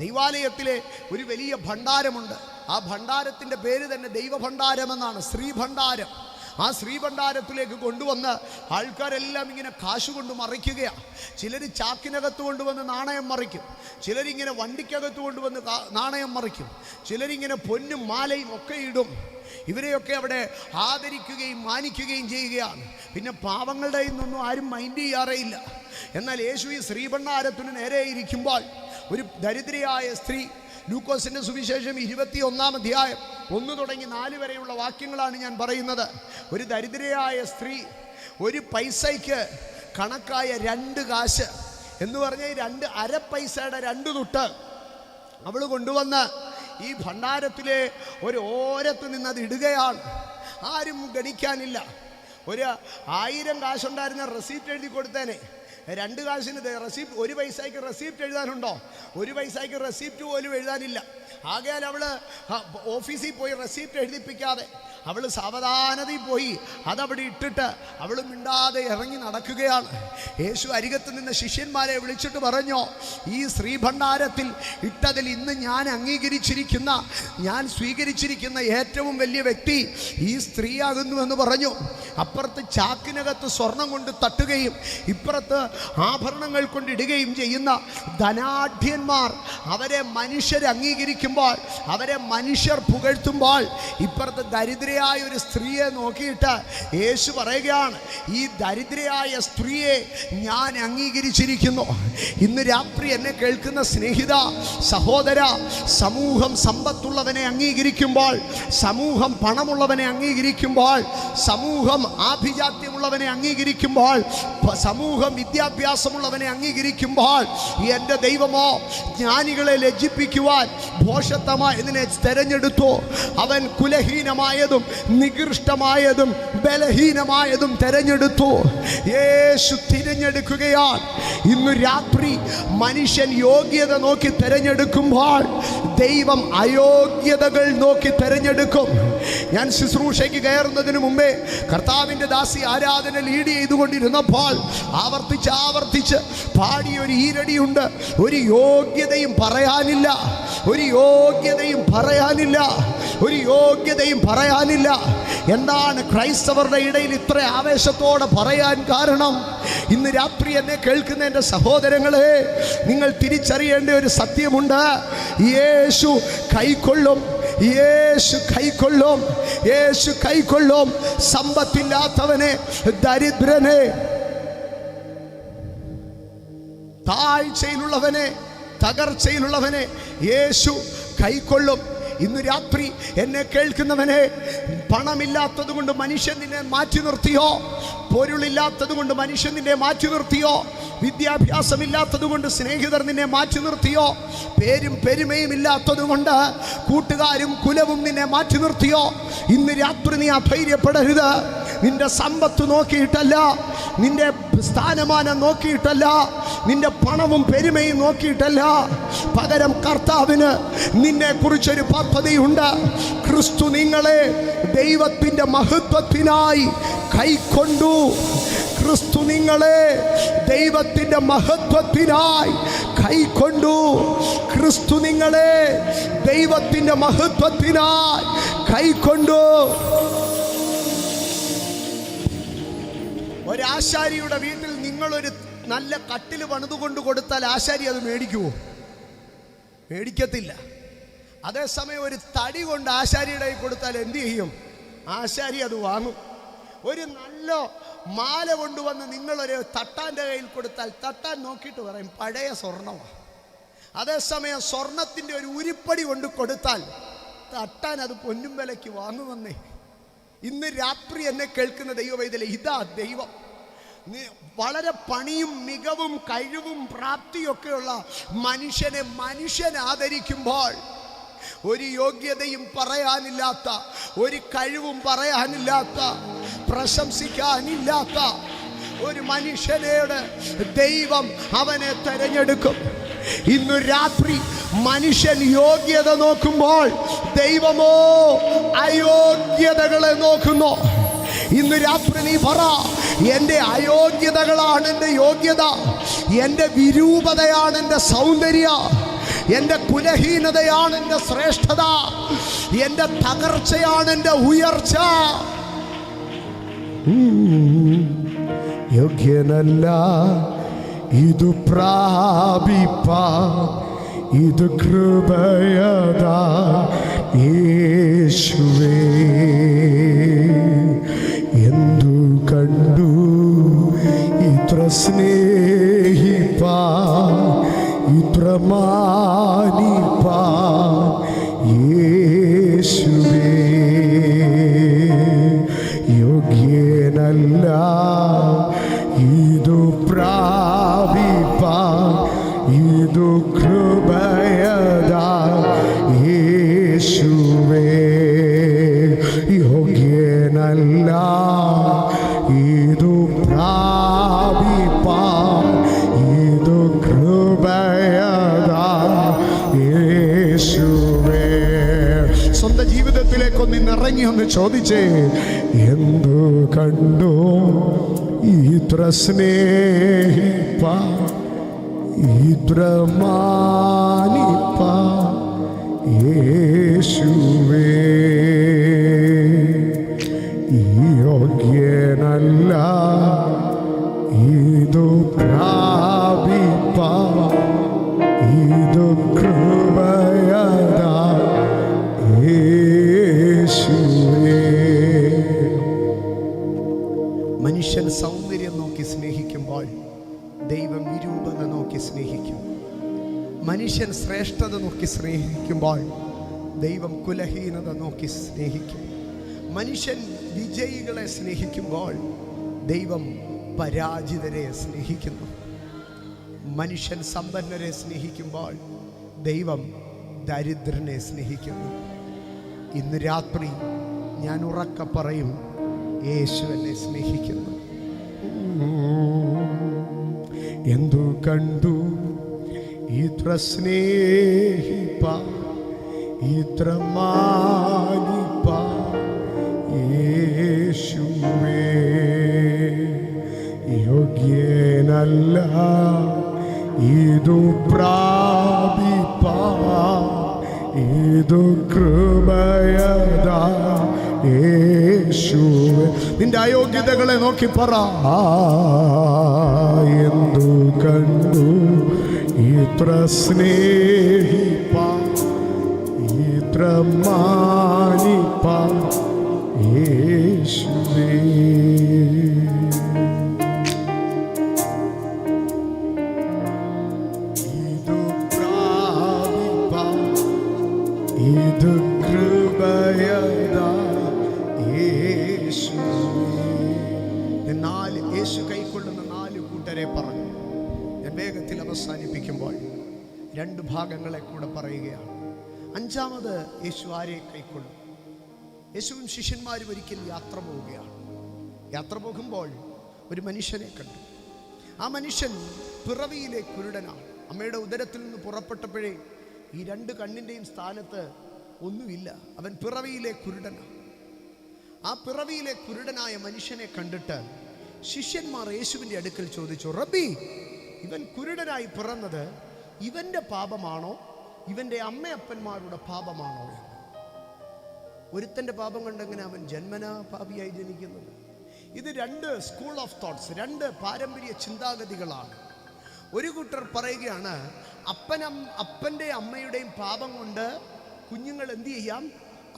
ദൈവാലയത്തിലെ ഒരു വലിയ ഭണ്ഡാരമുണ്ട്. ആ ഭണ്ഡാരത്തിൻ്റെ പേര് തന്നെ ദൈവഭണ്ഡാരമെന്നാണ്, ശ്രീഭണ്ഡാരം. ആ ശ്രീഭണ്ഡാരത്തിലേക്ക് കൊണ്ടുവന്ന് ആൾക്കാരെല്ലാം ഇങ്ങനെ കാശ് കൊണ്ട് മറിക്കുകയാണ്. ചിലർ ചാക്കിനകത്ത് കൊണ്ടുവന്ന് നാണയം മറിക്കും, ചിലരിങ്ങനെ വണ്ടിക്കകത്ത് കൊണ്ടുവന്ന് നാണയം മറിക്കും, ചിലരിങ്ങനെ പൊന്നും മാലയും ഒക്കെ ഇടും. ഇവരെയൊക്കെ അവിടെ ആദരിക്കുകയും മാനിക്കുകയും ചെയ്യുകയാണ്. പിന്നെ പാവങ്ങളുടെ നിന്നൊന്നും ആരും മൈൻഡ് ചെയ്യാറേയില്ല. എന്നാൽ യേശു ഈ ശ്രീഭണ്ഡാരത്തിന് നേരെ ഇരിക്കുമ്പോൾ ഒരു ദരിദ്രയായ സ്ത്രീ, ലൂക്കോസിൻ്റെ സുവിശേഷം 21-ാം അധ്യായം 1 തുടങ്ങി 4 വരെയുള്ള വാക്യങ്ങളാണ് ഞാൻ പറയുന്നത്. ഒരു ദരിദ്രയായ സ്ത്രീ ഒരു പൈസയ്ക്ക് കണക്കായ 2 കാശ് എന്ന് പറഞ്ഞാൽ 2 അര പൈസയുടെ 2 തുട്ട് അവൾ കൊണ്ടുവന്ന് ഈ ഭണ്ഡാരത്തിലെ ഒരു ഓരത്ത് നിന്നത് ഇടുകയാണ്. ആരും ഗണിക്കാനില്ല. ഒരു 1000 കാശുണ്ടായിരുന്ന റെസീപ്റ്റ് എഴുതി കൊടുത്തേനെ. 2 കാശിന് റെസീപ്റ്റ്, 1 പൈസയ്ക്ക് റെസീപ്റ്റ് എഴുതാനുണ്ടോ? 1 പൈസയ്ക്ക് റെസീപ്റ്റ് പോലും എഴുതാനില്ല. ആകയാൽ അവൾ ഓഫീസിൽ പോയി റെസീപ്റ്റ് എഴുതിപ്പിക്കാതെ അവൾ സാവധാനതയിൽ പോയി അതവിടെ ഇട്ടിട്ട് അവൾ മിണ്ടാതെ ഇറങ്ങി നടക്കുകയാണ്. യേശു അരികത്ത് നിന്ന് ശിഷ്യന്മാരെ വിളിച്ചിട്ട് പറഞ്ഞു, ഈ ശ്രീഭണ്ഡാരത്തിൽ ഇട്ടതിൽ ഇന്ന് ഞാൻ അംഗീകരിച്ചിരിക്കുന്ന, ഞാൻ സ്വീകരിച്ചിരിക്കുന്ന ഏറ്റവും വലിയ വ്യക്തി ഈ സ്ത്രീയാകുന്നുവെന്ന് പറഞ്ഞു. അപ്പുറത്ത് ചാക്കിനകത്ത് സ്വർണം കൊണ്ട് തട്ടുകയും ഇപ്പുറത്ത് ആഭരണങ്ങൾ കൊണ്ടിടുകയും ചെയ്യുന്ന ധനാഢ്യന്മാർ, അവരെ മനുഷ്യർ അംഗീകരിക്കുമ്പോൾ, അവരെ മനുഷ്യർ പുകഴ്ത്തുമ്പോൾ, ഇപ്പുറത്ത് ദരിദ്രയായ ഒരു സ്ത്രീയെ നോക്കിയിട്ട് യേശു പറയുകയാണ്, ഈ ദരിദ്രയായ സ്ത്രീയെ ഞാൻ അംഗീകരിച്ചിരിക്കുന്നു. ഇന്ന് രാത്രി എന്നെ കേൾക്കുന്ന സ്നേഹിത, സഹോദര, സമൂഹം സമ്പത്തുള്ളവനെ അംഗീകരിക്കുമ്പോൾ, സമൂഹം പണമുള്ളവനെ അംഗീകരിക്കുമ്പോൾ, സമൂഹം ആഭിജാത്യമുള്ളവനെ അംഗീകരിക്കുമ്പോൾ, സമൂഹം വിദ്യാഭ്യാസമുള്ളവനെ അംഗീകരിക്കുമ്പോൾ, എൻ്റെ ദൈവമോ ജ്ഞാനികളെ ലജ്ജിപ്പിക്കുവാൻ ഭോഷത്വമായി ഇതിനെ തെരഞ്ഞെടുത്തു. അവൻ കുലഹീനമായതും നികൃഷ്ടമായതും ബലഹീനമായതും തെരഞ്ഞെടുത്തു. യേശു തിരഞ്ഞെടുക്കുകയാണ്. ഇന്നു രാത്രി മനുഷ്യൻ യോഗ്യത നോക്കി തെരഞ്ഞെടുക്കുമ്പോൾ ദൈവം അയോഗ്യതകൾ നോക്കി തെരഞ്ഞെടുക്കും. ഞാൻ ശുശ്രൂഷയ്ക്ക് കയറുന്നതിന് മുമ്പേ കർത്താവിൻ്റെ ദാസി ആരാധന ലീഡ് ചെയ്തുകൊണ്ടിരുന്നപ്പോൾ ആവർത്തിച്ച് പാടിയൊരു ഈരടിയുണ്ട്. ഒരു യോഗ്യതയും പറയാനില്ല, ഒരു യോഗ്യതയും പറയാനില്ല, ഒരു യോഗ്യതയും പറയാനില്ല. എന്താണ് ക്രൈസ്തവരുടെ ഇടയിൽ ഇത്ര ആവേശത്തോടെ പറയാൻ കാരണം? ഇന്ന് രാത്രി എന്നെ കേൾക്കുന്ന എൻ്റെ സഹോദരങ്ങളെ, നിങ്ങൾ തിരിച്ചറിയേണ്ട ഒരു സത്യമുണ്ട്. യേശു കൈക്കൊള്ളും, യേശു കൈക്കൊള്ളും, യേശു കൈക്കൊള്ളും. സമ്പത്തില്ലാത്തവനെ, ദരിദ്രനെ, താഴ്ചയിലുള്ളവനെ, തകർച്ചയിലുള്ളവനെ യേശു കൈക്കൊള്ളും. ഇന്ന് രാത്രി എന്നെ കേൾക്കുന്നവനെ, പണമില്ലാത്തത് കൊണ്ട് മനുഷ്യൻ നിന്നെ മാറ്റി നിർത്തിയോ? പൊരുളില്ലാത്തത് കൊണ്ട് മനുഷ്യൻ നിന്നെ മാറ്റി നിർത്തിയോ? വിദ്യാഭ്യാസമില്ലാത്തത് കൊണ്ട് സ്നേഹിതർ നിന്നെ മാറ്റി നിർത്തിയോ? പേരും പെരുമയും ഇല്ലാത്തത് കൊണ്ട് കൂട്ടുകാരും കുലവും നിന്നെ മാറ്റി നിർത്തിയോ? ഇന്ന് രാത്രി നീ അധൈര്യപ്പെടരുത്. നിന്റെ സമ്പത്ത് നോക്കിയിട്ടല്ല, നിന്റെ സ്ഥാനമാനം നോക്കിയിട്ടല്ല, നിന്റെ പണവും പെരുമയും നോക്കിയിട്ടല്ല. പകരം കർത്താവിന് നിന്നെ കുറിച്ചൊരു പദ്ധതിയുണ്ട്. ക്രിസ്തു നിങ്ങളെ ദൈവത്തിൻ്റെ മഹത്വത്തിനായി കൈക്കൊണ്ടു. ക്രിസ്തു നിങ്ങളെ ദൈവത്തിൻ്റെ മഹത്വത്തിനായി കൈക്കൊണ്ടു. ക്രിസ്തു നിങ്ങളെ ദൈവത്തിൻ്റെ മഹത്വത്തിനായി കൈക്കൊണ്ടു. ഒരാശാരിയുടെ വീട്ടിൽ നിങ്ങളൊരു നല്ല കട്ടിൽ പണിതുകൊണ്ട് കൊടുത്താൽ ആശാരി അത് മേടിക്കുമോ? മേടിക്കത്തില്ല. അതേസമയം ഒരു തടി കൊണ്ട് ആശാരിയുടെ കയ്യിൽ കൊടുത്താൽ എന്ത് ചെയ്യും? ആശാരി അത് വാങ്ങും. ഒരു നല്ല മാല കൊണ്ടുവന്ന് നിങ്ങളൊരു തട്ടാൻ്റെ കയ്യിൽ കൊടുത്താൽ തട്ടാൻ നോക്കിയിട്ട് പറയും പഴയ സ്വർണ്ണമാണ്. അതേസമയം സ്വർണത്തിൻ്റെ ഒരു ഉരുപ്പടി കൊണ്ട് കൊടുത്താൽ തട്ടാൻ അത് പൊന്നും വിലയ്ക്ക് വാങ്ങുമെന്നേ. ഇന്ന് രാത്രി എന്നെ കേൾക്കുന്ന ദൈവവൈദ്യലെ, ഇതാ ദൈവം. വളരെ പണിയും മികവും കഴിവും പ്രാപ്തിയൊക്കെയുള്ള മനുഷ്യനെ മനുഷ്യൻ ആദരിക്കുമ്പോൾ, ഒരു യോഗ്യതയും പറയാനില്ലാത്ത, ഒരു കഴിവും പറയാനില്ലാത്ത, പ്രശംസിക്കാനില്ലാത്ത ഒരു മനുഷ്യനോട് ദൈവം അവനെ തെരഞ്ഞെടുക്കും. ഇന്നു രാത്രി മനുഷ്യൻ യോഗ്യത നോക്കുമ്പോൾ ദൈവമോ അയോഗ്യതകളെ നോക്കുന്നു. ഇന്ന് രാത്രി നീ പറ, എൻ്റെ അയോഗ്യതകളാണ് എൻ്റെ യോഗ്യത, എൻ്റെ വിരൂപതയാണ് എൻ്റെ സൗന്ദര്യം, എൻ്റെ കുലഹീനതയാണ് എൻ്റെ ശ്രേഷ്ഠത, എൻ്റെ തകർച്ചയാണ് എൻ്റെ ഉയർച്ച. യോഗ്യനല്ല ഇതു പ്രാപിപ്പാൻ, ഇത് കൃപയതാ യേശുവേ. എന്തു കണ്ടു ഇത്ര സ്നേഹിപ്പാൻ, ഇത്ര മാനിപ്പാൻ യേശുവേ. യോഗ്യനല്ല ഇതു പ്രാപിപ്പാൻ, ഇതു കൃപയതാ യേശുവേ. യോഗ്യനല്ല ഇതു പ്രാപിപ്പാൻ, ഇതു കൃപയതാ യേശുവേ. സ്വന്തം ജീവിതത്തിലേക്കൊന്ന് ഇറങ്ങി ഒന്ന് ചോദിച്ചേ, എന്തു കണ്ടു ഇത്ര സ്നേഹിപ്പാൻ, ഇത്ര മാനിപ്പാൻ യേശുവേ. യോഗ്യനല്ല ഇതു പ്രാപിപ്പാൻ, ഇതു കൃപയതാ യേശുവേ. മനുഷ്യൻ സൗന്ദര്യം നോക്കി സ്നേഹിക്കുമ്പോൾ ദൈവം വിരൂപത നോക്കി സ്നേഹിക്കും. മനുഷ്യൻ ശ്രേഷ്ഠത നോക്കി സ്നേഹിക്കുമ്പോൾ ദൈവം കുലഹീനത നോക്കി സ്നേഹിക്കും. മനുഷ്യൻ വിജയികളെ സ്നേഹിക്കുമ്പോൾ ദൈവം പരാജിതരെ സ്നേഹിക്കുന്നു. മനുഷ്യൻ സമ്പന്നരെ സ്നേഹിക്കുമ്പോൾ ദൈവം ദരിദ്രനെ സ്നേഹിക്കുന്നു. ഇന്ന് രാത്രി ഞാൻ ഉറക്കെ പറയും, യേശു എന്നെ സ്നേഹിക്കുന്നു. എന്തു കണ്ടു ഇത്ര സ്നേഹിപ്പാൻ, ഇത്ര മാനിപ്പാൻ യേശുവേ. യോഗ്യനല്ല ഇതു പ്രാപിപ്പാൻ, ഇതു കൃപയതാ യേശുവേ. നിന്റെ അയോഗ്യതകളെ നോക്കി പറ, എന്തു കണ്ടു ഇത്ര സ്നേഹിപ്പാൻ, ഇത്ര മാനിപ്പാൻ യേശുവേ. ഇതു പ്രാപിപ്പാൻ, ഇത് കൃപയതാ യേശുവേ. യേശു കൈക്കൊള്ളുന്ന 4 കൂട്ടരെ പറഞ്ഞു. ഞാൻ വേഗത്തിൽ അവസാനിപ്പിക്കുമ്പോൾ 2 ഭാഗങ്ങളെ കൂടെ പറയുകയാണ്. 5-ാമത് യേശു ആരെ കൈക്കൊള്ളും? യേശുവും ശിഷ്യന്മാരും ഒരിക്കൽ യാത്ര പോവുകയാണ്. യാത്ര പോകുമ്പോൾ ഒരു മനുഷ്യനെ കണ്ടു. ആ മനുഷ്യൻ പിറവിയിലെ കുരുടനാണ്. അമ്മയുടെ ഉദരത്തിൽ നിന്ന് പുറപ്പെട്ടപ്പോഴേ ഈ 2 കണ്ണിൻ്റെയും സ്ഥാനത്ത് ഒന്നുമില്ല. അവൻ പിറവിയിലെ കുരുടനാണ്. ആ പിറവിയിലെ കുരുടനായ മനുഷ്യനെ കണ്ടിട്ട് ശിഷ്യന്മാർ യേശുവിൻ്റെ അടുക്കൽ ചോദിച്ചു, റബ്ബി, ഇവൻ കുരുടനായി പിറന്നത് ഇവൻ്റെ പാപമാണോ ഇവൻ്റെ അമ്മയപ്പന്മാരുടെ പാപമാണോ എന്ന്. ഒരുത്തൻ്റെ പാപം കൊണ്ടെങ്ങനെ അവൻ ജന്മനാ പാപിയായി ജനിക്കുന്നത്? ഇത് 2 സ്കൂൾ ഓഫ് തോട്ട്സ്, 2 പാരമ്പര്യ ചിന്താഗതികളാണ്. ഒരു കൂട്ടർ പറയുകയാണ്, അപ്പൻ്റെ അമ്മയുടെയും പാപം കൊണ്ട് കുഞ്ഞുങ്ങൾ എന്ത് ചെയ്യാം?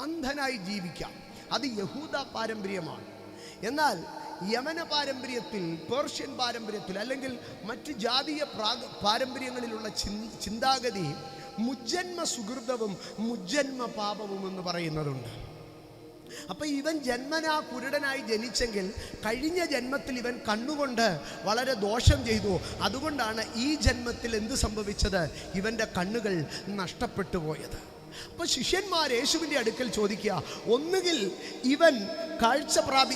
അന്ധനായി ജീവിക്കാം. അത് യഹൂദ പാരമ്പര്യമാണ്. എന്നാൽ യമന പാരമ്പര്യത്തിൽ, പേർഷ്യൻ പാരമ്പര്യത്തിൽ, അല്ലെങ്കിൽ മറ്റ് ജാതീയ പാരമ്പര്യങ്ങളിലുള്ള ചിന്താഗതി മുജ്ജന്മ സുഹൃതവും മുജ്ജന്മ പാപവും എന്ന് പറയുന്നതുണ്ട്. അപ്പൊ ഇവൻ ജന്മനാ കുരുടനായി ജനിച്ചെങ്കിൽ കഴിഞ്ഞ ജന്മത്തിൽ ഇവൻ കണ്ണുകൊണ്ട് വളരെ ദോഷം ചെയ്തു. അതുകൊണ്ടാണ് ഈ ജന്മത്തിൽ എന്ത് സംഭവിച്ചത്? ഇവൻ്റെ കണ്ണുകൾ നഷ്ടപ്പെട്ടു പോയത്. അപ്പോൾ ശിഷ്യന്മാർ യേശുവിൻ്റെ അടുക്കൽ ചോദിക്കുക, ഒന്നുകിൽ ഇവൻ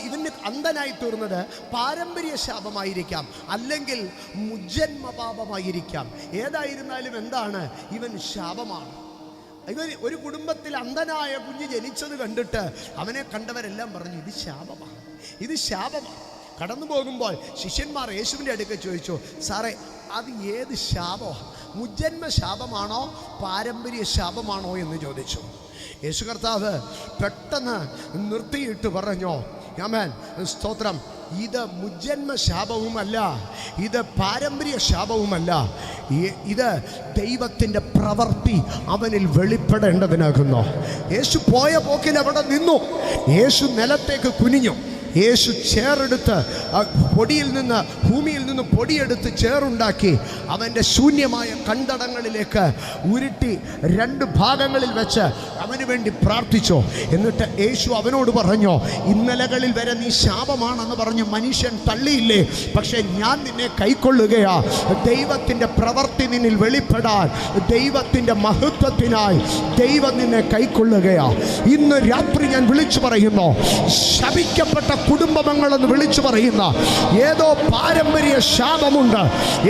ഇവന് അന്ധനായി തീർന്നത് പാരമ്പര്യ ശാപമായിരിക്കാം, അല്ലെങ്കിൽ മുജ്ജന്മ പാപമായിരിക്കാം. ഏതായിരുന്നാലും എന്താണ്? ഇവൻ ശാപമാണ്. ഇവൻ ഒരു കുടുംബത്തിൽ അന്ധനായ കുഞ്ഞ് ജനിച്ചത് കണ്ടിട്ട് അവനെ കണ്ടവരെല്ലാം പറഞ്ഞു, ഇത് ശാപമാണ്, ഇത് ശാപമാണ്. കടന്നു പോകുമ്പോൾ ശിഷ്യന്മാർ യേശുവിൻ്റെ അടുക്കൽ ചോദിച്ചു, സാറേ, അത് ഏത് ശാപമാണ്? മുജ്ജന്മ ശാപമാണോ പാരമ്പര്യ ശാപമാണോ എന്ന് ചോദിച്ചു. യേശു കർത്താവ് പെട്ടെന്ന് നിർത്തിയിട്ട് പറഞ്ഞു, ആമേൻ, സ്തോത്രം. ഇത് മുജ്ജന്മ ശാപവുമല്ല, ഇത് പാരമ്പര്യ ശാപവുമല്ല. ഇത് ദൈവത്തിൻ്റെ പ്രവൃത്തി അവനിൽ വെളിപ്പെടേണ്ടതിനാകുന്നു. യേശു പോയ പോക്കിൽ അവിടെ നിന്നു. യേശു നിലത്തേക്ക് കുനിഞ്ഞു. യേശു ചേറെടുത്ത് പൊടിയിൽ നിന്ന്, ഭൂമിയിൽ നിന്ന് പൊടിയെടുത്ത് ചേറുണ്ടാക്കി അവൻ്റെ ശൂന്യമായ കണ്ടടങ്ങളിലേക്ക് ഉരുട്ടി 2 ഭാഗങ്ങളിൽ വെച്ച് അവന് വേണ്ടി പ്രാർത്ഥിച്ചു. എന്നിട്ട് യേശു അവനോട് പറഞ്ഞു, ഇന്നലകളിൽ വരെ നീ ശാപമാണെന്ന് പറഞ്ഞു മനുഷ്യൻ തള്ളിയില്ലേ, പക്ഷേ ഞാൻ നിന്നെ കൈക്കൊള്ളുകയാ. ദൈവത്തിൻ്റെ പ്രവൃത്തി നിന്നിൽ വെളിപ്പെടാൻ, ദൈവത്തിൻ്റെ മഹത്വത്തിനായി ദൈവം നിന്നെ കൈക്കൊള്ളുകയാ. ഇന്ന് രാത്രി ഞാൻ വിളിച്ചു പറയുന്നു, ശപിക്കപ്പെട്ട കുടുംബങ്ങളെന്ന് വിളിച്ചു പറയുന്ന ഏതോ പാരമ്പര്യ ശാപമുണ്ട്,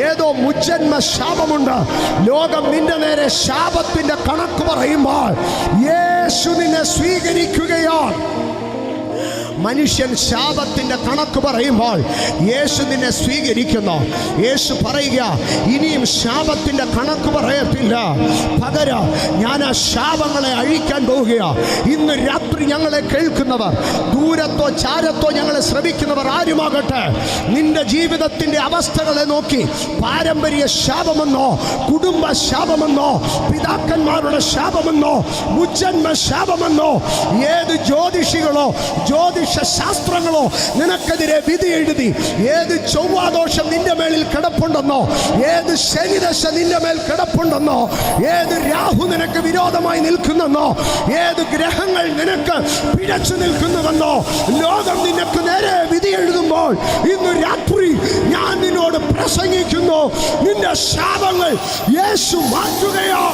ഏതോ മുജ്ജന്മ ശാപമുണ്ട്. ലോകം നിന്റെ നേരെ ശാപത്തിന്റെ കണക്ക് പറയുമ്പോൾ യേശു നിന്നെ സ്വീകരിക്കുകയാണ്. മനുഷ്യൻ ശാപത്തിന്റെ കണക്ക് പറയുമ്പോൾ യേശു നിന്നെ സ്വീകരിക്കുന്നു. യേശു പറയുക, ഇനിയും ശാപത്തിന്റെ കണക്ക് പറയത്തില്ല, പകരം ഞാൻ ആ ശാപങ്ങളെ അഴിക്കാൻ പോവുകയാ. ഇന്ന് രാത്രി ഞങ്ങളെ കേൾക്കുന്നവർ, ദൂരത്തോ ചാരത്തോ ഞങ്ങളെ ശ്രമിക്കുന്നവർ ആരുമാകട്ടെ, നിന്റെ ജീവിതത്തിന്റെ അവസ്ഥകളെ നോക്കി പാരമ്പര്യ ശാപമെന്നോ, കുടുംബ ശാപമെന്നോ, പിതാക്കന്മാരുടെ ശാപമെന്നോ, മുജ്ജന്മ ശാപമെന്നോ, ഏത് ജ്യോതിഷികളോ ശാസ്ത്രങ്ങളോ നിനക്കെതിരെ വിധി എഴുതി, ഏത് ചൊവ്വാദോഷം നിന്റെ മേളിൽ കിടപ്പുണ്ടെന്നോ, ഏത് ശനിദശ നിന്റെ മേൽ കിടപ്പുണ്ടെന്നോ, ഏത് രാഹു നിനക്ക് വിരോധമായി നിൽക്കുന്നെന്നോ, ഏത് ഗ്രഹങ്ങൾ നിനക്ക് പിഴച്ചു നിൽക്കുന്നുവെന്നോ ലോകം നിനക്ക് നേരെ വിധി എഴുതുമ്പോൾ ഇന്ന് രാത്രി ഞാൻ നിന്നോട് പ്രസംഗിക്കുന്നു, നിന്റെ ശാപങ്ങൾ യേശു മാറ്റുകയോ.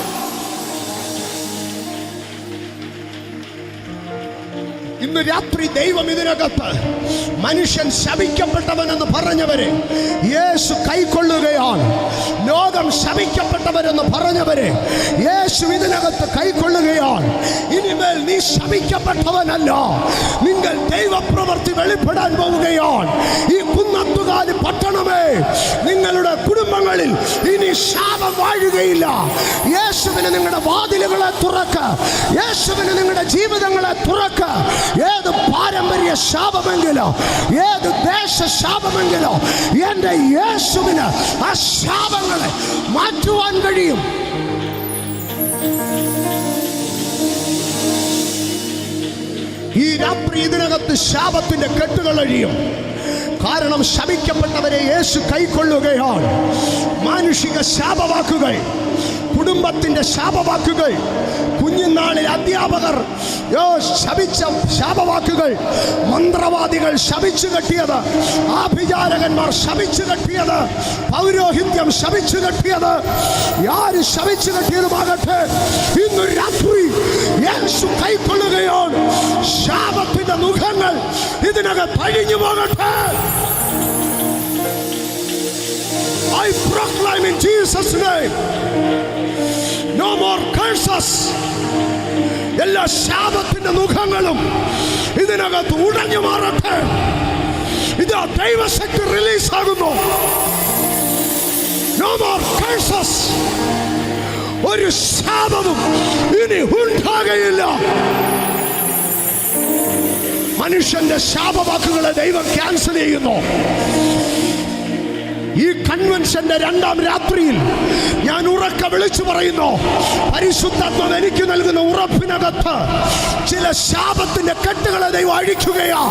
ഇന്ന് രാത്രി ദൈവം ഇതിനകത്ത് മനുഷ്യൻ ശപിക്കപ്പെട്ടവനെന്ന് പറഞ്ഞവരെ യേശു കൈക്കൊള്ളുകയാണ്. ലോകം ശപിക്കപ്പെട്ടവരെന്ന് പറഞ്ഞവരെ യേശു ഇതിനകത്ത് കൈക്കൊള്ളുകയാണ്. ഇനിമേൽ നീ ശപിക്കപ്പെട്ടവനല്ല, നിങ്ങൾ ദൈവപ്രവൃത്തി വെളിപ്പെടാൻ പോവുകയാണ്. ഈ കുന്നത്തുകാലി പട്ടണമേ, നിങ്ങളുടെ കുടുംബങ്ങളിൽ ഇനി ശാപം വാഴുകയില്ല. യേശുവിന് നിങ്ങളുടെ വാതിലുകളെ തുറക്ക്, യേശുവിന് നിങ്ങളുടെ ജീവിതങ്ങളെ തുറക്ക്. ഏത് പാരമ്പര്യ ശാപമെങ്കിലോ, ഏത് ദേശ ശാപമെങ്കിലോ, എൻ്റെ യേശുവിന് ആ ശാപങ്ങളെ മാറ്റുവാൻ കഴിയും. ഈ രാത്രി ഇതിനകത്ത് ശാപത്തിന്റെ കെട്ടുകൾ അഴിയും. കാരണം ശപിക്കപ്പെട്ടവരെ യേശു കൈക്കൊള്ളുകയാണ്. മാനുഷിക ശാപവാക്കുകൾ, കുടുംബത്തിന്റെ ശാപവാക്കുകൾ, കുഞ്ഞുനാളിൽ അധ്യാപകർ ശപിച്ച ശാപവാക്കുകൾ, മന്ത്രവാദികൾ ശപിച്ചു കെട്ടിയത്, ആഭിചാരകന്മാർ ശപിച്ചു കെട്ടിയത്, പൗരോഹിത്യം ശപിച്ചു കെട്ടിയത്, ആര് ശപിച്ചു കെട്ടിയതുമാകട്ടെ, ഇന്ന് രാത്രി യേശു കൈക്കൊള്ളുകയാണ്. ശാപത്തിന്റെ മുഖങ്ങൾ ഇതിനകത്ത് അഴിഞ്ഞു പോകട്ടെ. I proclaim in Jesus' name, no more curses. എല്ലാ ശാപത്തിന്റെ മുഖങ്ങളും ഇതിനകത്ത് ഉടഞ്ഞു മാറട്ടെ. ഇത് ദൈവശക്തി റിലീസ് ആകുന്നു. No more curses. ഒരു ശാപവും ഇനി ഉണ്ടാകയില്ല. മനുഷ്യന്റെ ശാപവാക്കുകളെ ദൈവം ക്യാൻസൽ ചെയ്യുന്നു. ഈ കൺവെൻഷന്റെ 2ാം രാത്രിയിൽ ഞാൻ ഉറക്കെ വിളിച്ചു പറയുന്നു, പരിശുദ്ധാത്മാവ് എനിക്ക് നൽകുന്ന ഉറപ്പിനകത്ത് ചില ശാപത്തിന്റെ കെട്ടുകളെ ദൈവം അഴിക്കുകയാ.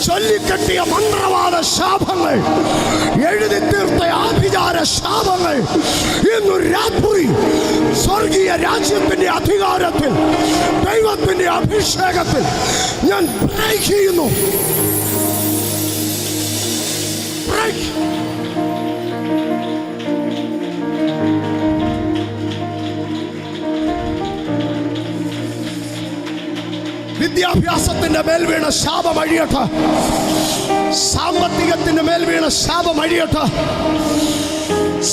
ചൊല്ലിക്കെട്ടിയ മന്ത്രവാദ ശാപങ്ങൾ, എഴുതി തീർത്ത ആഭിചാര ശാപങ്ങൾ ഇന്നു രാത്രി സ്വർഗീയ രാജ്യത്തിന്റെ അധികാരത്തിൽ, ദൈവത്തിന്റെ അഭിഷേകത്തിൽ ഞാൻ ബ്രേക്ക് ചെയ്യുന്നു. വിദ്യാഭ്യാസത്തിന്റെ മേൽ വീണ ശാപം അഴിയട്ടെ. സാമ്പത്തികത്തിന്റെ മേൽ വീണ ശാപം അഴിയട്ടെ.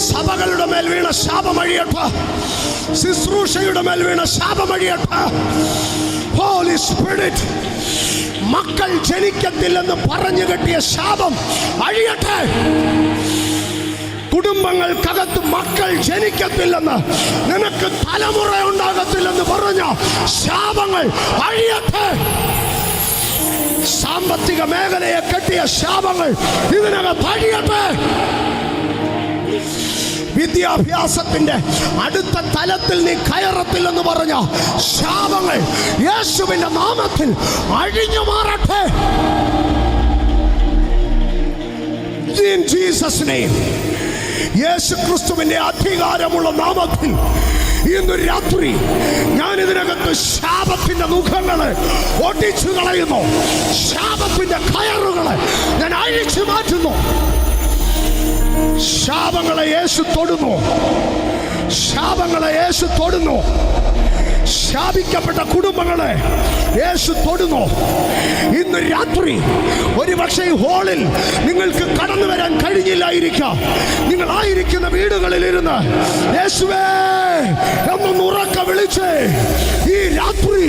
സഭകളുടെ മേൽ വീണ ശാപം അഴിയട്ടെ. ശുശ്രൂഷയുടെ മേൽ വീണ ശാപം അഴിയട്ടെ. ഹോളി സ്പിരിറ്റ്, മക്കൾ ജനിക്കത്തില്ലെന്ന് പറഞ്ഞു കെട്ടിയ ശാപം അഴിയട്ടെ. കുടുംബങ്ങൾക്കകത്ത് മക്കൾ ജനിക്കത്തില്ലെന്ന്, നിനക്ക് തലമുറ ഉണ്ടാകത്തില്ലെന്ന് പറഞ്ഞ ശാപങ്ങൾ അഴിയട്ടെ. സാമ്പത്തിക മേഖലയെ കെട്ടിയ ശാപങ്ങൾ ഇതിനകം പഴിയട്ടെ. വിദ്യാഭ്യാസത്തിന്റെ അടുത്ത തലത്തിൽ നീ കയറത്തില്ലെന്ന് പറഞ്ഞ ശാപങ്ങൾ യേശുവിന്റെ നാമത്തിൽ അഴിഞ്ഞു മാറട്ടെ. In Jesus' name. യേശു ക്രിസ്തുവിന്റെ അധികാരമുള്ള നാമത്തിൽ ഇന്ന് രാത്രി ഞാൻ ഇതിനകത്ത് ശാപത്തിന്റെ മുഖങ്ങളെ ഒടിച്ചു കളയുന്നു. ശാപത്തിന്റെ കയറുകളെ ഞാൻ അഴിച്ചു മാറ്റുന്നു. ശാപങ്ങളെ യേശു തൊടുന്നു. ശാപങ്ങളെ യേശു തൊടുന്നു. ശാപിക്കപ്പെട്ട കുടുംബങ്ങളെ യേശു തൊടുന്നു. ഇന്ന് രാത്രി ഒരുപക്ഷെ ഹോളിൽ നിങ്ങൾക്ക് കടന്നു വരാൻ കഴിഞ്ഞില്ലായിരിക്കാം. നിങ്ങളായിരിക്കുന്ന വീടുകളിൽ ഇരുന്ന് യേശുവേ എന്നൊന്ന് ഉറക്കെ വിളിച്ച് ഈ രാത്രി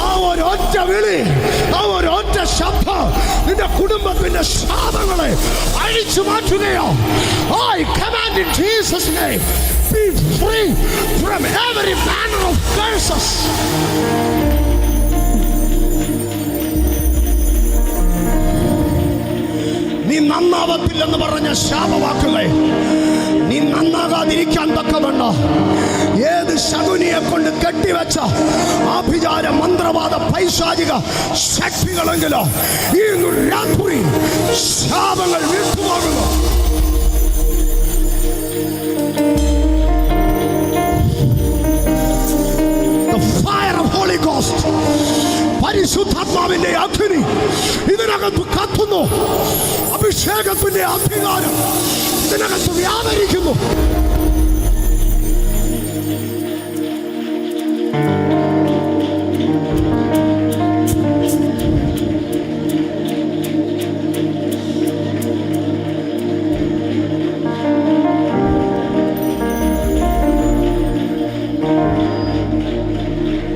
ആ ഒരൊറ്റ വിളി, ആ ഒരൊറ്റ ശബ്ദം നിന്റെ കുടുംബത്തിന്റെ ശാപങ്ങളെ അഴിച്ചു മാറ്റുകയോ. I command in Jesus' name, be free from every manner of curses. നീ നന്നാവത്തില്ലെന്ന് പറഞ്ഞ ശാപവാക്കുകൾ നീ നന്നാകാതിരിക്കാൻ തക്കവണ്ണം ഏത് ശകുനിയെ കൊണ്ട് കെട്ടിവെച്ച ആഭിചാര മന്ത്രവാദ പൈശാചിക ശക്തികളെങ്കിലോ ഈ രാത്രി ശാപങ്ങൾ വിട്ടുപോകുന്നു. പരിശുദ്ധാത്മാവിന്റെ അഗ്നി ഇതിനകത്ത് കത്തുന്നു. അഭിഷേകത്തിന്റെ അധികാരം ഇതിനകത്ത് വ്യാപരിക്കുന്നു.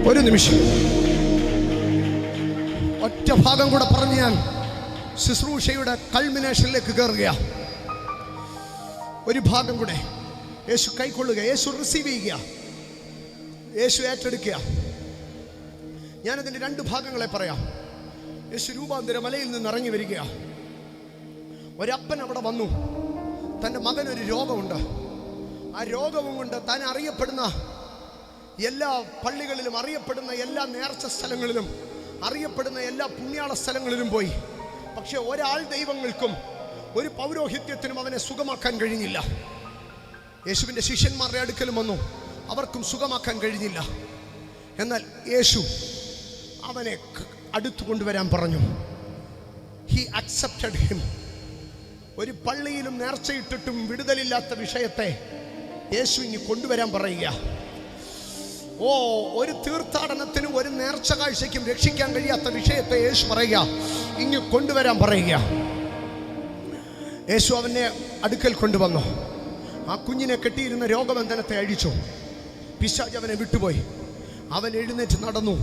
ഒരു നിമിഷം ഒറ്റ ഭാഗം കൂടെ പറഞ്ഞ് ഞാൻ ശുശ്രൂഷയുടെ കൾമിനേഷനിലേക്ക് കയറുകയാണ്. ഒരു ഭാഗം കൂടെ യേശു കൈക്കൊള്ളുക, യേശു റിസീവ് ചെയ്യുക, യേശു ഏറ്റെടുക്കുക. ഞാനതിൻ്റെ രണ്ട് ഭാഗങ്ങളെ പറയാം. യേശു രൂപാന്തര മലയിൽ നിന്ന് ഇറങ്ങി വരിക. ഒരപ്പൻ അവിടെ വന്നു. തൻ്റെ മകനൊരു രോഗമുണ്ട്. ആ രോഗവും കൊണ്ട് താൻ അറിയപ്പെടുന്ന എല്ലാ പള്ളികളിലും, അറിയപ്പെടുന്ന എല്ലാ നേർച്ച സ്ഥലങ്ങളിലും, അറിയപ്പെടുന്ന എല്ലാ പുണ്യാള സ്ഥലങ്ങളിലും പോയി. പക്ഷെ ഒരാൾ ദൈവങ്ങൾക്കും ഒരു പൗരോഹിത്യത്തിനും അവനെ സുഖമാക്കാൻ കഴിഞ്ഞില്ല. യേശുവിൻ്റെ ശിഷ്യന്മാരുടെ അടുക്കലും വന്നു, അവർക്കും സുഖമാക്കാൻ കഴിഞ്ഞില്ല. എന്നാൽ യേശു അവനെ അടുത്തു കൊണ്ടുവരാൻ പറഞ്ഞു. He accepted him. ഒരു പള്ളിയിലും നേർച്ചയിട്ടിട്ടും വിടുതലില്ലാത്ത വിഷയത്തെ യേശു ഇനി കൊണ്ടുവരാൻ പറയുക. ഒരു തീർത്ഥാടനത്തിനും ഒരു നേർച്ച കാഴ്ചയ്ക്കും രക്ഷിക്കാൻ കഴിയാത്ത വിഷയത്തെ യേശു പറയുക, ഇങ്ങ് കൊണ്ടുവരാൻ പറയുക. യേശു അവനെ അടുക്കൽ കൊണ്ടുവന്നു. ആ കുഞ്ഞിനെ കെട്ടിയിരുന്ന രോഗബന്ധനത്തെ അഴിച്ചു. പിശാച് അവനെ വിട്ടുപോയി. അവൻ എഴുന്നേറ്റ് നടന്നു.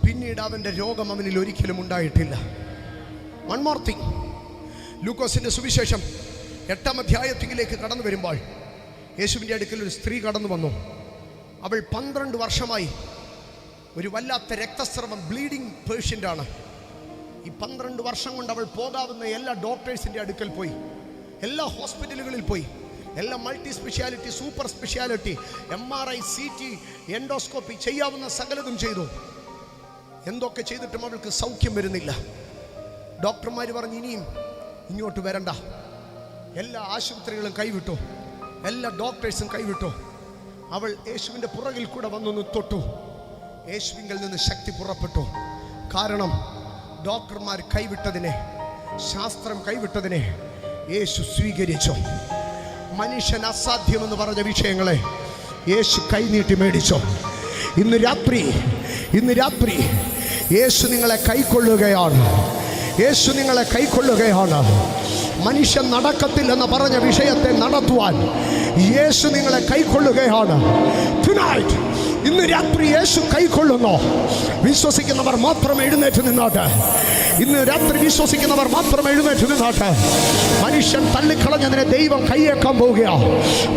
പിന്നീട് അവൻ്റെ രോഗം അവനിൽ ഒരിക്കലും ഉണ്ടായിട്ടില്ല. വൺ മോർ തിങ്, ലൂക്കോസിൻ്റെ സുവിശേഷം 8-ാം അധ്യായത്തിലേക്ക് കടന്നു വരുമ്പോൾ യേശുവിൻ്റെ അടുക്കൽ ഒരു സ്ത്രീ കടന്നു വന്നു. അവൾ 12 വർഷമായി ഒരു വല്ലാത്ത രക്തസ്രവം, ബ്ലീഡിങ് പേഷ്യൻ്റാണ്. ഈ 12 വർഷം കൊണ്ട് അവൾ പോകാവുന്ന എല്ലാ ഡോക്ടേഴ്സിൻ്റെ അടുക്കൽ പോയി, എല്ലാ ഹോസ്പിറ്റലുകളിൽ പോയി, എല്ലാ multi speciality, super speciality, MRI, CT, endoscopy ചെയ്യാവുന്ന സകലതും ചെയ്തു. എന്തൊക്കെ ചെയ്തിട്ടും അവൾക്ക് സൗഖ്യം വരുന്നില്ല. ഡോക്ടർമാർ പറഞ്ഞു ഇനിയും ഇങ്ങോട്ട് വരണ്ട. എല്ലാ ആശുപത്രികളും കൈവിട്ടു, എല്ലാ ഡോക്ടേഴ്സും കൈവിട്ടു. അവൾ യേശുവിൻ്റെ പുറകിൽ കൂടെ വന്നൊന്ന് തൊട്ടു. യേശുവിങ്കിൽ നിന്ന് ശക്തി പുറപ്പെട്ടു. കാരണം ഡോക്ടർമാർ കൈവിട്ടതിനെ, ശാസ്ത്രം കൈവിട്ടതിനെ യേശു സ്വീകരിച്ചു. മനുഷ്യൻ അസാധ്യമെന്ന് പറഞ്ഞ വിഷയങ്ങളെ യേശു കൈനീട്ടി മേടിച്ചു. ഇന്ന് രാത്രി യേശു നിങ്ങളെ കൈക്കൊള്ളുകയാണ്. യേശു നിങ്ങളെ കൈക്കൊള്ളുകയാണ്. മനുഷ്യൻ നടക്കത്തില്ലെന്ന് പറഞ്ഞ വിഷയത്തെ നടത്തുവാൻ യേശു നിങ്ങളെ കൈക്കൊള്ളുകയാണ്. Tonight, ഇന്ന് രാത്രി യേശു കൈക്കൊള്ളുന്നു. വിശ്വസിക്കുന്നവർ മാത്രം എഴുന്നേറ്റ് നിന്നോട്ട്. ഇന്ന് രാത്രി വിശ്വസിക്കുന്നവർ മാത്രം എഴുന്നേറ്റ് നിന്നാട്ടെ. മനുഷ്യൻ തള്ളിക്കളഞ്ഞതിനെ ദൈവം കൈയേക്കാൻ പോവുകയാ.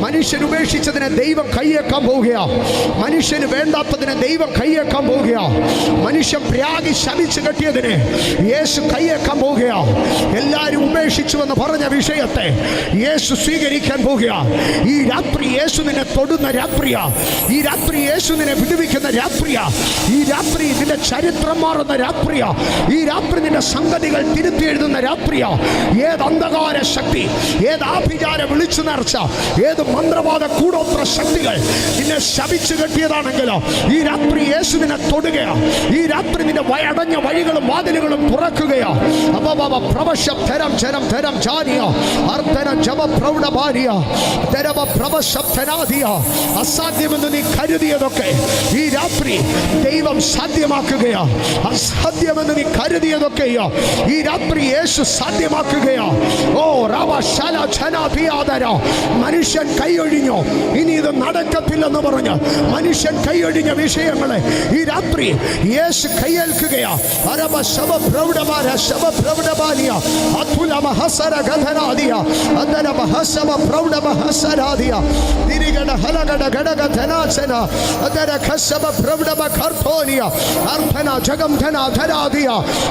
മനുഷ്യൻ ഉപേക്ഷിച്ചതിനെ ദൈവം കൈയേക്കാൻ പോവുകയാ. മനുഷ്യന് വേണ്ടാത്തതിനെ ദൈവം കൈയേക്കാൻ പോവുകയാ. മനുഷ്യൻ പ്രാഗി ശമിച്ച് കെട്ടിയതിനെ യേശു കൈയേക്കാൻ പോവുകയാ. എല്ലാവരും ഉപേക്ഷിച്ചുവെന്ന് പറഞ്ഞ വിഷയത്തെ യേശു സ്വീകരിക്കാൻ പോവുകയാ. ഈ രാത്രി യേശു നിന്നെ തൊടുന്ന രാത്രിയാ. ഈ രാത്രി യേശു നിന്നെ വിടുവിക്കുന്ന രാത്രിയാ. ഈ രാത്രി നിന്റെ ചരിത്രം മാറുന്ന രാത്രിയാ. ഈ രാത്രി നിന്റെ സംഗതികൾ തിരുത്തി എഴുതുന്ന രാത്രിയാ. ഏത് അന്ധകാര ശക്തി, ഏത് ആഭിചാര വിളിച്ചു നേർച്ച, ഏത് മന്ത്രവാദ കൂടോത്ര ശക്തികൾ നിന്നെ ശപിച്ചു കെട്ടിയതാണെങ്കിലോ ഈ രാത്രി യേശു നിന്നെ തൊടുകയാ. ഈ രാത്രി നിന്റെ അടഞ്ഞ വഴികളും വാതിലുകളും തുറക്കുകയാ. അസാധ്യമെന്ന് നീ കരുതിയതൊക്കെ ഈ രാത്രി ദൈവം സാധ്യമാക്കുകയാ. അസാധ്യമെന്ന് നീ കരുതിയതൊക്കെയോ ഈ രാത്രി യേശു സാധ്യമാക്കുകയാ. ഓ മനുഷ്യൻ കൈയൊഴിഞ്ഞോ, ഇനി ഇത് നടക്കത്തില്ലെന്ന് പറഞ്ഞ് മനുഷ്യൻ കൈയൊഴിഞ്ഞ വിഷയങ്ങളെ ഈ രാത്രി യേശു കൈയേൽക്കുകയാ.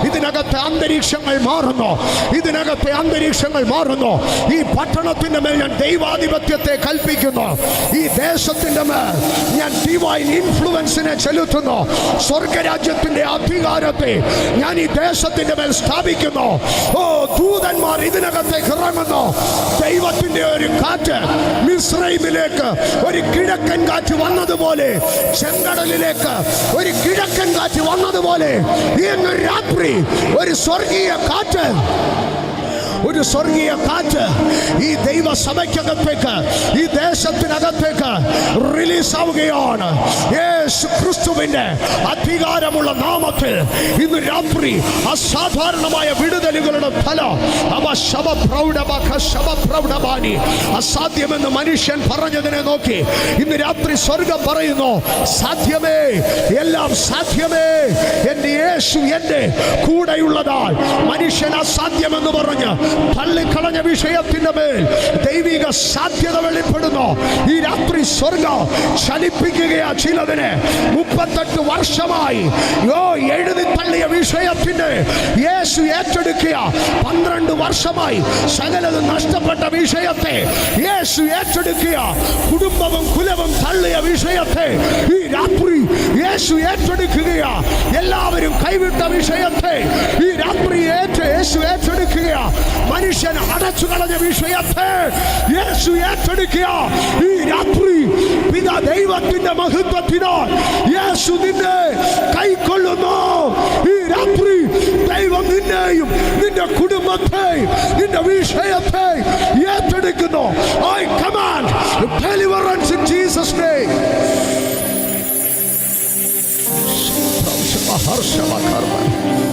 ഇതിനകത്തെ അന്തരീക്ഷങ്ങൾ മാറുന്നു. ഇതിനകത്തെ അന്തരീക്ഷങ്ങൾ മാറുന്നു. ഈ പട്ടണത്തിന്റെ മേൽ ഞാൻ ദൈവാധിപത്യത്തെ കൽപ്പിക്കുന്നു. ഈ ദേശത്തിന്റെ മേൽ ഞാൻ ഡിവൈൻ ഇൻഫ്ലുവൻസിനെ ചെലുത്തുന്നു. സ്വർഗരാജ്യത്തിന്റെ അധികാരത്തെ ഞാൻ ഈ ദേശത്തിന്റെ മേൽ സ്ഥാപിക്കുന്നു. ഓ ദൂതന്മാർ ഇതിനകത്തേക്ക് ഇറങ്ങുന്നു. ദൈവത്തിന്റെ ഒരു കാറ്റ് മിസ്രൈമിലേക്ക് ഒരു കിഴക്കൻ കാറ്റ് വന്നതുപോലെ, ചെങ്കടലിലേക്ക് ഒരു കിഴക്കൻ കാറ്റ് വന്നതുപോലെ ഇന്ന് രാത്രി ഒരു സ്വർഗീയ കാറ്റ്, ഒരു സ്വർഗീയ കാറ്റ് ഈ ദൈവസഭയ്ക്കകത്തേക്ക്, ഈ ദേശത്തിനകത്തേക്ക് റിലീസ് ആവുകയാണ്. യേശു ക്രിസ്തുവിന്റെ അധികാരമുള്ള നാമത്തിൽ ഇന്ന് രാത്രി അസാധാരണമായ വിടുതലുകളുടെ ഫലം. അസാധ്യമെന്ന് മനുഷ്യൻ പറഞ്ഞതിനെ നോക്കി ഇന്ന് രാത്രി സ്വർഗം പറയുന്നു, സാധ്യമേ, എല്ലാം സാധ്യമേ. എന്റെ യേശു എന്റെ കൂടെയുള്ളതാൽ മനുഷ്യൻ അസാധ്യമെന്ന് പറഞ്ഞ് തള്ളിക്കളഞ്ഞ വിഷയത്തിന്റെ മേൽ ദൈവിക സാധ്യത വെളിപ്പെടുന്നു. ഈ രാത്രി സ്വർഗം ചലിപ്പിക്കുകയാ ചിലതിനെ. 38 വർഷമായി എഴുതി തള്ളിയ വിഷയത്തിന്റെ യേശു ഏറ്റെടുക്കുക. 12 വർഷമായി സകലത് നഷ്ടപ്പെട്ട വിഷയത്തെ യേശു ഏറ്റെടുക്കുക. കുടുംബവും കുലവും തള്ളിയ വിഷയത്തെ ഈ രാത്രി യേശു ഏറ്റെടുക്കുകയാ. എല്ലാവരും കൈവിട്ട വിഷയത്തെ ഈ രാത്രി യേശു ഏറ്റെടുക്കുക. മനുഷ്യൻ അടച്ചു കളഞ്ഞ വിഷയത്തെ യേശു ഏറ്റെടുക്കുക. ഈ രാത്രി പിതാ ദൈവത്തിന്റെ മഹത്വത്തിനാൽ യേശു നിന്നെ കൈക്കൊള്ളുന്നു. ഈ രാത്രി ദൈവം നിന്നെയും നിന്റെ കുടുംബത്തെയും നിന്റെ വിഷയത്തെ ഏറ്റെടുക്കുന്നു. I command deliverance in Jesus' name.